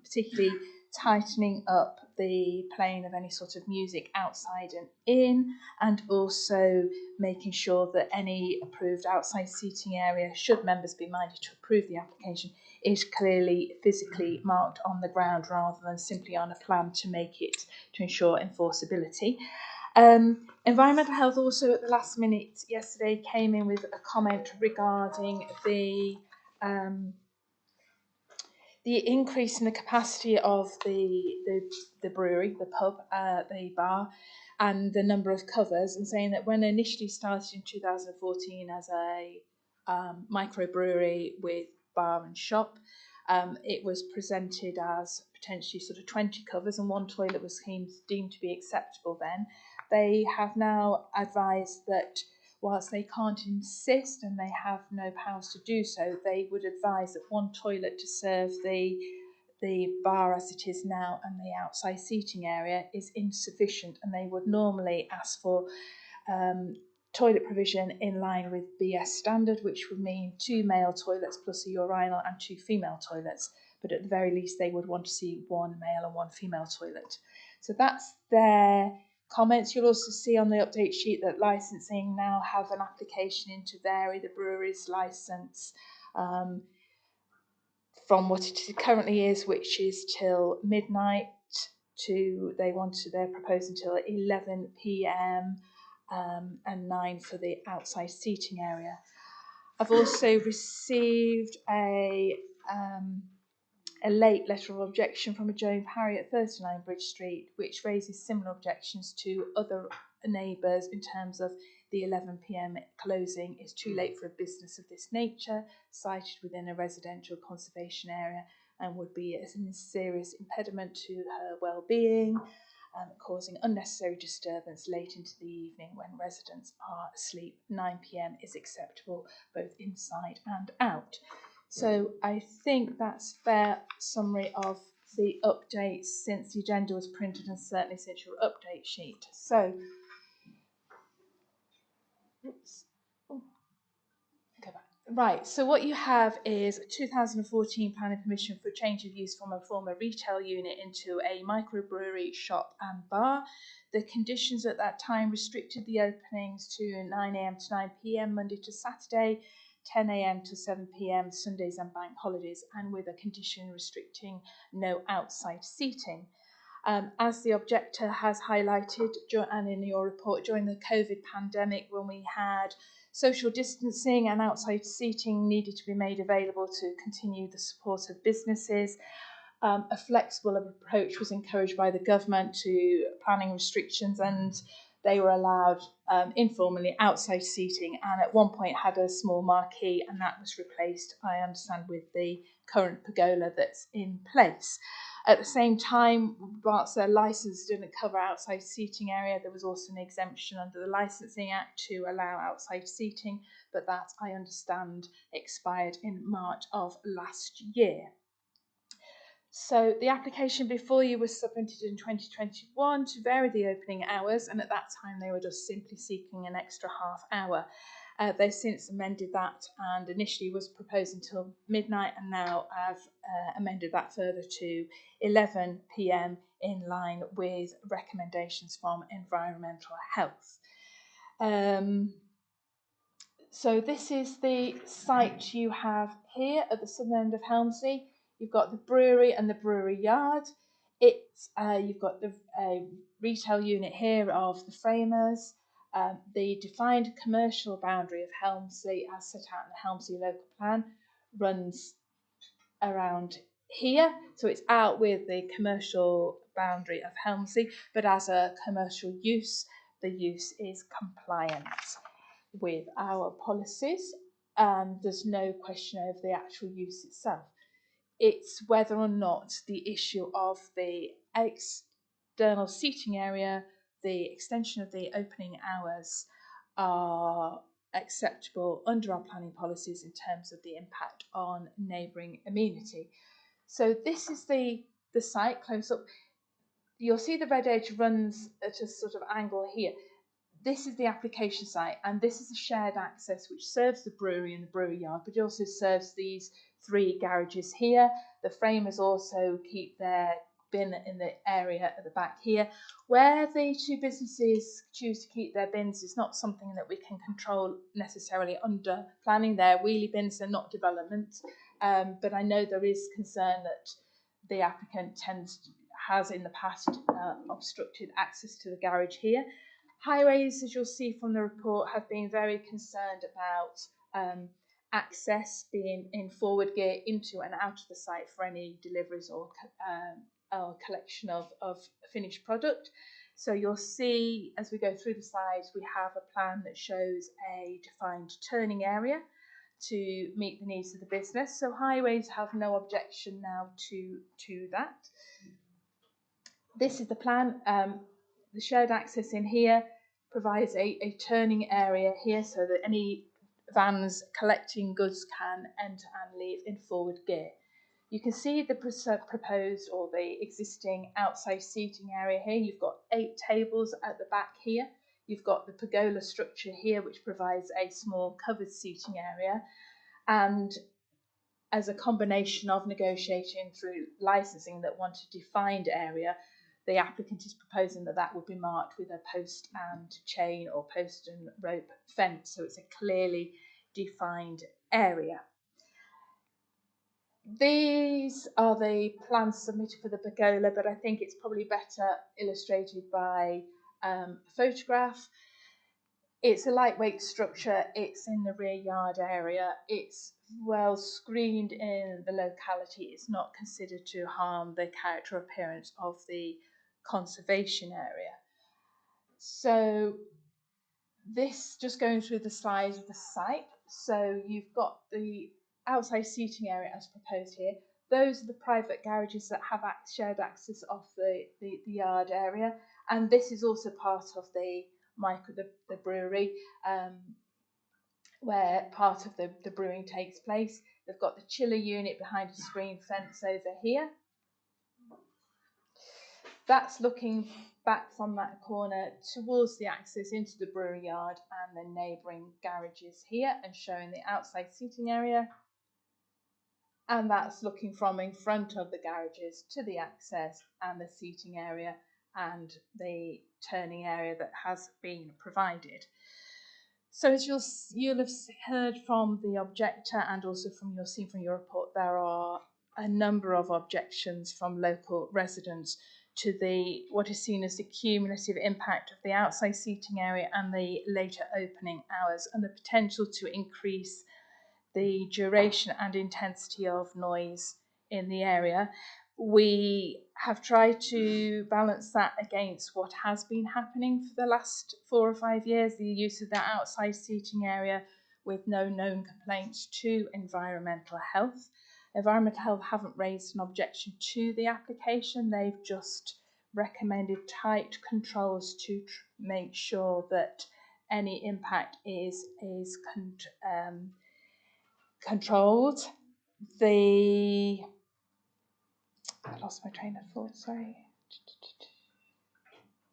particularly tightening up the playing of any sort of music outside and in, and also making sure that any approved outside seating area, should members be minded to approve the application, is clearly physically marked on the ground rather than simply on a plan to ensure enforceability. Environmental Health also at the last minute yesterday came in with a comment regarding the increase in the capacity of the brewery, the pub, the bar, and the number of covers, and saying that when initially started in 2014 as a microbrewery with bar and shop, it was presented as potentially sort of 20 covers and 1 toilet was deemed to be acceptable then. They have now advised that whilst they can't insist and they have no powers to do so, they would advise that 1 toilet to serve the bar as it is now and the outside seating area is insufficient, and they would normally ask for toilet provision in line with BS standard, which would mean 2 male toilets plus a urinal and 2 female toilets, but at the very least they would want to see 1 male and 1 female toilet. So that's their comments. You'll also see on the update sheet that licensing now have an application in to vary the brewery's licence from what it currently is, which is till midnight, to they're proposing till 11 p.m. And 9 for the outside seating area. I've also received a late letter of objection from a Joan Parry at 39 Bridge Street, which raises similar objections to other neighbours in terms of the 11 p.m. closing is too late for a business of this nature, sited within a residential conservation area, and would be a serious impediment to her well-being, causing unnecessary disturbance late into the evening when residents are asleep. 9 p.m. is acceptable both inside and out. So I think that's a fair summary of the updates since the agenda was printed and certainly since your update sheet. So, oops. Oh, go back. Right, so what you have is a 2014 planning permission for change of use from a former retail unit into a microbrewery, shop and bar. The conditions at that time restricted the openings to 9 a.m. to 9 p.m. Monday to Saturday, 10 a.m. to 7 p.m. Sundays and bank holidays, and with a condition restricting no outside seating. As the objector has highlighted, and in your report, during the COVID pandemic, when we had social distancing and outside seating needed to be made available to continue the support of businesses, a flexible approach was encouraged by the government to planning restrictions, and they were allowed informally outside seating, and at one point had a small marquee, and that was replaced, I understand, with the current pergola that's in place. At the same time, whilst their licence didn't cover outside seating area, there was also an exemption under the Licensing Act to allow outside seating, but that, I understand, expired in March of last year. So the application before you was submitted in 2021 to vary the opening hours, and at that time they were just simply seeking an extra half hour. They've since amended that, and initially was proposed until midnight, and now have amended that further to 11 p.m. in line with recommendations from Environmental Health. So this is the site you have here at the southern end of Helmsley. You've got the brewery and the brewery yard. You've got the retail unit here of the Framers. The defined commercial boundary of Helmsley, as set out in the Helmsley local plan, runs around here. So it's out with the commercial boundary of Helmsley, but as a commercial use, the use is compliant with our policies. There's no question over the actual use itself. It's whether or not the issue of the external seating area, the extension of the opening hours are acceptable under our planning policies in terms of the impact on neighbouring amenity. So this is the site close up. You'll see the red edge runs at a sort of angle here. This is the application site, and this is a shared access which serves the brewery and the brewery yard, but it also serves these 3 garages here. The framers also keep their bin in the area at the back here. Where the 2 businesses choose to keep their bins is not something that we can control necessarily under planning. They're wheelie bins, they're not development, but I know there is concern that the applicant has in the past obstructed access to the garage here. Highways, as you'll see from the report, have been very concerned about access being in forward gear into and out of the site for any deliveries or collection of finished product. So you'll see as we go through the slides, we have a plan that shows a defined turning area to meet the needs of the business. So highways have no objection now to that. This is the plan. The shared access in here provides a turning area here so that any vans collecting goods can enter and leave in forward gear. You can see the proposed or the existing outside seating area here. You've got 8 tables at the back here. You've got the pergola structure here, which provides a small covered seating area. And as a combination of negotiating through licensing that want a defined area, the applicant is proposing that that would be marked with a post and chain or post and rope fence, so it's a clearly defined area. These are the plans submitted for the pergola, but I think it's probably better illustrated by a photograph. It's a lightweight structure, it's in the rear yard area, it's well screened in the locality, it's not considered to harm the character or appearance of the conservation area. So this, just going through the size of the site, so you've got the outside seating area as proposed here. Those are the private garages that have shared access off the yard area, and this is also part of the brewery, where part of the brewing takes place. They've got the chiller unit behind a screen fence over here. That's looking back from that corner towards the access into the brewery yard and the neighbouring garages here, and showing the outside seating area. And that's looking from in front of the garages to the access and the seating area and the turning area that has been provided. So as you'll have heard from the objector and also from your report, there are a number of objections from local residents to what is seen as the cumulative impact of the outside seating area and the later opening hours, and the potential to increase the duration and intensity of noise in the area. We have tried to balance that against what has been happening for the last 4 or 5 years, the use of that outside seating area with no known complaints to environmental health. Environmental Health haven't raised an objection to the application, they've just recommended tight controls to make sure that any impact is controlled. I lost my train of thought, sorry.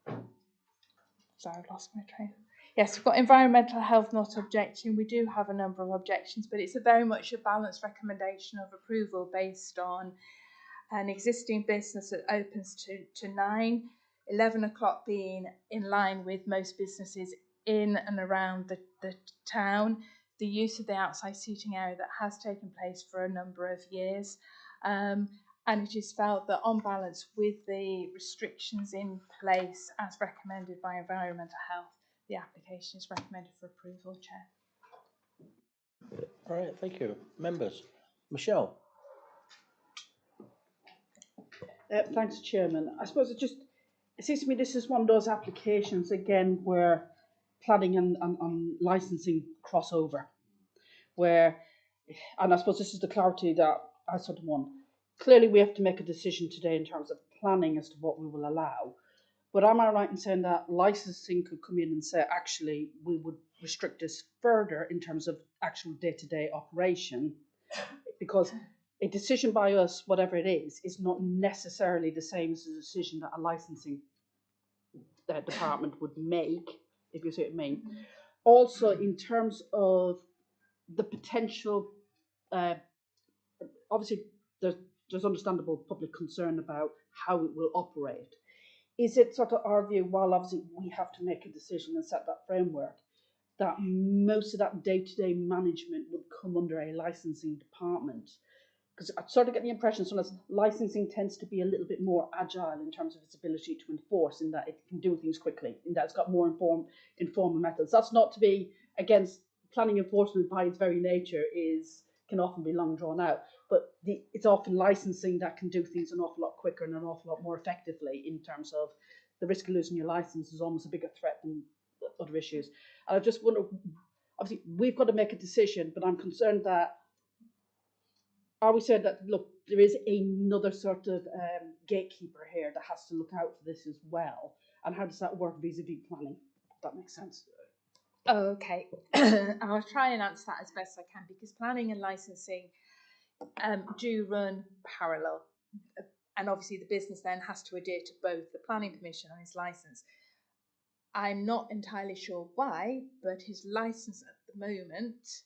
I've lost my train. Yes, we've got Environmental Health not objecting. We do have a number of objections, but it's very much a balanced recommendation of approval based on an existing business that opens to 9, 11 o'clock being in line with most businesses in and around the town, the use of the outside seating area that has taken place for a number of years. And it is felt that on balance with the restrictions in place as recommended by Environmental Health, the application is recommended for approval, Chair. All right, thank you. Members, Michelle. Thanks, Chairman. I suppose it seems to me this is one of those applications again where planning and licensing cross over, and I suppose this is the clarity that I sort of want. Clearly, we have to make a decision today in terms of planning as to what we will allow. But am I right in saying that licensing could come in and say, actually, we would restrict this further in terms of actual day-to-day operation? Because a decision by us, whatever it is not necessarily the same as a decision that a licensing department would make, if you see what I mean. Also, in terms of the potential, obviously, there's understandable public concern about how it will operate. Is it sort of our view, while obviously we have to make a decision and set that framework, that most of that day-to-day management would come under a licensing department? Because I sort of get the impression sometimes licensing tends to be a little bit more agile in terms of its ability to enforce, in that it can do things quickly, in that it's got more informal methods. That's not to be against planning enforcement by its very nature can often be long drawn out, but it's often licensing that can do things an awful lot quicker and an awful lot more effectively, in terms of the risk of losing your license is almost a bigger threat than other issues. And I just wonder, obviously we've got to make a decision, but I'm concerned that, are we saying that, look, there is another sort of gatekeeper here that has to look out for this as well? And how does that work vis-a-vis planning? If that makes sense. Okay, I'll try and answer that as best I can, because planning and licensing do run parallel. And obviously the business then has to adhere to both the planning permission and his license. I'm not entirely sure why, but his license at the moment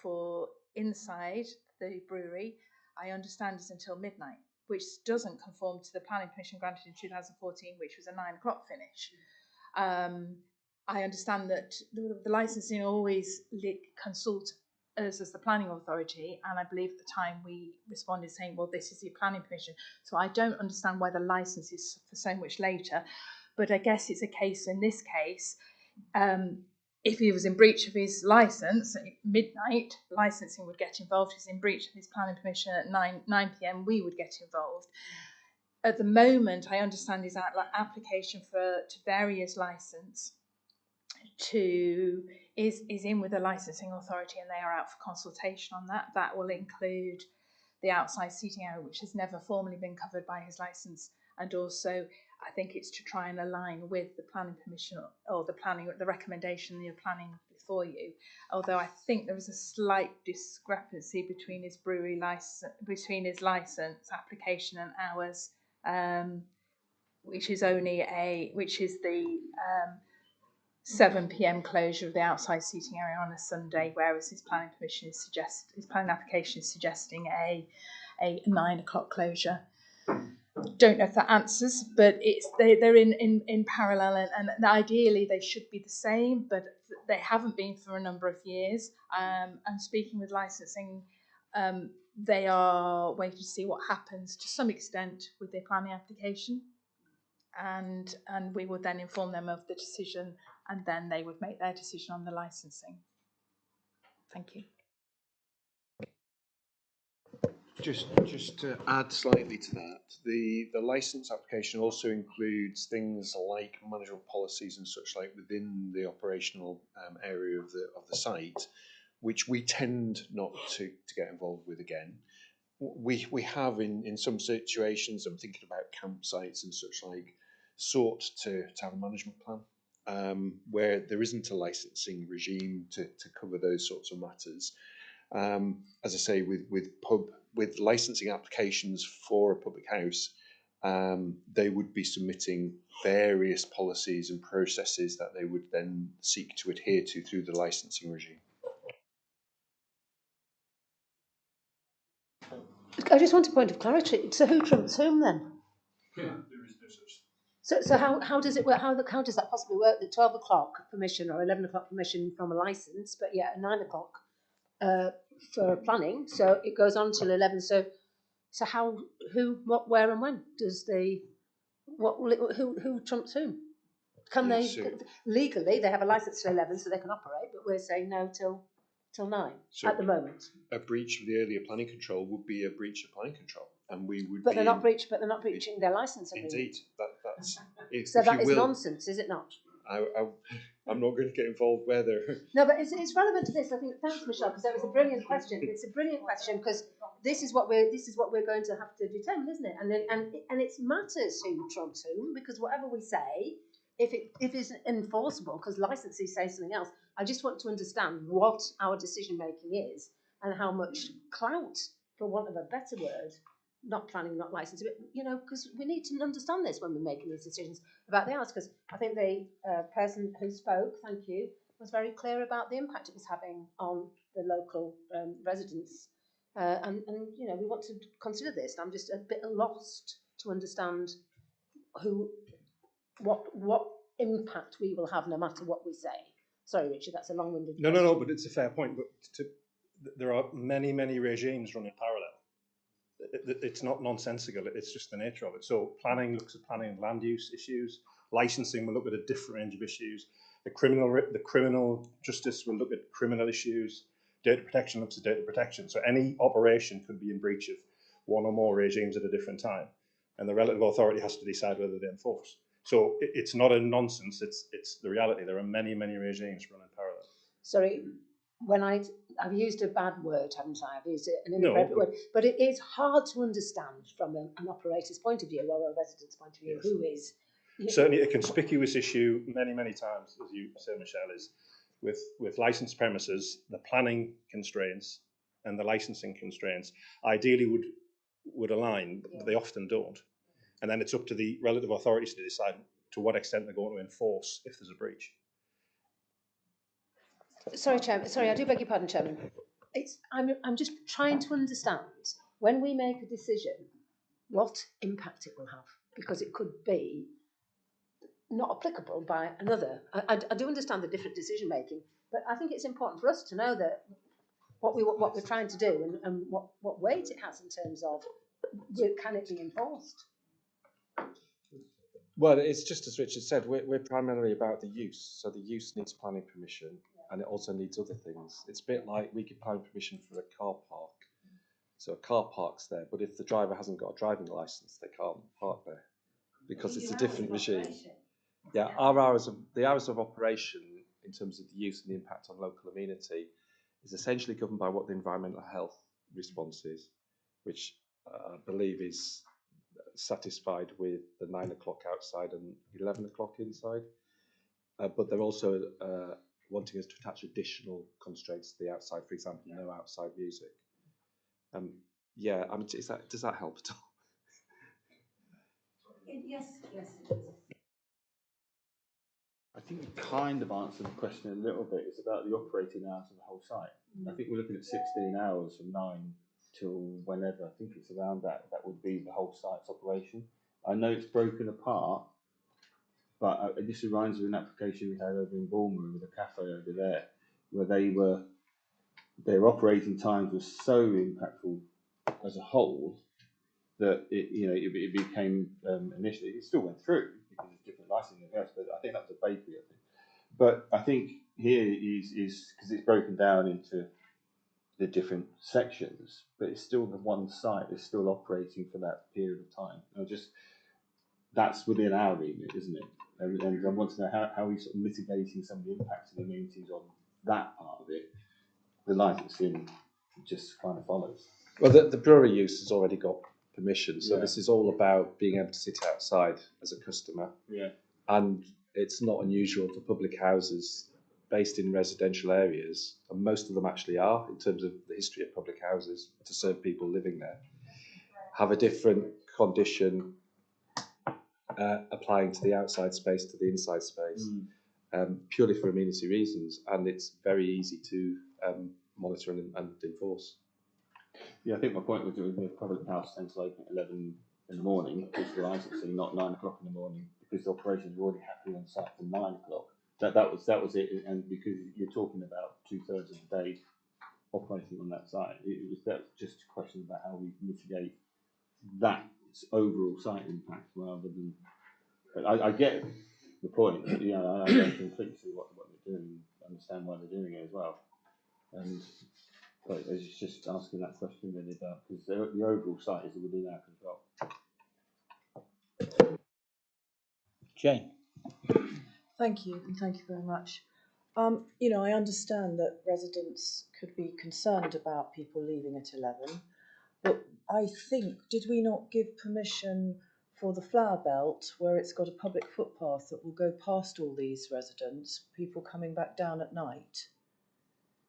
for inside the brewery, I understand, is until midnight, which doesn't conform to the planning permission granted in 2014, which was a 9 o'clock finish. I understand that the licensing always consult us as the planning authority, and I believe at the time we responded saying, well, this is your planning permission. So I don't understand why the license is for so much later, but I guess it's a case, in this case, if he was in breach of his license at midnight, licensing would get involved. If he's in breach of his planning permission at 9 p.m, we would get involved. At the moment, I understand his application to vary his license is in with the licensing authority, and they are out for consultation on that. That will include the outside seating area, which has never formally been covered by his license, and also I think it's to try and align with the planning permission or the recommendation you're planning before you. Although I think there is a slight discrepancy between his brewery license, between his license application and ours, which is the 7 p.m. closure of the outside seating area on a Sunday, whereas his planning application is suggesting a 9 o'clock closure. Don't know if that answers, but they're in parallel, and ideally they should be the same, but they haven't been for a number of years. And speaking with licensing, they are waiting to see what happens to some extent with their planning application, and we would then inform them of the decision, and then they would make their decision on the licensing. Thank you. Just to add slightly to that, the license application also includes things like management policies and such like within the operational area of the site, which we tend not to get involved with again. We have in some situations, I'm thinking about campsites and such like, sought to have a management plan where there isn't a licensing regime to cover those sorts of matters. As I say, with licensing applications for a public house, they would be submitting various policies and processes that they would then seek to adhere to through the licensing regime. I just want a point of clarity. So who trumps whom then? So how does it work? How does that possibly work? The 12 o'clock permission or 11 o'clock permission from a license, but yeah, 9 o'clock for planning. So it goes on till 11. So how, who, what, where, and when does who trumps whom? Can Yeah, they, so- legally, they have a licence till 11, so they can operate, but we're saying no till 9 So at the moment. a breach of the earlier planning control would be a breach of planning control, and we would. But be they're not in- breach, but they're not breaching their licence agreement. Indeed, that's. So if that you is will, nonsense, is it not? I'm not going to get involved where they're. No, but it's relevant to this. I think. Thanks, Michelle, because that was a brilliant question. It's a brilliant question because this is what we're going to have to determine, isn't it? And it matters who trumps whom, because whatever we say, if it's enforceable, because licensees say something else, I just want to understand what our decision making is and how much clout, for want of a better word, not planning, not licensing, but because we need to understand this when we're making these decisions about the hours. Because I think the person who spoke, thank you, was very clear about the impact it was having on the local residents, and we want to consider this. I'm just a bit lost to understand what impact we will have no matter what we say. Sorry, Richard, that's a long-winded question. No, but it's a fair point. But there are many regimes running parallel. It's not nonsensical. It's just the nature of it. So planning looks at planning and land use issues. Licensing will look at a different range of issues. The criminal justice will look at criminal issues. Data protection looks at data protection. So any operation could be in breach of one or more regimes at a different time, and the relative authority has to decide whether they enforce. So it's not a nonsense. It's the reality. There are many regimes running parallel. Sorry, when I've used a bad word, haven't I? I've used an inappropriate word, but it is hard to understand from an operator's point of view or a resident's point of view. Yes. Who is certainly a conspicuous issue many times, as you say, Michelle, is with licensed premises, the planning constraints and the licensing constraints ideally would align, but they often don't. And then it's up to the relative authorities to decide to what extent they're going to enforce if there's a breach. Sorry, Chairman. Sorry, I do beg your pardon, Chairman. I'm just trying to understand, when we make a decision, what impact it will have, because it could be not applicable by another. I do understand the different decision making, but I think it's important for us to know that what we're trying to do and what weight it has in terms of can it be enforced. Well, it's just as Richard said, we're primarily about the use. So the use needs planning permission, and it also needs other things. It's a bit like we give planning permission for a car park. So a car park's there, but if the driver hasn't got a driving licence, they can't park there because it's a different regime. Yeah, the hours of operation in terms of the use and the impact on local amenity is essentially governed by what the environmental health response is, which I believe is satisfied with the 9 o'clock outside and 11 o'clock inside. But they're also wanting us to attach additional constraints to the outside, for example, no outside music. Yeah, I mean, does that help at all? Yes. I think you kind of answered the question a little bit. It's about the operating hours of the whole site. I think we're looking at 16 hours from 9 till whenever. I think it's around that. That would be the whole site's operation. I know it's broken apart, but this reminds me of an application we had over in Bournemouth with a cafe over there, where their operating times were so impactful as a whole that it became initially, it still went through because it's different licensing and else, but I think that was a bakery, I think. But I think here is because it's broken down into the different sections, but it's still the one site is still operating for that period of time. That's within our remit, isn't it? And I want to know how we're sort of mitigating some of the impacts of the amenities on that part of it. The licensing just kind of follows. Well, the brewery use has already got permission, so Yeah. this is all about being able to sit outside as a customer. Yeah. And it's not unusual for public houses based in residential areas, and most of them actually are, in terms of the history of public houses, to serve people living there, have a different condition applying to the outside space to the inside space, purely for amenity reasons, and it's very easy to monitor and enforce. Yeah, I think my point was the public house tends to open at 11 in the morning because the licensing, not 9 o'clock in the morning, because the operations were already happening on site from 9 o'clock. That was it, and because you're talking about 2/3 of the day operating on that site, that's just a question about how we mitigate that overall site impact rather than. But I get the point. You know, I completely see what they're doing, understand why they're doing it as well. And but I was just asking that question really about, because the overall site is within our control. Jane. Thank you, and thank you very much. You know, I understand that residents could be concerned about people leaving at 11, but I think, did we not give permission for the flower belt where it's got a public footpath that will go past all these residents, people coming back down at night?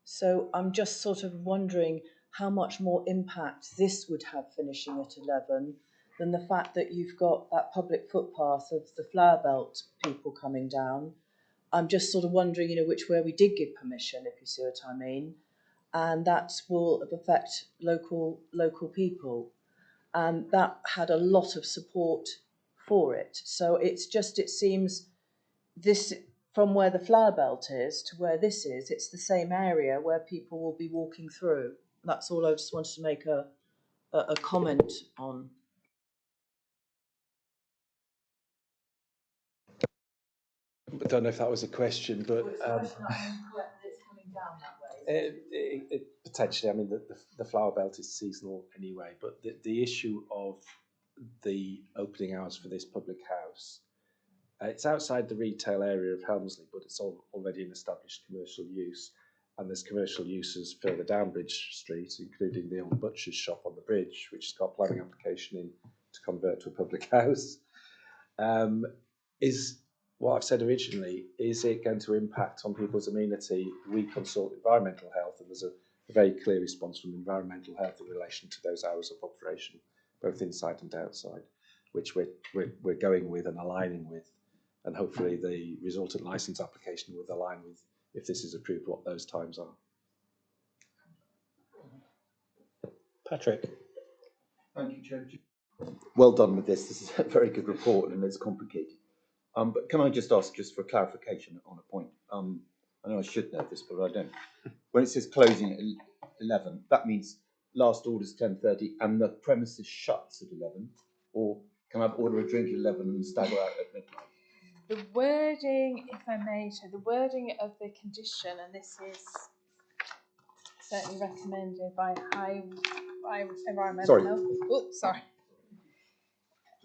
So I'm just sort of wondering how much more impact this would have finishing at 11 than the fact that you've got that public footpath of the flower belt people coming down. I'm just sort of wondering, you know, which way we did give permission, if you see what I mean, and that will affect local people, and that had a lot of support for it. So it's just, it seems this, from where the flower belt is to where this is, it's the same area where people will be walking through. That's all I just wanted to make a comment on. I don't know if that was a question, but potentially, I mean, the flower belt is seasonal anyway, but the issue of the opening hours for this public house, it's outside the retail area of Helmsley, but it's already an established commercial use, and there's commercial uses further down Bridge Street, including the old butcher's shop on the bridge, which has got planning application in to convert to a public house. Is what I've said originally, is it going to impact on people's amenity? We consult environmental health, and there's a very clear response from environmental health in relation to those hours of operation, both inside and outside, which we're going with and aligning with, and hopefully the resultant licence application will align with, if this is approved, what those times are. Patrick. Thank you, Chair. Well done with this. This is a very good report, and it's complicated. But can I just ask, just for clarification on a point? I know I should know this, but I don't. When it says closing at 11, that means last order's 10:30 and the premises shuts at 11? Or can I order a drink at 11 and stagger out at midnight? The wording, if I may, so the wording of the condition, and this is certainly recommended by high environmental health. Oh, sorry.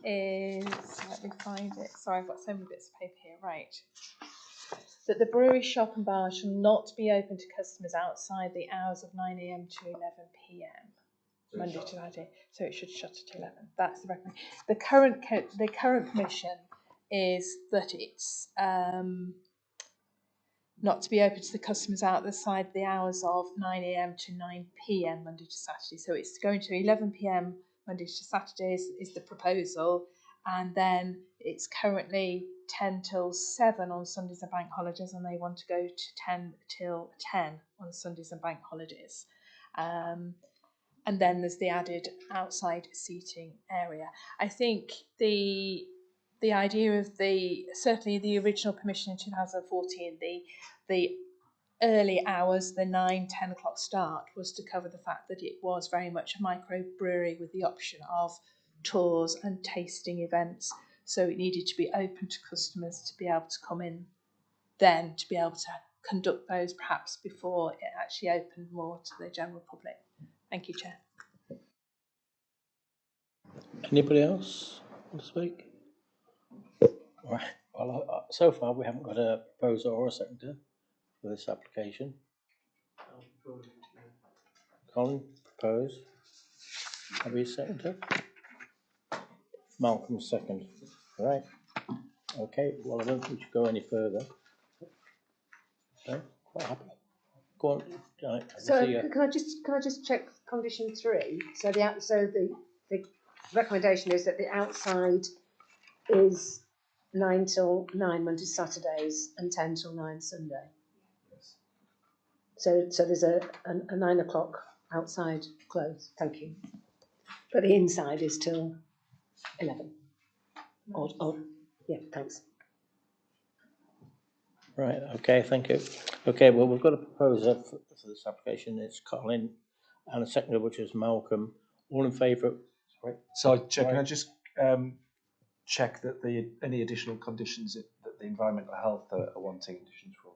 Is, let me find it. Sorry, I've got so many bits of paper here. Right. That the brewery, shop and bar shall not be open to customers outside the hours of 9 AM to 11 PM. Monday to Friday. So it should shut at 11. That's the recommendation. The current permission is that it's not to be open to the customers outside the hours of 9 AM to 9 PM Monday to Saturday. So it's going to 11 PM Monday to Saturdays is the proposal, and then it's currently 10 till 7 on Sundays and bank holidays, and they want to go to 10 till 10 on Sundays and bank holidays. And then there's the added outside seating area. I think the idea of certainly the original permission in 2014, the early hours, the 9-10 o'clock start, was to cover the fact that it was very much a microbrewery with the option of tours and tasting events. So it needed to be open to customers to be able to come in then, to be able to conduct those perhaps before it actually opened more to the general public. Thank you, Chair. Anybody else want to speak? Right. Well, so far we haven't got a proposer or a seconder for this application. Colin, propose. Have you seconded? Malcolm, second. All right. Okay. Well, I don't think we should go any further. Okay. Quite happy. Go on. Right. So can I just check condition 3? So the recommendation is that the outside is 9 till 9 Monday to Saturdays and 10 till 9 Sunday. So there's a 9 o'clock outside close. Thank you. But the inside is till 11. Yeah, thanks. Right. Okay. Thank you. Okay. Well, we've got a proposer for this application. It's Colin, and a seconder, which is Malcolm. All in favour? Sorry. So, Chair, can I just check that any additional conditions that the environmental health are wanting conditions for.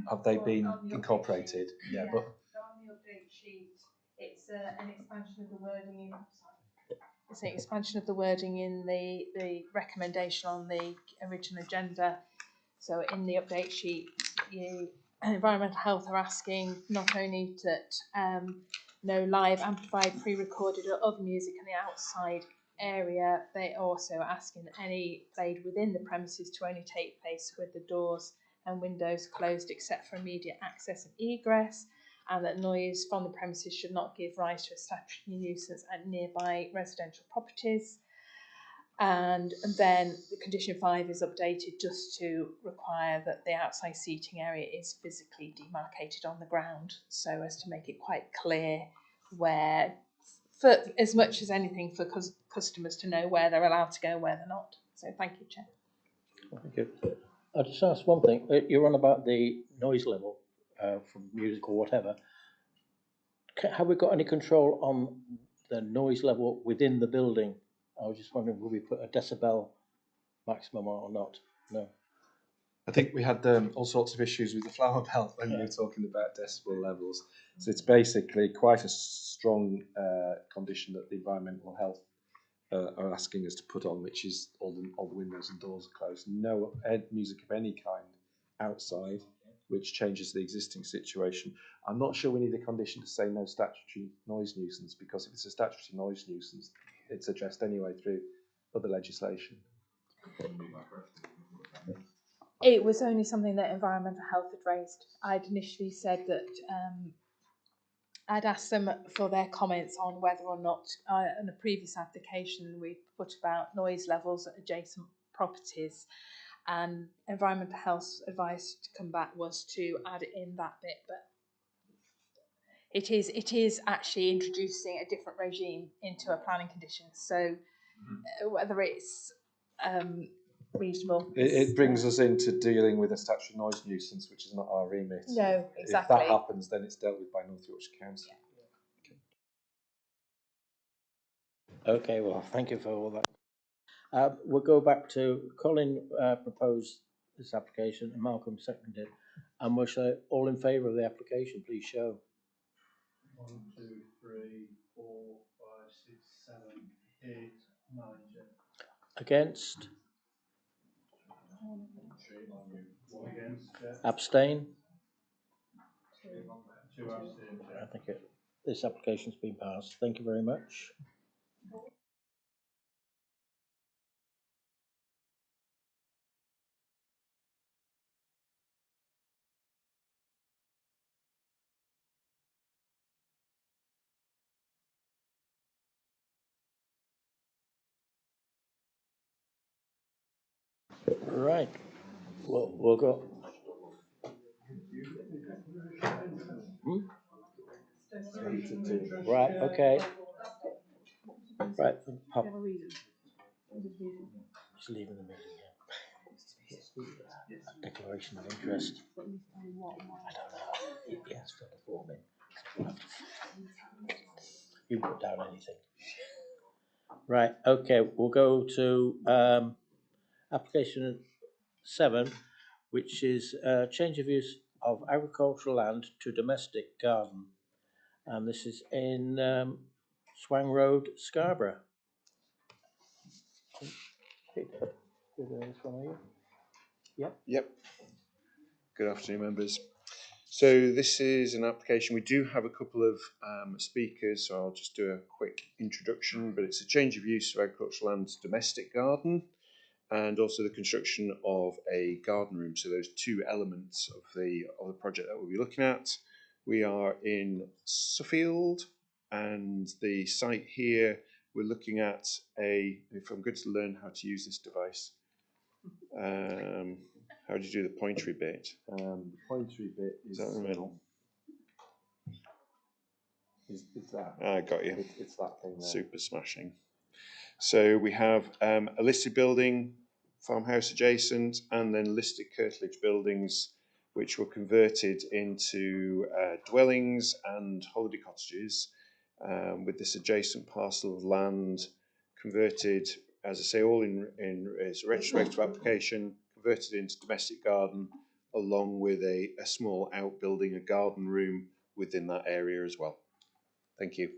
Have they been incorporated? Yeah, but on the update sheet, it's an expansion of the wording in. It's an expansion of the wording in the recommendation on the original agenda. So in the update sheet, environmental health are asking not only that no live, amplified, pre-recorded or other music in the outside area, they also asking that any played within the premises to only take place with the doors and windows closed except for immediate access and egress, and that noise from the premises should not give rise to a statutory nuisance at nearby residential properties. And then the condition 5 is updated just to require that the outside seating area is physically demarcated on the ground, so as to make it quite clear where, for as much as anything, for customers to know where they're allowed to go, where they're not. So thank you, Chair. Thank you. I'll just ask one thing. You're on about the noise level from music or whatever. Have we got any control on the noise level within the building? I was just wondering, will we put a decibel maximum on or not? No. I think we had all sorts of issues with the flower belt when we were talking about decibel levels. So it's basically quite a strong condition that the environmental health are asking us to put on, which is all the windows and doors are closed. No music of any kind outside, which changes the existing situation. I'm not sure we need a condition to say no statutory noise nuisance, because if it's a statutory noise nuisance, it's addressed anyway through other legislation. It was only something that environmental health had raised. I'd initially said that I'd asked them for their comments on whether or not in a previous application we put about noise levels at adjacent properties, and environmental health's advice to come back was to add it in that bit, but it is actually introducing a different regime into a planning condition. So whether it's reasonable. It brings us into dealing with a statutory noise nuisance, which is not our remit. No, exactly. If that happens, then it's dealt with by North Yorkshire Council. Okay, well, thank you for all that. We'll go back to Colin proposed this application and Malcolm seconded. And we'll say all in favour of the application, please show. 1, 2, 3, 4, 5, 6, 7, 8, 9, 10. Against? 1 against. Abstain? 2 abstain. I think this application's been passed. Thank you very much. Right. We'll go. Right, okay. Right. Pop. Just leaving the meeting, yeah. Declaration of interest. I don't know. Yes, fill the form in. You put down anything. Right, okay, we'll go to application 7, which is change of use of agricultural land to domestic garden. And this is in Swang Road, Scarborough. This one, are you? Yep. Yep. Good afternoon, members. So this is an application. We do have a couple of speakers, so I'll just do a quick introduction, but it's a change of use of agricultural land to domestic garden, and also the construction of a garden room. So those two elements of the project that we'll be looking at. We are in Suffield, and the site here, we're looking at if I'm good to learn how to use this device, how do you do the pointery bit? The pointery bit is that in the middle? Is that? I got you. It's that thing there. Super smashing. So we have a listed building, farmhouse adjacent, and then listed curtilage buildings, which were converted into dwellings and holiday cottages, with this adjacent parcel of land converted, as I say, all in as a retrospective application, converted into domestic garden, along with a small outbuilding, a garden room within that area as well. Thank you.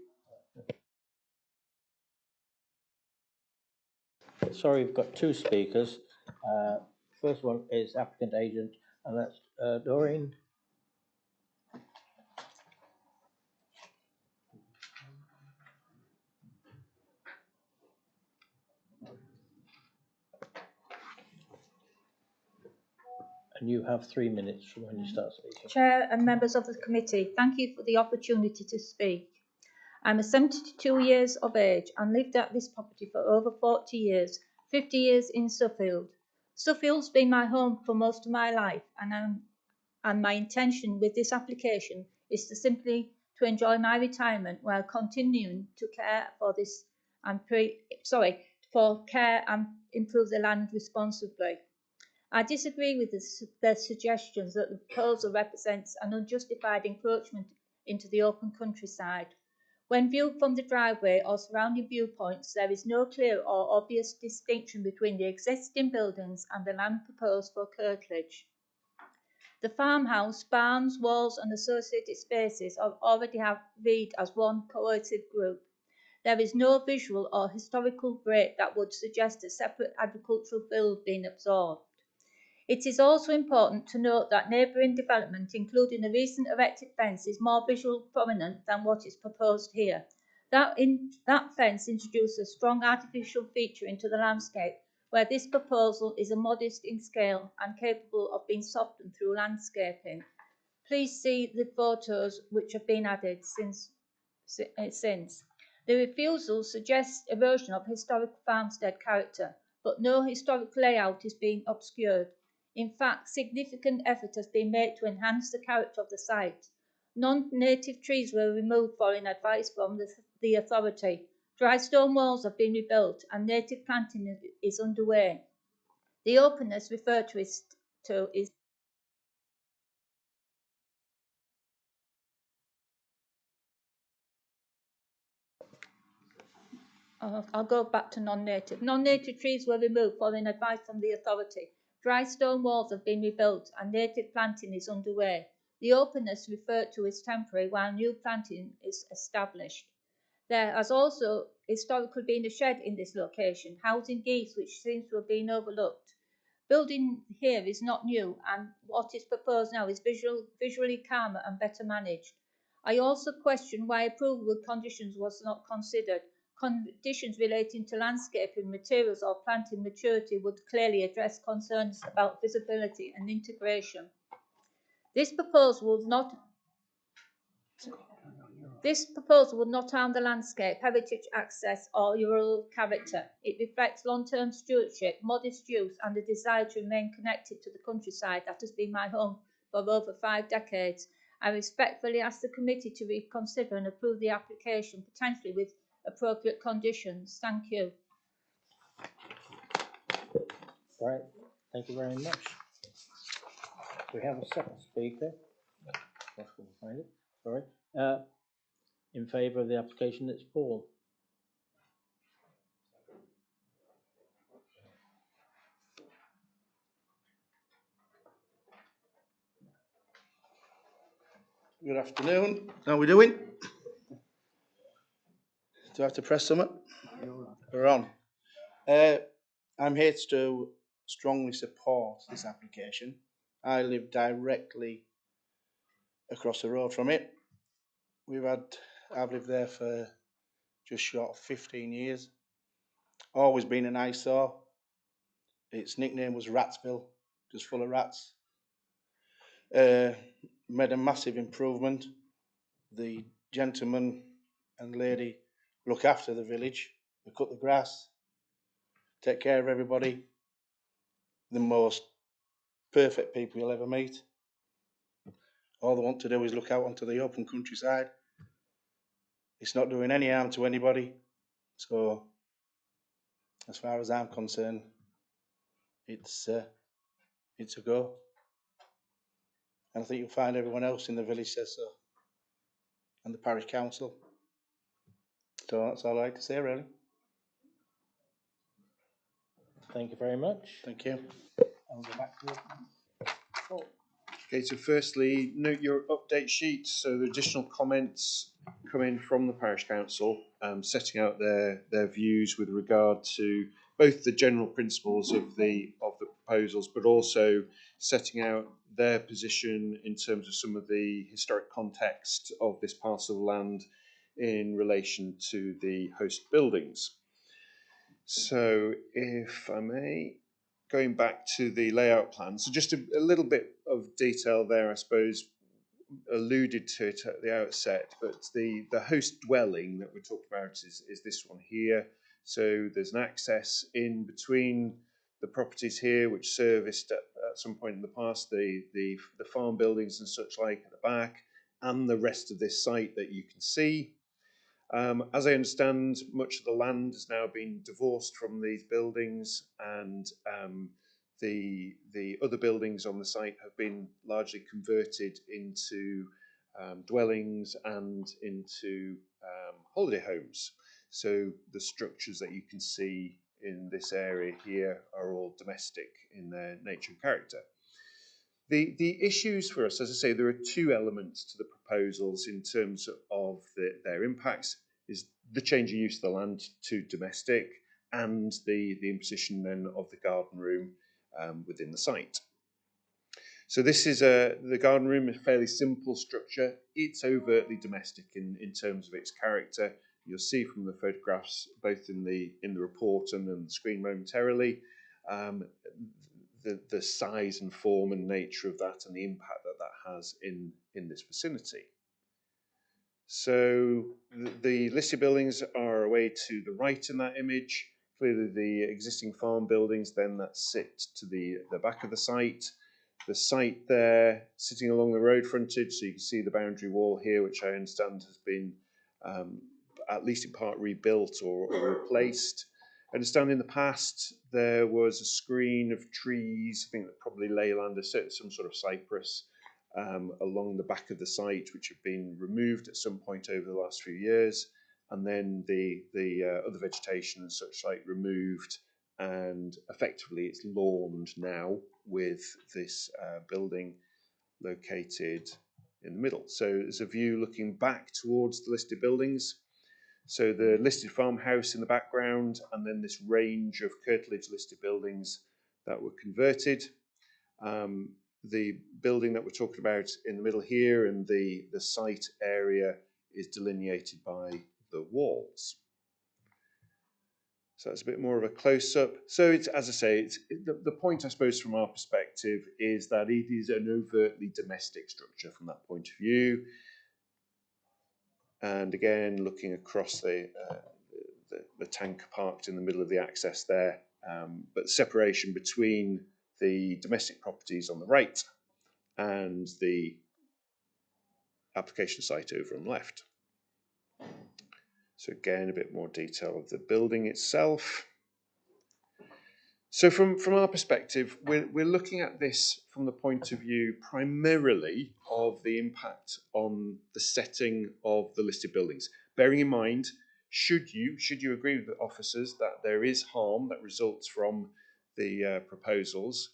Sorry, we've got two speakers. First one is applicant agent, and that's Doreen. And you have 3 minutes from when you start speaking. Chair and members of the committee, thank you for the opportunity to speak. I'm a 72 years of age and lived at this property for over 40 years, 50 years in Suffield. Suffield's been my home for most of my life, and my intention with this application is to simply to enjoy my retirement while continuing to care for this and care and improve the land responsibly. I disagree with the suggestions that the proposal represents an unjustified encroachment into the open countryside. When viewed from the driveway or surrounding viewpoints, there is no clear or obvious distinction between the existing buildings and the land proposed for curtilage. The farmhouse, barns, walls and associated spaces already have read as one cohesive group. There is no visual or historical break that would suggest a separate agricultural field being absorbed. It is also important to note that neighbouring development, including a recent erected fence, is more visually prominent than what is proposed here. That fence introduces a strong artificial feature into the landscape, where this proposal is modest in scale and capable of being softened through landscaping. Please see the photos which have been added since. The refusal suggests erosion of historic farmstead character, but no historic layout is being obscured. In fact, significant effort has been made to enhance the character of the site. Non-native trees were removed following advice from the authority. Dry stone walls have been rebuilt and native planting is underway. The openness referred to is I'll go back to non-native. Non-native trees were removed following advice from the authority. Dry stone walls have been rebuilt and native planting is underway. The openness referred to is temporary while new planting is established. There has also historically been a shed in this location, housing geese, which seems to have been overlooked. Building here is not new, and what is proposed now is visually calmer and better managed. I also question why approval with conditions was not considered. Conditions relating to landscaping, materials or planting maturity would clearly address concerns about visibility and integration. This proposal would not harm the landscape, heritage access or rural character. It reflects long-term stewardship, modest use and a desire to remain connected to the countryside that has been my home for over 5 decades. I respectfully ask the committee to reconsider and approve the application, potentially with appropriate conditions. Thank you. Right, thank you very much. We have a second speaker. Find it. Sorry. In favour of the application, it's Paul. Good afternoon. How are we doing? Do I have to press something? We're on. I'm here to strongly support this application. I live directly across the road from it. I've lived there for just short of 15 years. Always been an eyesore. Its nickname was Ratsville, just full of rats. Made a massive improvement. The gentleman and lady look after the village. They cut the grass, take care of everybody. The most perfect people you'll ever meet. All they want to do is look out onto the open countryside. It's not doing any harm to anybody. So, as far as I'm concerned, it's a go. And I think you'll find everyone else in the village says so, and the parish council. So that's all I like to say, really. Thank you very much. Thank you. I'll go back to it. Okay, so firstly, note your update sheet. So the additional comments coming from the parish council, setting out their views with regard to both the general principles of the proposals, but also setting out their position in terms of some of the historic context of this parcel of land in relation to the host buildings. So if I may, going back to the layout plan, so just a little bit of detail there, I suppose, alluded to it at the outset, but the host dwelling that we talked about is this one here. So there's an access in between the properties here, which serviced at some point in the past the farm buildings and such like at the back, and the rest of this site that you can see. As I understand, much of the land has now been divorced from these buildings, and the other buildings on the site have been largely converted into dwellings and into holiday homes. So the structures that you can see in this area here are all domestic in their nature and character. The issues for us, as I say, there are two elements to the proposals in terms of their impacts, is the change of use of the land to domestic and the imposition then of the garden room within the site. So this is the garden room, a fairly simple structure. It's overtly domestic in terms of its character. You'll see from the photographs, both in the report and on the screen momentarily, the size and form and nature of that and the impact that that has in this vicinity. So the listed buildings are away to the right in that image. Clearly the existing farm buildings then that sit to the back of the site. The site there sitting along the road frontage, so you can see the boundary wall here, which I understand has been at least in part rebuilt or replaced. I understand in the past there was a screen of trees, I think that probably leyland, some sort of cypress, along the back of the site, which have been removed at some point over the last few years, and then the other vegetation and such like removed, and effectively it's lawned now with this building located in the middle. So there's a view looking back towards the listed buildings. So the listed farmhouse in the background, and then this range of curtilage listed buildings that were converted. The building that we're talking about in the middle here and the site area is delineated by the walls. So that's a bit more of a close-up. So it's, as I say, the point I suppose from our perspective is that it is an overtly domestic structure from that point of view. And again, looking across the tank parked in the middle of the access there, but separation between the domestic properties on the right and the application site over on the left. So again, a bit more detail of the building itself. So from our perspective, we're looking at this from the point of view primarily of the impact on the setting of the listed buildings. Bearing in mind, should you agree with the officers that there is harm that results from the proposals,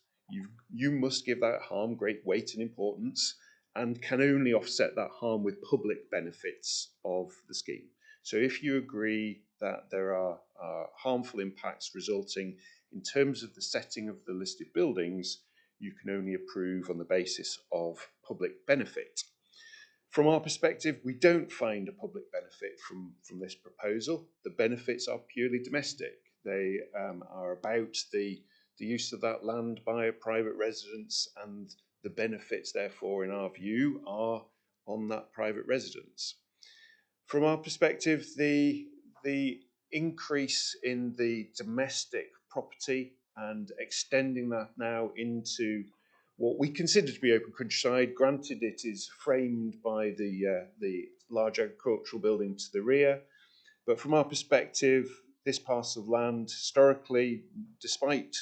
you must give that harm great weight and importance, and can only offset that harm with public benefits of the scheme. So if you agree that there are harmful impacts resulting in terms of the setting of the listed buildings, you can only approve on the basis of public benefit. From our perspective, we don't find a public benefit from this proposal. The benefits are purely domestic. They are about the use of that land by a private residence, and the benefits, therefore, in our view, are on that private residence. From our perspective, the increase in the domestic property and extending that now into what we consider to be open countryside, granted it is framed by the large agricultural building to the rear, but from our perspective, this parcel of land historically, despite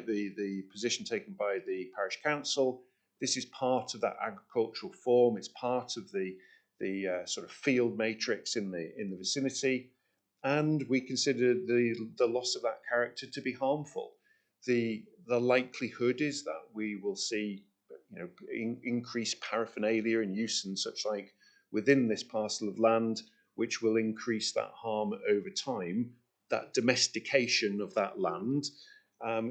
the position taken by the parish council, this is part of that agricultural form. It's part of the sort of field matrix in the vicinity, and we consider the loss of that character to be harmful. the likelihood is that we will see, increased paraphernalia and use and such like within this parcel of land, which will increase that harm over time. That domestication of that land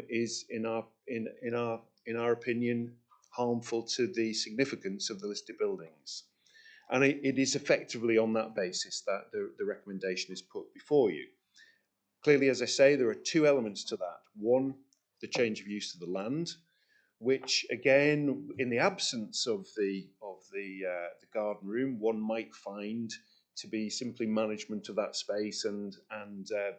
is, in our opinion, harmful to the significance of the listed buildings. And it is effectively on that basis that the recommendation is put before you. Clearly, as I say, there are two elements to that. One, the change of use of the land, which again, in the absence of the garden room, one might find to be simply management of that space and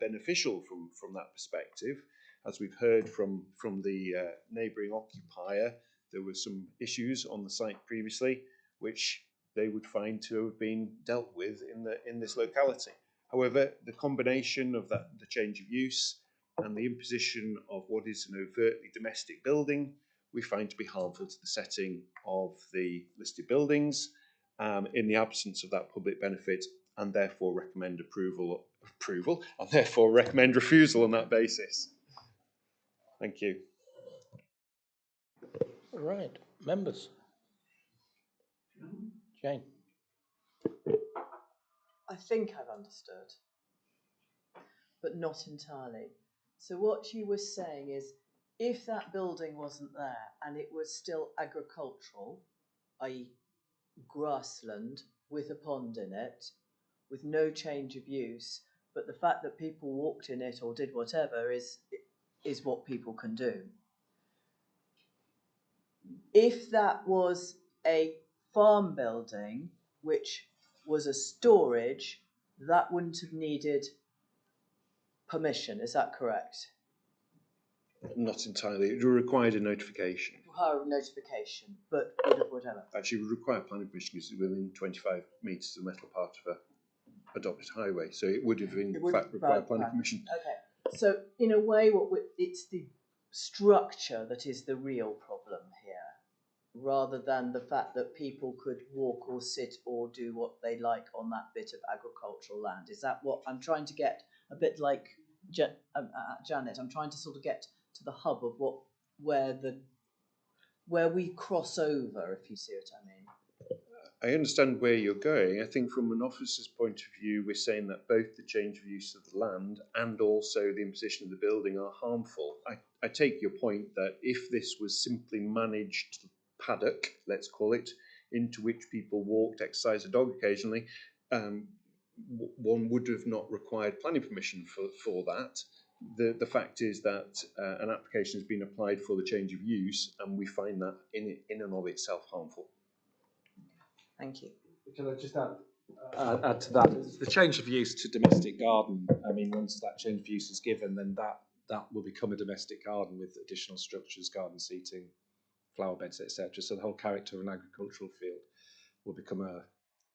beneficial from that perspective. As we've heard from the neighbouring occupier, there were some issues on the site previously, which they would find to have been dealt with in this locality. However, the combination of the change of use and the imposition of what is an overtly domestic building, we find to be harmful to the setting of the listed buildings in the absence of that public benefit, and therefore recommend approval, and therefore recommend refusal on that basis. Thank you. Right, members. Jane. I think I've understood, but not entirely. So what you were saying is, if that building wasn't there and it was still agricultural, i.e. grassland with a pond in it, with no change of use, but the fact that people walked in it or did whatever is what people can do. If that was a farm building, which was a storage, that wouldn't have needed permission, is that correct? Not entirely. It required a notification. Notification, but would have whatever. Actually, it would require planning permission because it's within 25 metres of the metal part of a adopted highway. So it would have in fact required planning permission. Okay. So in a way, it's the structure that is the real problem here, rather than the fact that people could walk or sit or do what they like on that bit of agricultural land. Is that what I'm trying to get? A bit like Janet, I'm trying to sort of get to the hub of where we cross over, if you see what I mean. I understand where you're going. I think from an officer's point of view, we're saying that both the change of use of the land and also the imposition of the building are harmful. I take your point that if this was simply managed paddock, let's call it, into which people walked, exercised a dog occasionally, one would have not required planning permission for that. The fact is that an application has been applied for the change of use, and we find that in and of itself harmful. Thank you. Can I just add to that? The change of use to domestic garden, I mean, once that change of use is given, then that will become a domestic garden with additional structures, garden seating, flower beds, etc. So the whole character of an agricultural field will become a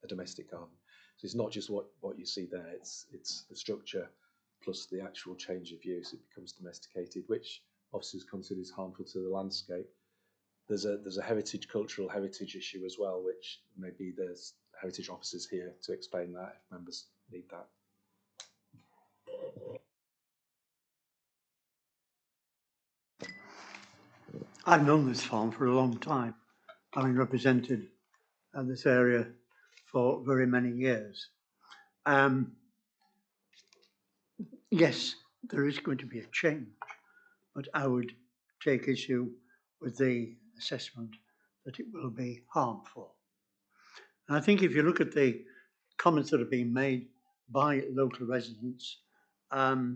domestic garden. So it's not just what you see there, it's the structure plus the actual change of use. It becomes domesticated, which officers consider is harmful to the landscape. There's a cultural heritage issue as well, which maybe there's heritage officers here to explain that if members need that. I've known this farm for a long time, having represented this area for very many years. Yes, there is going to be a change, but I would take issue with the assessment that it will be harmful. And I think if you look at the comments that have been made by local residents, virtually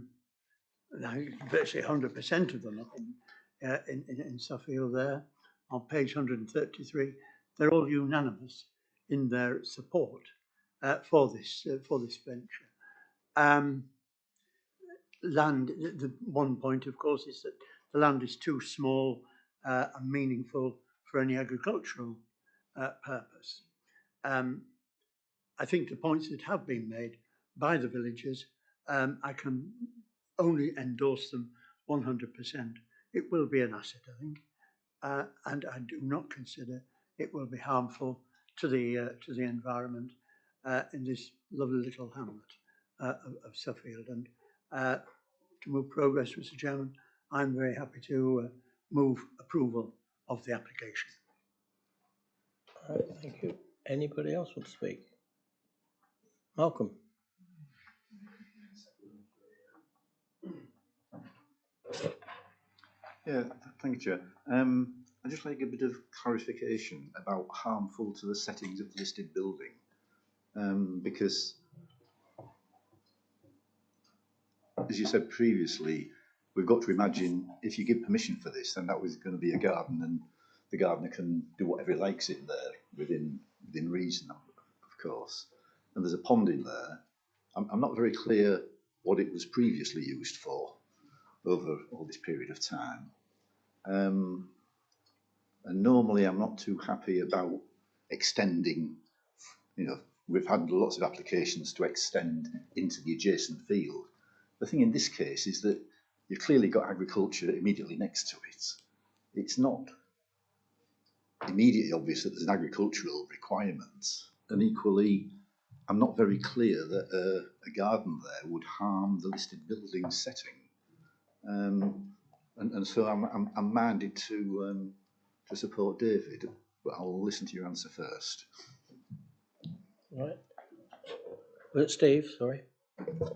100% of them in Suffield there, on page 133, they're all unanimous in their support for this venture. Land, the one point, of course, is that the land is too small and meaningful for any agricultural purpose. I think the points that have been made by the villagers, I can only endorse them 100%. It will be an asset, I think, and I do not consider it will be harmful to the environment in this lovely little hamlet of Suffield. And to move progress, Mr. Chairman, I'm very happy to move approval of the application. All right, thank you. Anybody else want to speak? Malcolm? Yeah, thank you, Chair. I'd just like a bit of clarification about harmful to the settings of the listed building, because, as you said previously, we've got to imagine if you give permission for this, then that was going to be a garden, and the gardener can do whatever he likes in there within reason, of course. And there's a pond in there. I'm not very clear what it was previously used for over all this period of time. And normally I'm not too happy about extending, we've had lots of applications to extend into the adjacent field. The thing in this case is that you've clearly got agriculture immediately next to it. It's not immediately obvious that there's an agricultural requirement, and equally I'm not very clear that a garden there would harm the listed building setting. And so I'm minded to support David, but I'll listen to your answer first. Right. Steve, sorry.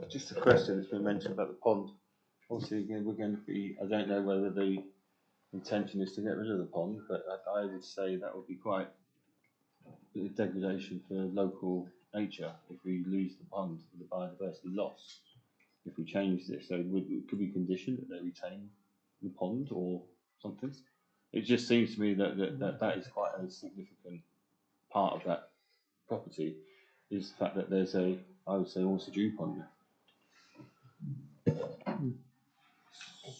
Just a question that's been mentioned about the pond. Obviously, again, we're going to be, I don't know whether the intention is to get rid of the pond, but I would say that would be quite a degradation for local nature if we lose the pond, the biodiversity loss. If we change this, so could we condition that they retain the pond or something? It just seems to me that is quite a significant part of that property, is the fact that there's I would say almost a dew pond there.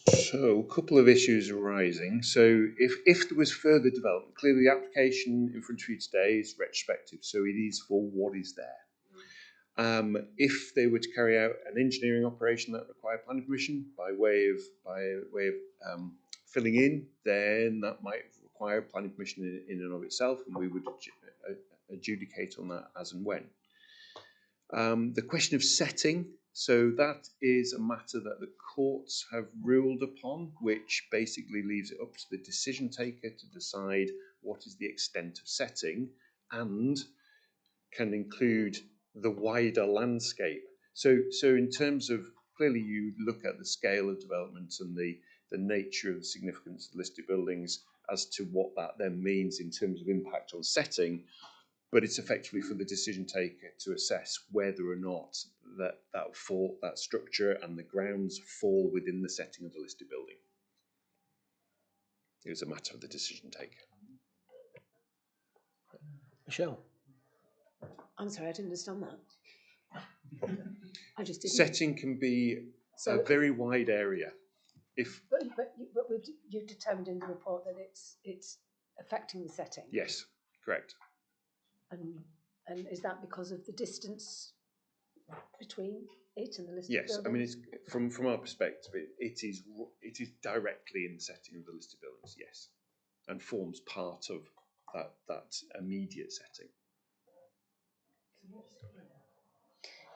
So, a couple of issues arising. So, if there was further development, clearly the application in front of you today is retrospective, so it is for what is there. If they were to carry out an engineering operation that required planning permission by way of filling in, then that might require planning permission in and of itself, and we would adjudicate on that as and when. The question of setting, so that is a matter that the courts have ruled upon, which basically leaves it up to the decision taker to decide what is the extent of setting and can include the wider landscape. So in terms of, clearly you look at the scale of development and the nature of the significance of listed buildings as to what that then means in terms of impact on setting, but it's effectively for the decision taker to assess whether or not that structure and the grounds fall within the setting of the listed building. It was a matter of the decision taker. Michelle? I'm sorry, I didn't understand that. I just didn't. Setting can be a very wide area. But you've determined in the report that it's affecting the setting. Yes, correct. And is that because of the distance between it and the listed Yes, buildings? I mean, it's, from our perspective, it is directly in the setting of the listed buildings, yes, and forms part of that immediate setting.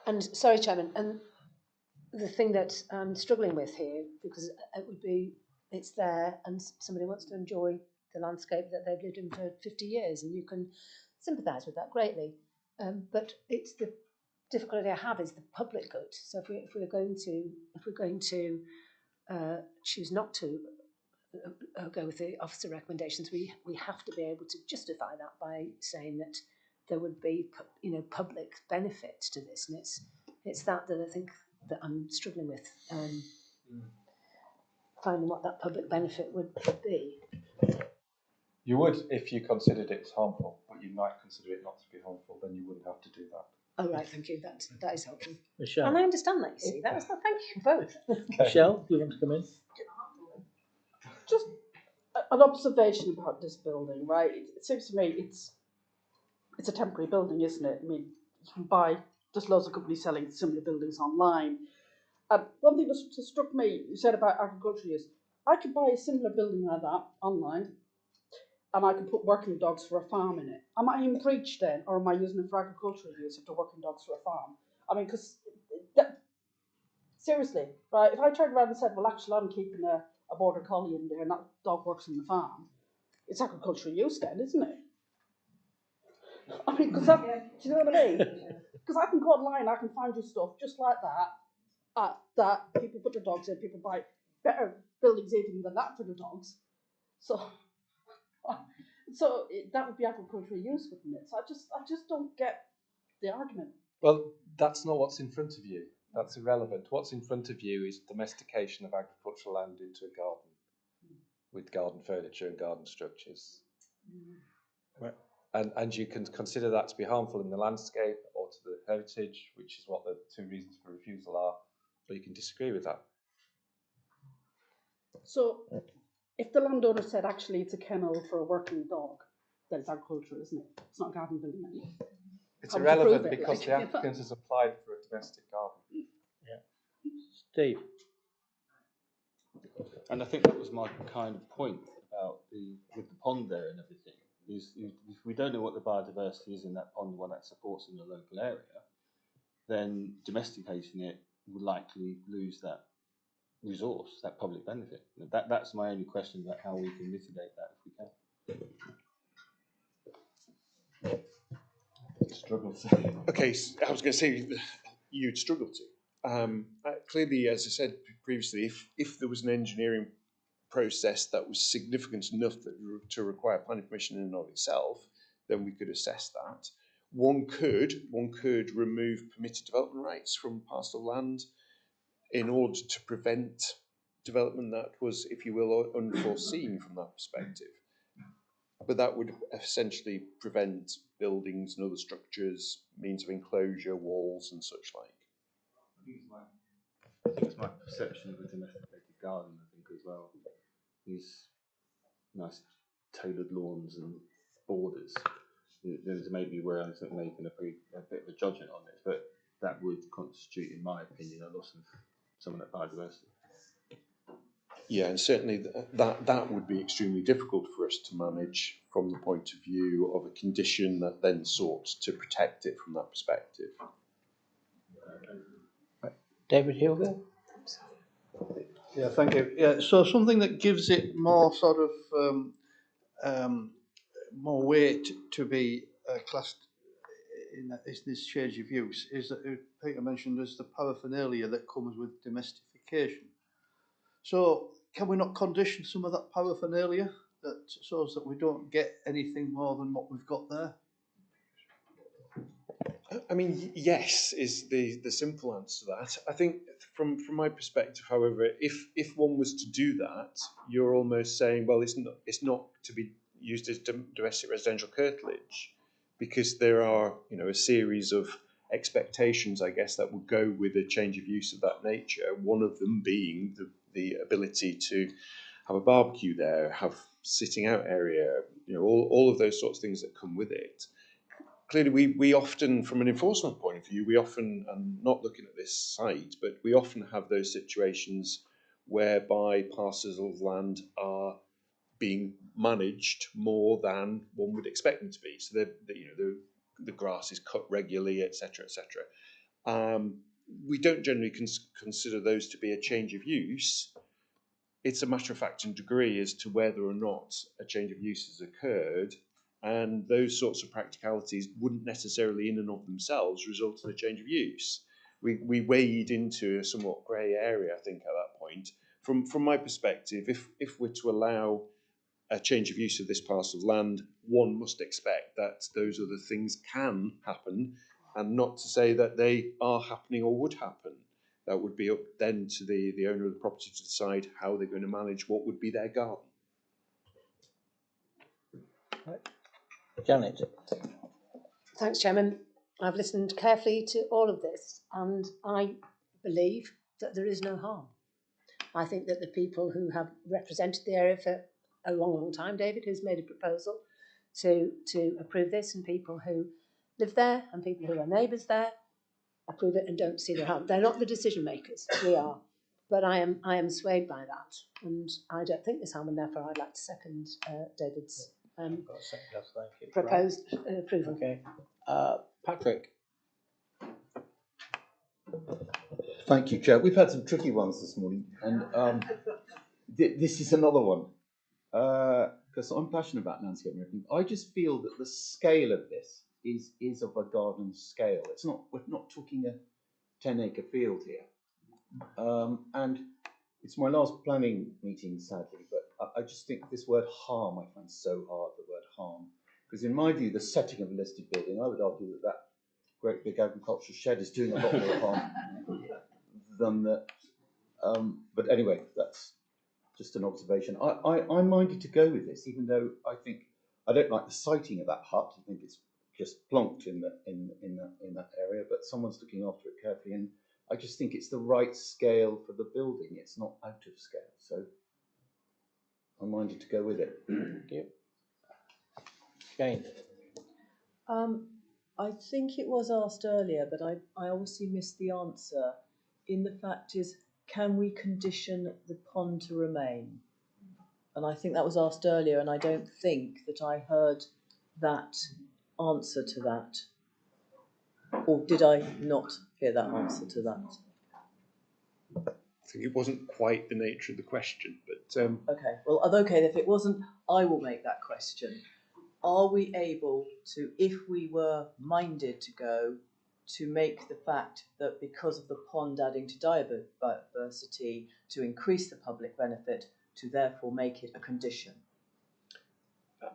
And sorry, Chairman, and the thing that I'm struggling with here, because it's there and somebody wants to enjoy the landscape that they've lived in for 50 years, and you can sympathise with that greatly. But it's the difficulty I have is the public good. So if we're going to choose not to go with the officer recommendations, we have to be able to justify that by saying that there would be public benefit to this, and it's that I think that I'm struggling with, finding what that public benefit would be. You would if you considered it as harmful, but you might consider it not to be harmful, then you wouldn't have to do that. Oh right, thank you. That is helpful. Michelle. And I understand that. You see, thank you both. Michelle, do you want to come in? Just an observation about this building, right? It seems to me it's a temporary building, isn't it? I mean, you can buy, there's loads of companies selling similar buildings online. And one thing that struck me, you said about agriculture, is I could buy a similar building like that online, and I could put working dogs for a farm in it. Am I in breach then, or am I using it for agricultural use if they're working dogs for a farm? I mean, because seriously, right? If I turned around and said, well, actually, I'm keeping a border collie in there and that dog works on the farm, it's agricultural use then, isn't it? I mean, because do you know what I mean? Because I can go online, I can find you stuff just like that, that people put their dogs in, people buy better buildings even than that for the dogs. So that would be agricultural use, wouldn't it? So I just don't get the argument. Well, that's not what's in front of you. That's irrelevant. What's in front of you is domestication of agricultural land into a garden with garden furniture and garden structures. Right. And you can consider that to be harmful in the landscape or to the heritage, which is what the two reasons for refusal are, or you can disagree with that. So if the landowner said actually it's a kennel for a working dog, then it's agricultural, isn't it? It's not a garden building anymore. It's irrelevant because the applicant has applied for a domestic garden. Yeah. Steve. And I think that was my kind of point about with the pond there and everything. Is if we don't know what the biodiversity is in that pond, what that supports in the local area, then domesticating it will likely lose that resource, that public benefit. That's my only question about how we can mitigate that if we can. Struggle to. Okay, so I was going to say you'd struggle to. Clearly, as I said previously, if there was an engineering process that was significant enough to require planning permission in and of itself, then we could assess that. One could remove permitted development rights from parcel of land in order to prevent development that was, if you will, unforeseen from that perspective. But that would essentially prevent buildings and other structures, means of enclosure, walls and such like. I think it's my perception of a domesticated garden, I think, as well. These nice tailored lawns and borders. There's maybe where I'm sort of making a bit of a judgment on this, but that would constitute, in my opinion, a loss of some of that biodiversity. Yeah, and certainly that would be extremely difficult for us to manage from the point of view of a condition that then sought to protect it from that perspective. David Hilger? Yeah, thank you. Yeah, so something that gives it more sort of more weight to be classed in this change of use is that Peter mentioned as the paraphernalia that comes with domestication. So can we not condition some of that paraphernalia that so that we don't get anything more than what we've got there? I mean, yes, is the simple answer to that. I think from my perspective, however, if one was to do that, you're almost saying, well, it's not to be used as domestic residential curtilage, because there are, you know, a series of expectations, I guess, that would go with a change of use of that nature. One of them being the ability to have a barbecue there, have sitting out area, you know, all of those sorts of things that come with it. Clearly, we often, from an enforcement point of view, we often, and not looking at this site, but we often have those situations whereby parcels of land are being managed more than one would expect them to be. So the grass is cut regularly, etc., etc. We don't generally consider those to be a change of use. It's a matter of fact and degree as to whether or not a change of use has occurred, and those sorts of practicalities wouldn't necessarily in and of themselves result in a change of use. We wade into a somewhat grey area, I think, at that point. From my perspective, if we're to allow a change of use of this parcel of land, one must expect that those other things can happen, and not to say that they are happening or would happen. That would be up then to the owner of the property to decide how they're going to manage what would be their garden. Janet. Thanks, Chairman. I've listened carefully to all of this, and I believe that there is no harm. I think that the people who have represented the area for a long, long time, David, who's made a proposal to approve this, and people who live there and people who are neighbours there, approve it and don't see the harm. They're not the decision makers, we are. But I am swayed by that, and I don't think there's harm, and therefore I'd like to second David's proposed approval. Okay. Patrick. Thank you, Chair. We've had some tricky ones this morning, and This is another one, because I'm passionate about landscape and everything. I just feel that the scale of this is of a garden scale. It's not, we're not talking a 10-acre field here. And it's my last planning meeting, sadly, but I just think this word harm, I find so hard, the word harm. Because in my view, the setting of a listed building, I would argue that that great big agricultural shed is doing a lot more harm than that. But anyway, that's just an observation. I'm minded to go with this, even though I think I don't like the siting of that hut. I think it's just plonked in that area. But someone's looking after it carefully, and I just think it's the right scale for the building. It's not out of scale, so I'm minded to go with it. Thank you. Jane. I think it was asked earlier, but I obviously missed the answer. In the fact is, can we condition the pond to remain? And I think that was asked earlier, and I don't think that I heard that answer to that. Or did I not hear that answer to that? I think it wasn't quite the nature of the question, but Okay, well, okay, if it wasn't, I will make that question. Are we able to, if we were minded to go, to make the fact that because of the pond adding to biodiversity, to increase the public benefit, to therefore make it a condition?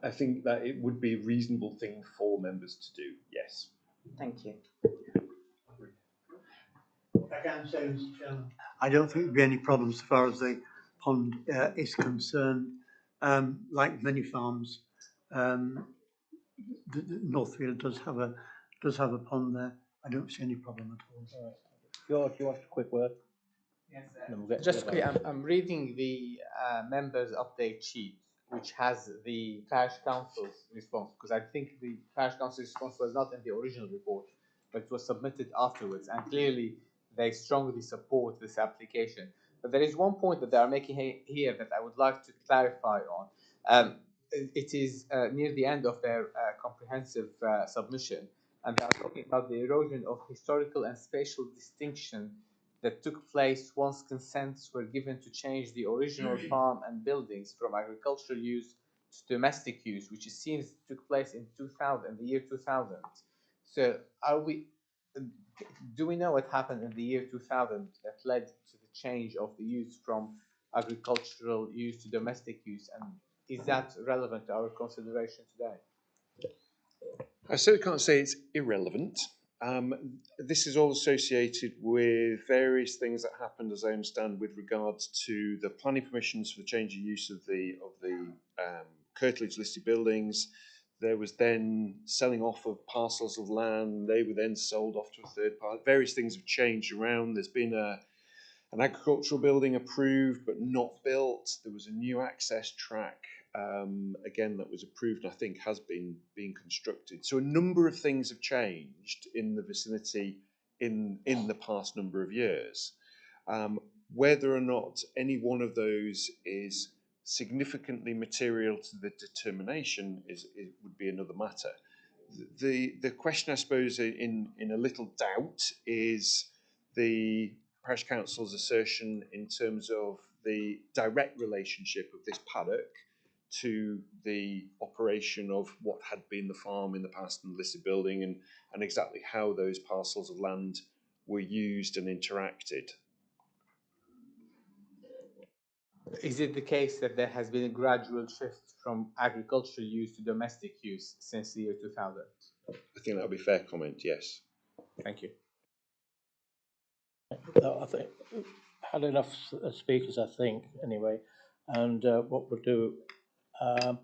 I think that it would be a reasonable thing for members to do, yes. Thank you. I can say, Mr. Chairman, I don't think there'll be any problems as far as the pond is concerned. Like many farms, the Northfield does have a pond there. I don't see any problem at all. Right. George, you want a quick word? Yes, We'll just quickly, I'm reading the members update sheet, which has the Parish Council's response, because I think the Parish Council's response was not in the original report, but it was submitted afterwards, and clearly they strongly support this application. But there is one point that they are making here that I would like to clarify on. It is near the end of their comprehensive submission, and they are talking about the erosion of historical and spatial distinction that took place once consents were given to change the original farm and buildings from agricultural use to domestic use, which it seems took place in the year 2000. So do we know what happened in the year 2000 that led to the change of the use from agricultural use to domestic use, and is that relevant to our consideration today? I certainly can't say it's irrelevant. This is all associated with various things that happened, as I understand, with regards to the planning permissions for the change of use of the curtilage listed buildings. There was then selling off of parcels of land. They were then sold off to a third party. Various things have changed around. There's been an agricultural building approved but not built. There was a new access track, again, that was approved and I think has been being constructed. So a number of things have changed in the vicinity in the past number of years. Whether or not any one of those is significantly material to the determination would be another matter. The question, I suppose, in a little doubt is the Parish Council's assertion in terms of the direct relationship of this paddock to the operation of what had been the farm in the past and listed building, and exactly how those parcels of land were used and interacted. Is it the case that there has been a gradual shift from agricultural use to domestic use since the year 2000? I think that would be a fair comment, yes. Thank you. I think had enough speakers, I think, anyway. And what we'll do, I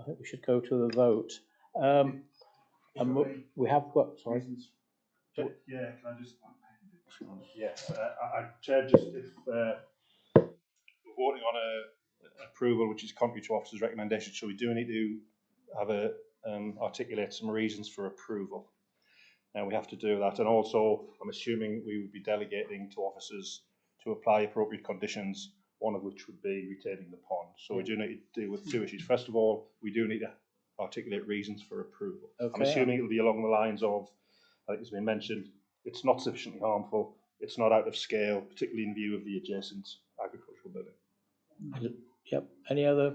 think we should go to the vote. And we have got, sorry. Yeah, can I just? Yes, Chair, just if we're voting on a approval which is contrary to officer's recommendation, so we do need to have a articulate some reasons for approval. Now we have to do that, and also I'm assuming we would be delegating to officers to apply appropriate conditions, one of which would be retaining the pond. So we do need to deal with two issues. First of all, we do need to articulate reasons for approval. Okay. I'm assuming it'll be along the lines of, I think it's been mentioned, it's not sufficiently harmful, it's not out of scale, particularly in view of the adjacent agricultural building. Yep, any other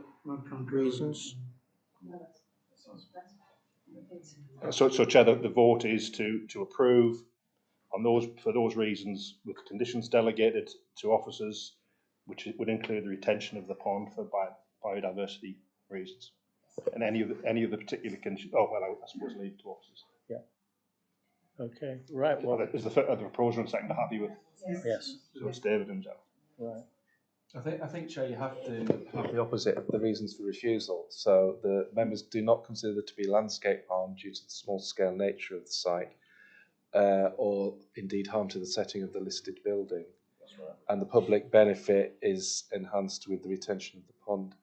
reasons? So Chair, the vote is to approve on those, for those reasons, with conditions delegated to officers, which would include the retention of the pond for biodiversity reasons. And any of the particular conditions, oh, well, I suppose leave to officers. Yeah. Okay, right, well. Are the proposer and seconder happy with? Yes. So it's David and Joe. Right. I think, Chair, you have to have the opposite of the reasons for refusal. So the members do not consider there to be landscape harm due to the small-scale nature of the site, or indeed harm to the setting of the listed building. That's right. And the public benefit is enhanced with the retention of the pond. I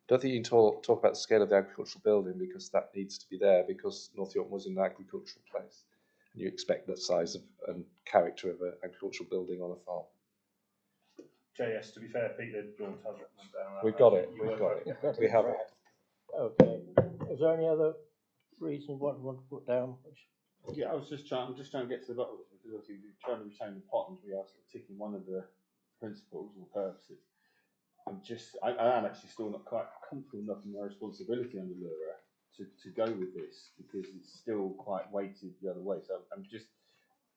don't think you can talk about the scale of the agricultural building, because that needs to be there, because North York was an agricultural place. And you expect that size of and character of an agricultural building on a farm. Yes, to be fair, Peter Jones has written down. We've got it. We have it. Okay. Is there any other reason what you want to put down? Yeah, I'm just trying to get to the bottom of it, because obviously we're trying to retain the pond. We are sort of ticking one of the principles or purposes. I am actually still not quite comfortable enough in my responsibility under LURA to go with this, because it's still quite weighted the other way. So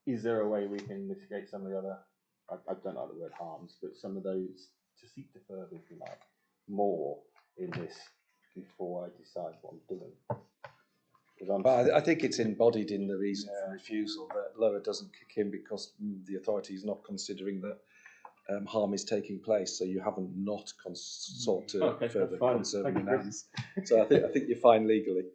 is there a way we can mitigate some of the other, I don't like the word harms, but some of those to seek to further, if you like, more in this before I decide what I'm doing? But I think it's embodied in the reason for refusal that LURA doesn't kick in because the authority is not considering that harm is taking place, so you haven't not sought to further conserve and enhance. So I think you're fine legally.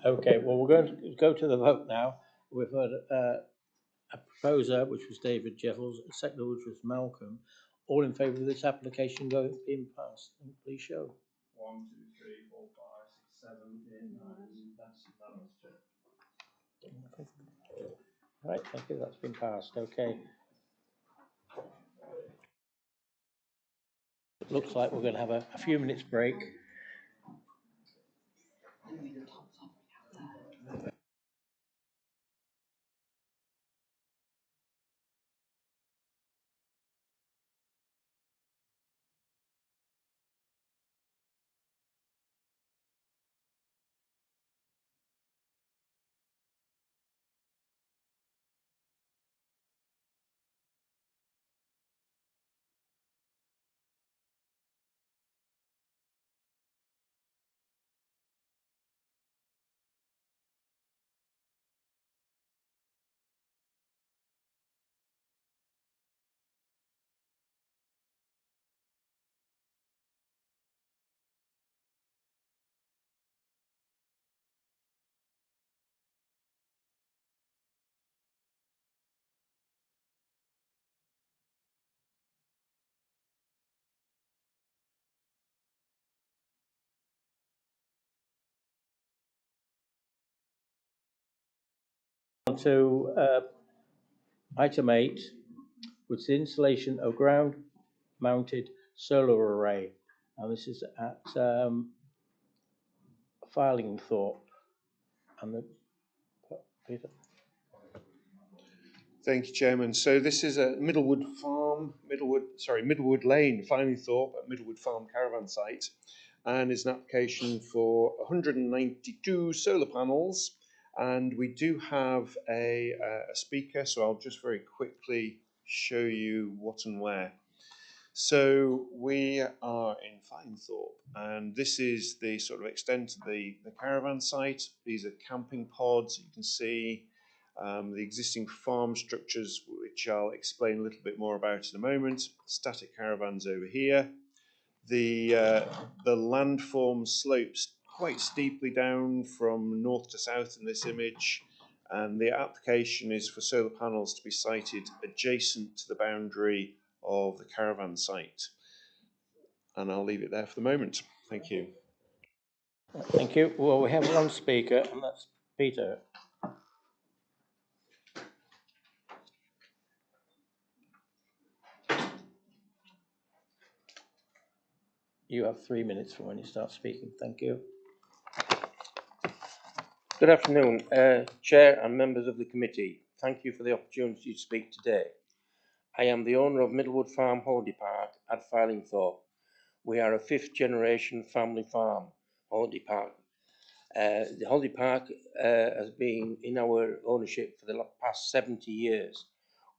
Okay, well, we're going to go to the vote now. We've heard a proposer, which was David Jeffels, a seconder, which was Malcolm. All in favour of this application being passed? Please show. 1, 2, 3, 4, 5, 6, 7, 8, 9. That's unanimous, Chair. Right, thank you. That's been passed. Okay. It looks like we're going to have a few minutes break. To item 8, which is the installation of ground-mounted solar array, and this is at Farlingthorpe. And Peter. Thank you, Chairman. So this is a Middlewood Lane, Farlingthorpe at Middlewood Farm caravan site, and it's an application for 192 solar panels. And we do have a speaker, so I'll just very quickly show you what and where. So we are in Farlingthorpe, and this is the sort of extent of the caravan site. These are camping pods, you can see. The existing farm structures, which I'll explain a little bit more about in a moment. Static caravans over here. The landform slopes quite steeply down from north to south in this image, and the application is for solar panels to be sited adjacent to the boundary of the caravan site. And I'll leave it there for the moment. Thank you. Thank you. Well, we have one speaker, and that's Peter. You have 3 minutes from when you start speaking. Thank you. Good afternoon, Chair and members of the committee. Thank you for the opportunity to speak today. I am the owner of Middlewood Farm Holiday Park at Filingthorpe. We are a 5th generation family farm, Holiday Park. The Holiday Park has been in our ownership for the past 70 years.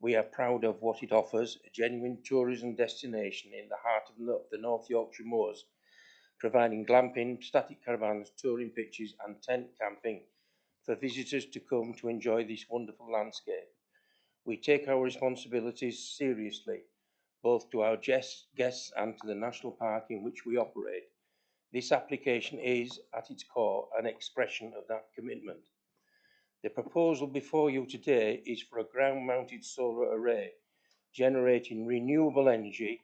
We are proud of what it offers, a genuine tourism destination in the heart of the North Yorkshire Moors, providing glamping, static caravans, touring pitches and tent camping for visitors to come to enjoy this wonderful landscape. We take our responsibilities seriously, both to our guests and to the national park in which we operate. This application is, at its core, an expression of that commitment. The proposal before you today is for a ground-mounted solar array, generating renewable energy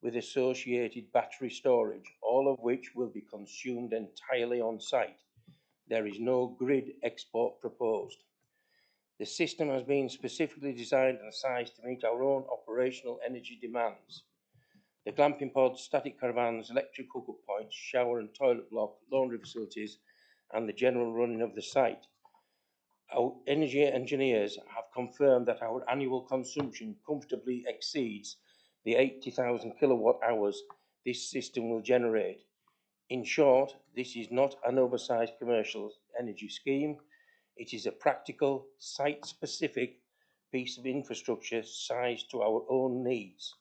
with associated battery storage, all of which will be consumed entirely on site. There is no grid export proposed. The system has been specifically designed and sized to meet our own operational energy demands. The glamping pods, static caravans, electric hookup points, shower and toilet block, laundry facilities, and the general running of the site. Our energy engineers have confirmed that our annual consumption comfortably exceeds the 80,000 kilowatt hours this system will generate. In short, this is not an oversized commercial energy scheme. It is a practical, site-specific piece of infrastructure sized to our own needs.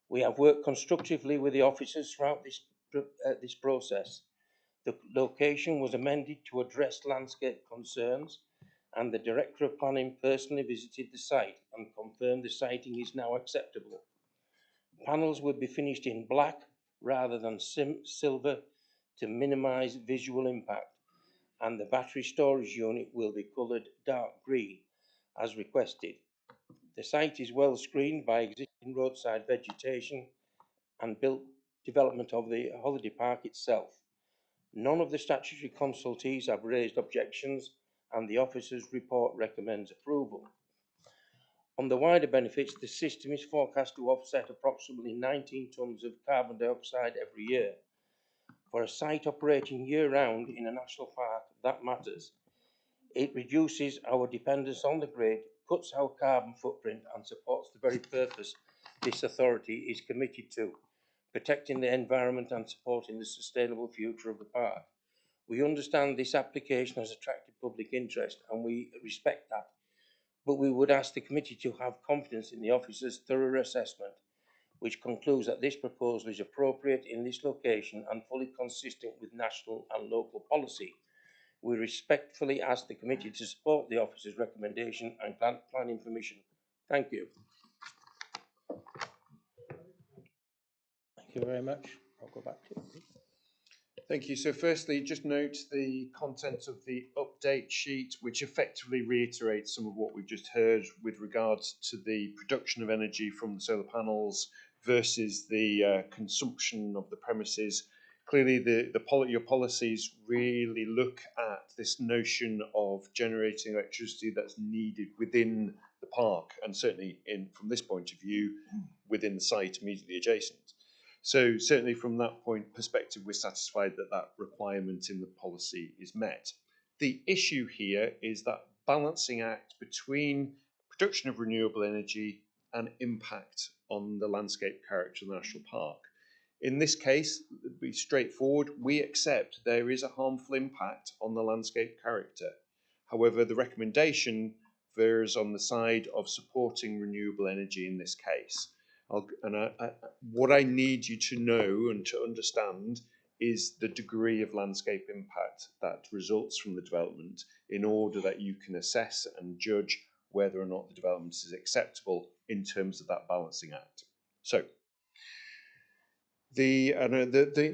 We have worked constructively with the officers throughout this process. The location was amended to address landscape concerns, and the Director of Planning personally visited the site and confirmed the siting is now acceptable. Panels will be finished in black rather than silver to minimise visual impact, and the battery storage unit will be coloured dark green as requested. The site is well screened by existing roadside vegetation and built development of the holiday park itself. None of the statutory consultees have raised objections, and the officer's report recommends approval. On the wider benefits, the system is forecast to offset approximately 19 tonnes of carbon dioxide every year. For a site operating year-round in a national park, that matters. It reduces our dependence on the grid, cuts our carbon footprint, and supports the very purpose this authority is committed to, protecting the environment and supporting the sustainable future of the park. We understand this application has attracted public interest, and we respect that, but we would ask the committee to have confidence in the officer's thorough assessment, which concludes that this proposal is appropriate in this location and fully consistent with national and local policy. We respectfully ask the committee to support the officer's recommendation and grant planning permission. Thank you. Thank you very much. I'll go back to you. Thank you. So firstly, just note the content of the update sheet, which effectively reiterates some of what we've just heard with regards to the production of energy from the solar panels versus the consumption of the premises. Clearly, your policies really look at this notion of generating electricity that's needed within the park, and certainly from this point of view, within the site immediately adjacent. So certainly from that perspective, we're satisfied that that requirement in the policy is met. The issue here is that balancing act between production of renewable energy and impact on the landscape character of the national park. In this case, to be straightforward, we accept there is a harmful impact on the landscape character. However, the recommendation veers on the side of supporting renewable energy in this case. What I need you to know and to understand is the degree of landscape impact that results from the development in order that you can assess and judge whether or not the development is acceptable in terms of that balancing act. So, the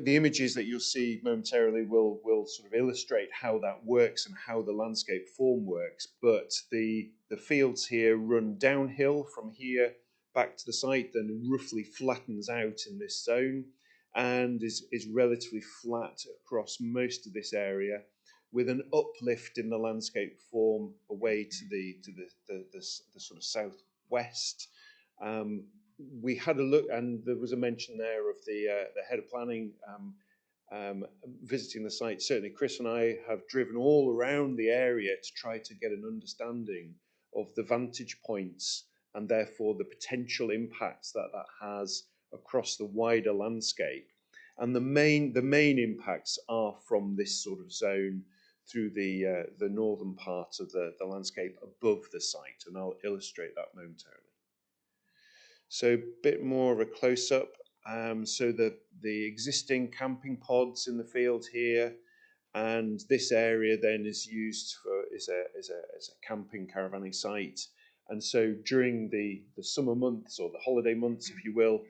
images that you'll see momentarily will sort of illustrate how that works and how the landscape form works, but the fields here run downhill from here back to the site, then roughly flattens out in this zone and is relatively flat across most of this area, with an uplift in the landscape form away to the sort of southwest. We had a look, and there was a mention there of the head of planning visiting the site. Certainly Chris and I have driven all around the area to try to get an understanding of the vantage points and therefore the potential impacts that has across the wider landscape. And the main impacts are from this sort of zone through the northern part of the landscape above the site, and I'll illustrate that momentarily. So a bit more of a close-up. So the existing camping pods in the field here, and this area then is used for is a camping caravanning site. And so during the summer months, or the holiday months, if you will,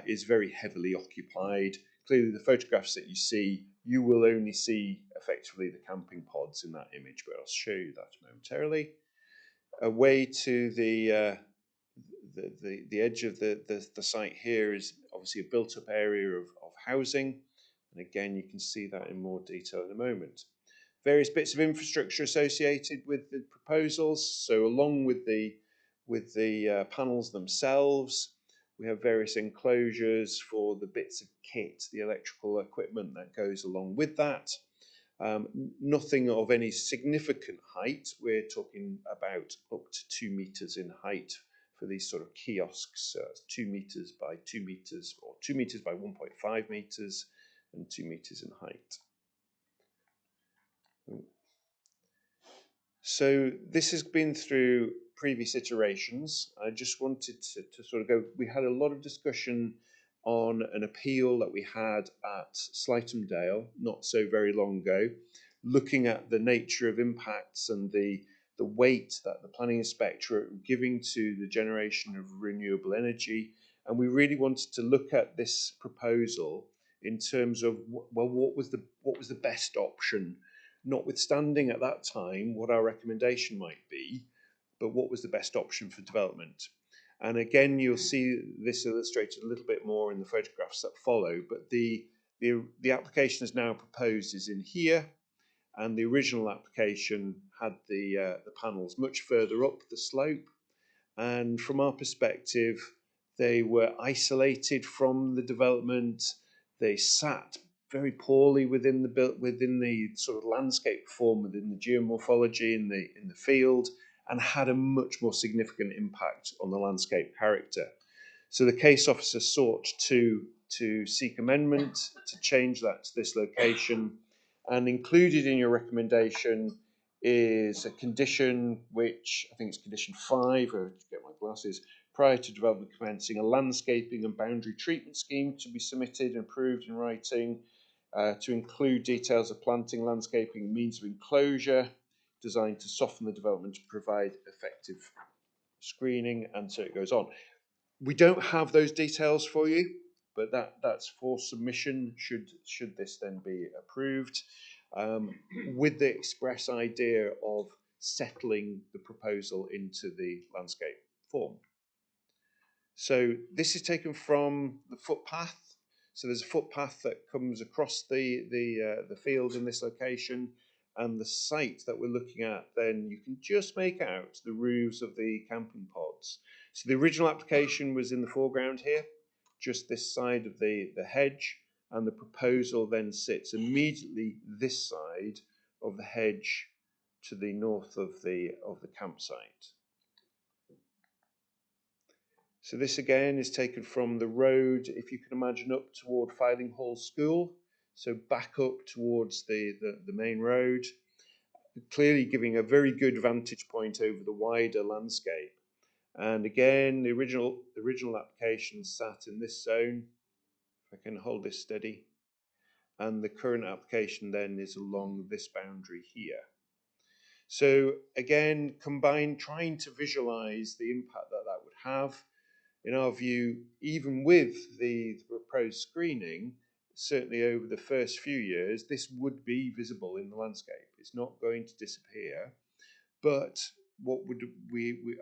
is very heavily occupied. Clearly, the photographs that you see, you will only see effectively the camping pods in that image, but I'll show you that momentarily. Away to the edge of the site here is obviously a built-up area of housing, and again you can see that in more detail in a moment. Various bits of infrastructure associated with the proposals. So along with the panels themselves, we have various enclosures for the bits of kit, the electrical equipment that goes along with that. Nothing of any significant height. We're talking about up to 2 meters in height for these sort of kiosks. So it's 2 meters by 2 meters, or 2 meters by 1.5 meters, and 2 meters in height. So this has been through previous iterations. I just wanted to sort of go, we had a lot of discussion on an appeal that we had at Slighthamdale not so very long ago, looking at the nature of impacts and the weight that the planning inspectorate were giving to the generation of renewable energy. And we really wanted to look at this proposal in terms of, well, what was the best option, notwithstanding at that time what our recommendation might be, but what was the best option for development. And again, you'll see this illustrated a little bit more in the photographs that follow, but the application is now proposed is in here, and the original application had the panels much further up the slope. And from our perspective, they were isolated from the development. They sat very poorly within the sort of landscape form, within the geomorphology in the field, and had a much more significant impact on the landscape character. So the case officer sought to seek amendment to change that to this location, and included in your recommendation is a condition which I think it's condition 5, or to get my glasses, prior to development commencing, a landscaping and boundary treatment scheme to be submitted and approved in writing, to include details of planting, landscaping, means of enclosure, designed to soften the development to provide effective screening, and so it goes on. We don't have those details for you, but that's for submission should this then be approved, with the express idea of settling the proposal into the landscape form. So this is taken from the footpath. So there's a footpath that comes across the field in this location, and the site that we're looking at, then you can just make out the roofs of the camping pods. So the original application was in the foreground here, just this side of the hedge, and the proposal then sits immediately this side of the hedge to the north of the campsite. So this again is taken from the road, if you can imagine, up toward Filing Hall School, so back up towards the main road, clearly giving a very good vantage point over the wider landscape. And again, the original application sat in this zone, if I can hold this steady, and the current application then is along this boundary here. So again, trying to visualize the impact that would have. In our view, even with the proposed screening, certainly over the first few years, this would be visible in the landscape. It's not going to disappear, but what would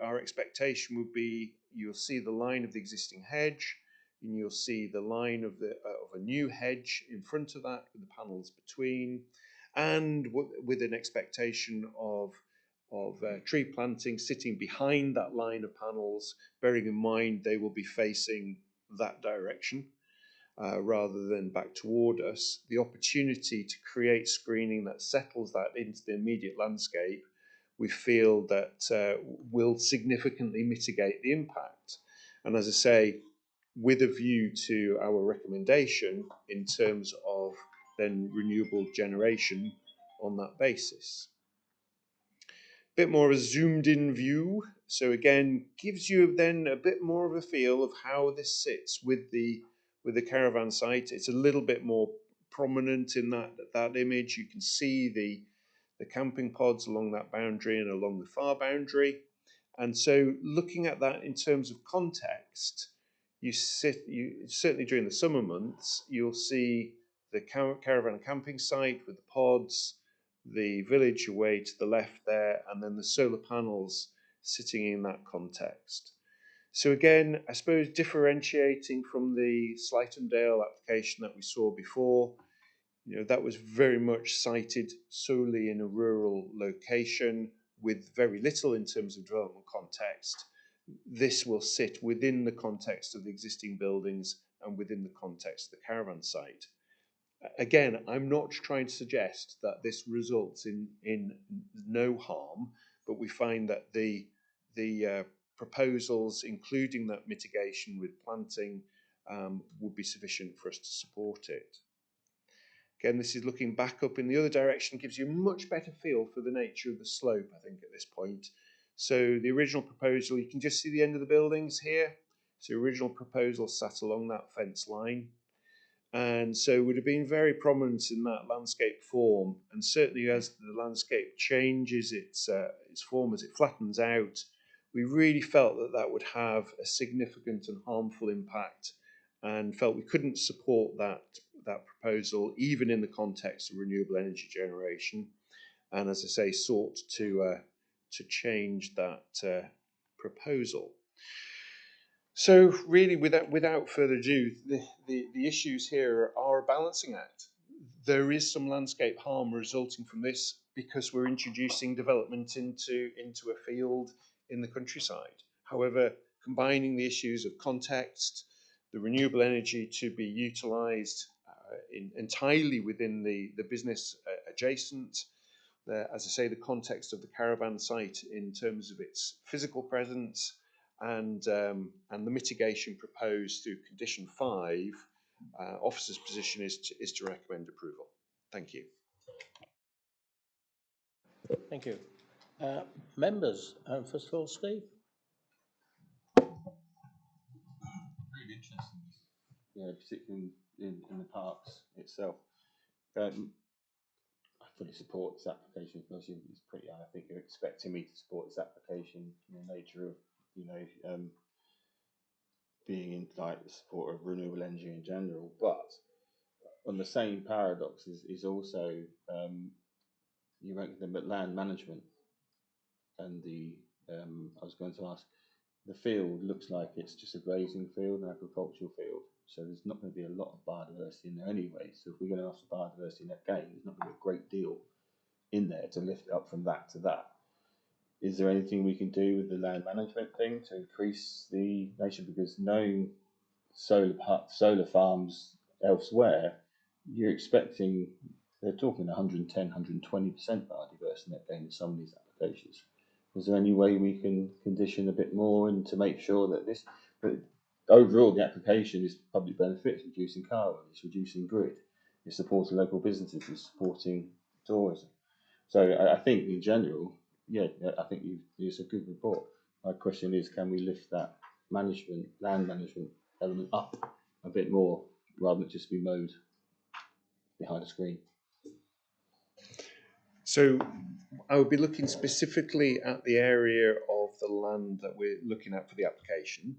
our expectation would be, you'll see the line of the existing hedge, and you'll see the line of a new hedge in front of that, with the panels between, and with an expectation of tree planting sitting behind that line of panels, bearing in mind they will be facing that direction rather than back toward us. The opportunity to create screening that settles that into the immediate landscape, we feel that will significantly mitigate the impact. And as I say, with a view to our recommendation in terms of then renewable generation on that basis. Bit more of a zoomed in view. So again, gives you then a bit more of a feel of how this sits with the caravan site. It's a little bit more prominent in that image. You can see the camping pods along that boundary and along the far boundary. And so looking at that in terms of context, you certainly during the summer months, you'll see the caravan camping site with the pods, the village away to the left there, and then the solar panels sitting in that context. So again, I suppose differentiating from the Slightondale application that we saw before, that was very much sited solely in a rural location with very little in terms of development context. This will sit within the context of the existing buildings and within the context of the caravan site. Again, I'm not trying to suggest that this results in no harm, but we find that the proposals, including that mitigation with planting, would be sufficient for us to support it. Again, this is looking back up in the other direction, gives you a much better feel for the nature of the slope, I think, at this point. So the original proposal, you can just see the end of the buildings here. So the original proposal sat along that fence line. And so would have been very prominent in that landscape form. And certainly as the landscape changes its form, as it flattens out, we really felt that that would have a significant and harmful impact, and felt we couldn't support that proposal, even in the context of renewable energy generation. And as I say, sought to change that proposal. So really, without further ado, the issues here are a balancing act. There is some landscape harm resulting from this because we're introducing development into a field in the countryside. However, combining the issues of context, the renewable energy to be utilised entirely within the business adjacent, as I say, the context of the caravan site in terms of its physical presence, and the mitigation proposed through condition 5, officer's position is to recommend approval. Thank you. Thank you. Members, first of all, Steve. Really interesting, particularly in the parks itself. I fully support this application because it's pretty. I think you're expecting me to support this application in the nature of, being in support of renewable energy in general. But on the same paradox is also you rank them at land management, and I was going to ask. The field looks like it's just a grazing field, an agricultural field, so there's not going to be a lot of biodiversity in there anyway. So if we're going to ask for biodiversity net gain, there's not going to be a great deal in there to lift it up from that to that. Is there anything we can do with the land management thing to increase the nation? Because knowing solar farms elsewhere, you're expecting, they're talking 110, 120% biodiversity net gain in some of these applications. Is there any way we can condition a bit more and to make sure that but overall the application is public benefits, reducing carbon, it's reducing grid, it's supporting local businesses, it's supporting tourism. So I think in general, I think it's a good report. My question is, can we lift that land management element up a bit more rather than just be mowed behind a screen? So I would be looking specifically at the area of the land that we're looking at for the application.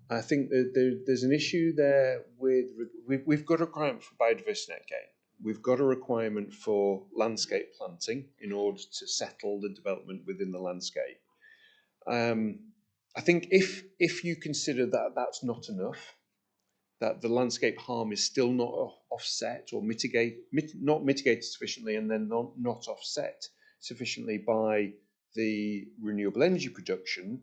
I think that there's an issue there we've got a requirement for biodiversity net gain. We've got a requirement for landscape planting in order to settle the development within the landscape. I think if you consider that that's not enough, that the landscape harm is still not offset or not mitigated sufficiently, and then not offset sufficiently by the renewable energy production,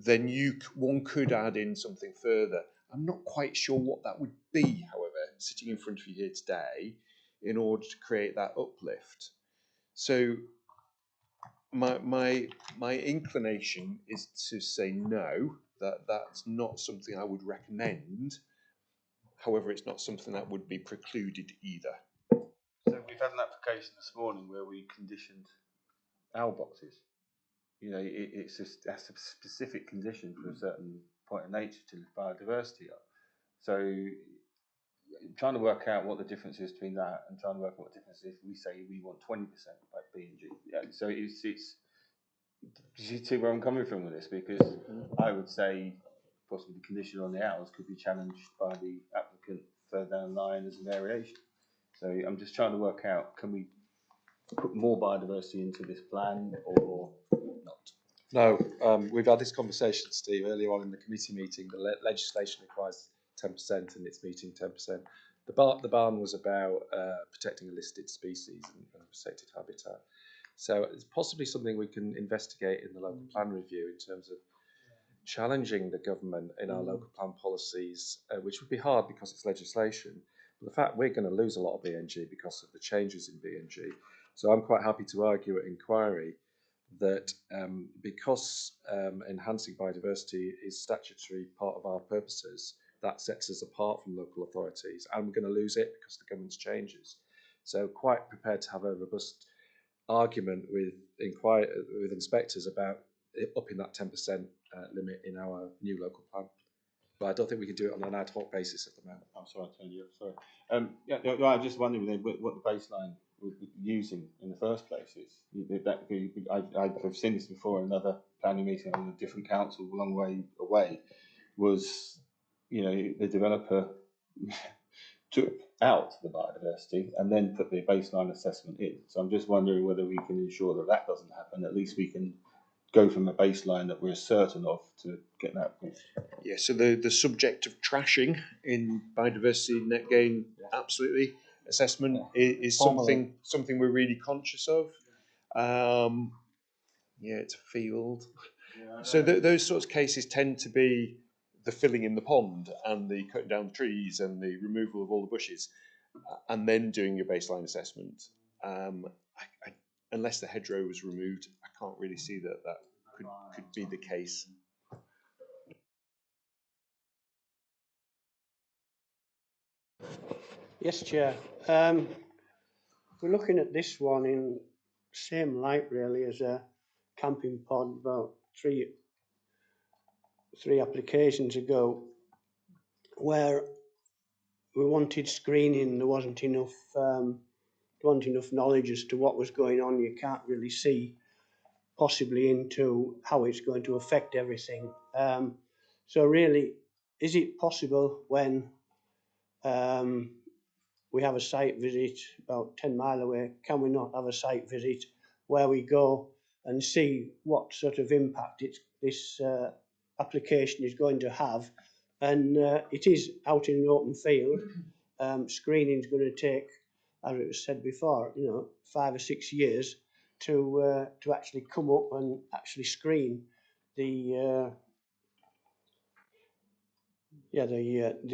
then one could add in something further. I'm not quite sure what that would be, however, sitting in front of you here today, in order to create that uplift. So my inclination is to say no, that's not something I would recommend. However, it's not something that would be precluded either. So we've had an application this morning where we conditioned owl boxes. You know, it's just that's a specific condition for a certain point of nature to live biodiversity up. So trying to work out what the difference is between that and trying to work out what the difference is if we say we want 20% like B&G. Yeah, so it's you see where I'm coming from with this, because I would say possibly the condition on the owls could be challenged by the applicant further down the line as a variation. So I'm just trying to work out, can we put more biodiversity into this plan or not? No, we've had this conversation, Steve, earlier on in the committee meeting. The legislation requires 10% and it's meeting 10%. The barn was about protecting a listed species and protected habitat. So it's possibly something we can investigate in the local plan review in terms of challenging the government in our local plan policies, which would be hard because it's legislation. But the fact we're going to lose a lot of BNG because of the changes in BNG. So I'm quite happy to argue at inquiry that because enhancing biodiversity is statutory part of our purposes, that sets us apart from local authorities, and we're going to lose it because the government's changes. So quite prepared to have a robust argument with inspectors about upping that 10% limit in our new local plan. But I don't think we can do it on an ad hoc basis at the moment. I'm sorry, I turned you off, sorry. Yeah, I'm just wondering what the baseline we're using in the first place is. I've seen this before in another planning meeting on a different council a long way away, was, you know, the developer took out the biodiversity and then put the baseline assessment in. So I'm just wondering whether we can ensure that that doesn't happen. At least we can go from a baseline that we're certain of to get that. Yeah, so the subject of trashing in biodiversity net gain, absolutely. Assessment is something we're really conscious of. Yeah, it's a field. So those sorts of cases tend to be the filling in the pond and the cutting down trees and the removal of all the bushes, and then doing your baseline assessment. Unless the hedgerow was removed, I can't really see that could be the case. Yes, Chair. We're looking at this one in same light really as a camping pod about three applications ago, where we wanted screening. There wasn't enough knowledge as to what was going on. You can't really see possibly into how it's going to affect everything. So really, is it possible when we have a site visit about 10 miles away, can we not have a site visit where we go and see what sort of impact this application is going to have? And it is out in an open field. Screening is going to take, as it was said before, 5 or 6 years to actually come up and actually screen the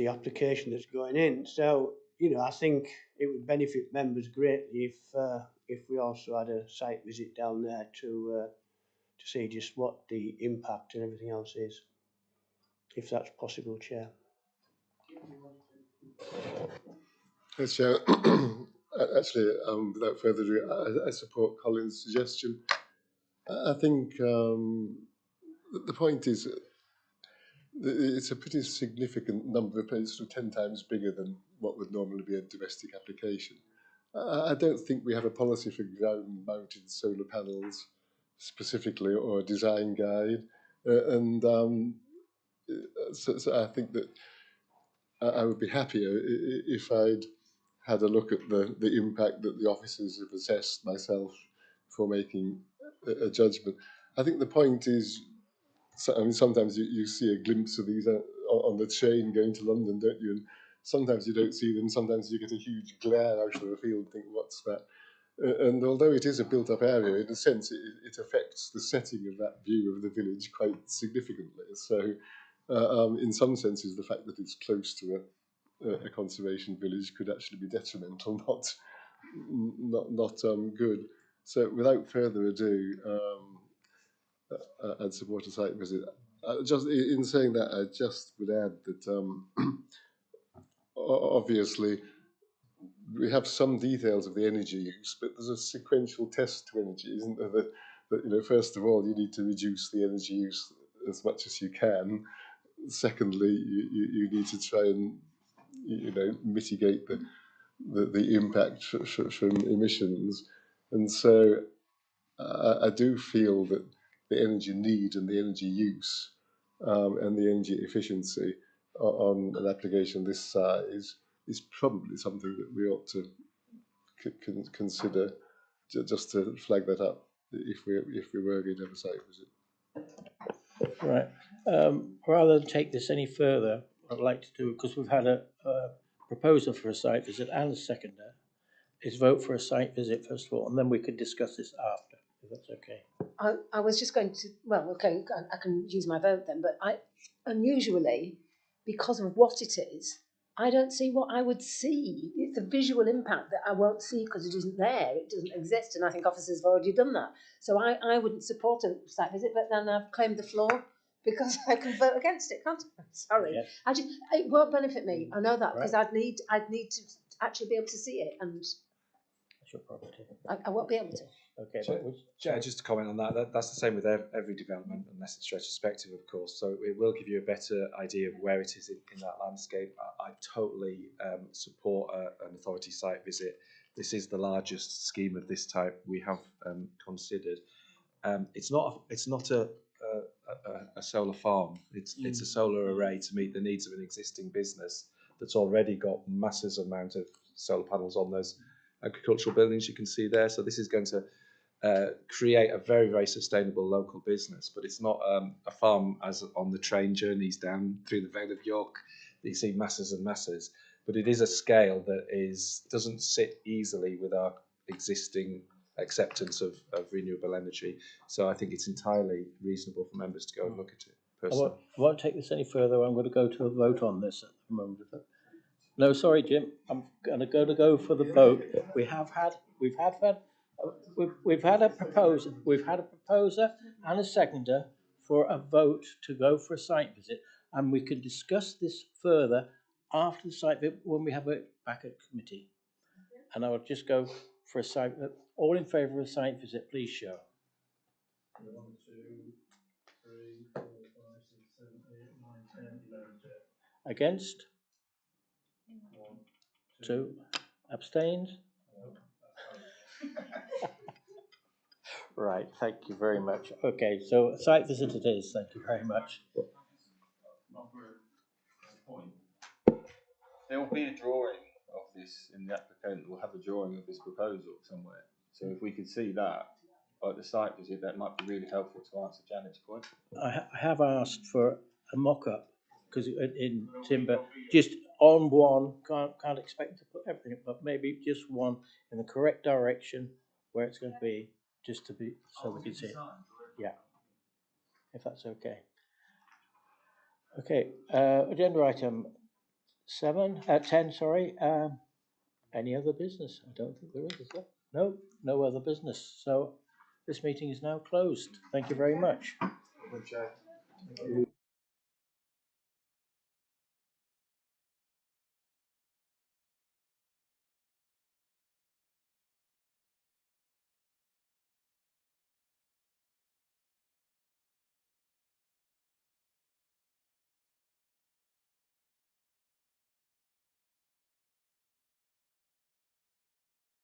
application that's going in. So, I think it would benefit members greatly if we also had a site visit down there to see just what the impact and everything else is, if that's possible, Chair. Yes, Chair. Actually, without further ado, I support Colin's suggestion. I think the point is it's a pretty significant number of places, 10 times bigger than what would normally be a domestic application. I don't think we have a policy for ground-mounted solar panels specifically, or a design guide. So I think that I would be happier if I'd had a look at the impact that the officers have assessed myself for making a judgment. I think the point is, I mean, sometimes you see a glimpse of these on the train going to London, don't you? And sometimes you don't see them. Sometimes you get a huge glare out of the field and think, what's that? And although it is a built-up area, in a sense, it affects the setting of that view of the village quite significantly. So in some senses, the fact that it's close to a conservation village could actually be detrimental, not good. So without further ado, I'd support a site visit. just in saying that, I just would add that obviously we have some details of the energy use, but there's a sequential test to energy, isn't there? That first of all, you need to reduce the energy use as much as you can. Secondly, you need to try and mitigate the impact from emissions, and so I do feel that the energy need and the energy use and the energy efficiency on an application this size is probably something that we ought to consider, just to flag that up if we were going to have a site visit. Right. Rather than take this any further, I'd like to do, because we've had a proposal for a site visit and a seconder, is vote for a site visit first of all, and then we could discuss this after, if that's okay. I was just going to, well, okay, I can use my vote then, but unusually, because of what it is, I don't see what I would see. It's a visual impact that I won't see because it isn't there, it doesn't exist, and I think officers have already done that. So I wouldn't support a site visit, but then I've claimed the floor because I can vote against it, can't I? Sorry. Yes. It won't benefit me, I know that, because I'd need to actually be able to see it, and that's your property. I won't be able to. Okay, just to comment on that's the same with every development, unless it's retrospective, of course. So it will give you a better idea of where it is in that landscape. I totally support an authority site visit. This is the largest scheme of this type we have considered. It's not a solar farm. It's a solar array to meet the needs of an existing business that's already got massive amount of solar panels on those agricultural buildings you can see there. So this is going to create a very, very sustainable local business, but it's not a farm as on the train journeys down through the Vale of York that you see masses and masses, but it is a scale that doesn't sit easily with our existing acceptance of renewable energy. So I think it's entirely reasonable for members to go and look at it personally. I won't take this any further. I'm going to go to a vote on this at the moment. No, sorry, Jim. I'm going to go for the vote. We've had a proposer. We've had a proposer and a seconder for a vote to go for a site visit, and we can discuss this further after the site visit when we have it back at committee. And I will just go for a site. All in favour of a site visit, please show. 1, 2, 3, 4, 5, 6, 7, 8, 9, 10, 11. Against? 1, 2. Abstained? Right, thank you very much. Okay, so site visit it is. Thank you very much. There will be a drawing of this in the applicant. We'll have a drawing of this proposal somewhere. So if we could see that at the site visit, that might be really helpful to answer Janet's point. I have asked for a mock-up because in timber, just on one, can't expect to put everything, but maybe just one in the correct direction where it's going to be, just to be so we can see it. Yeah, if that's okay. Okay, agenda item 10. Sorry. Any other business? I don't think there is there? No, no other business. So this meeting is now closed. Thank you very much.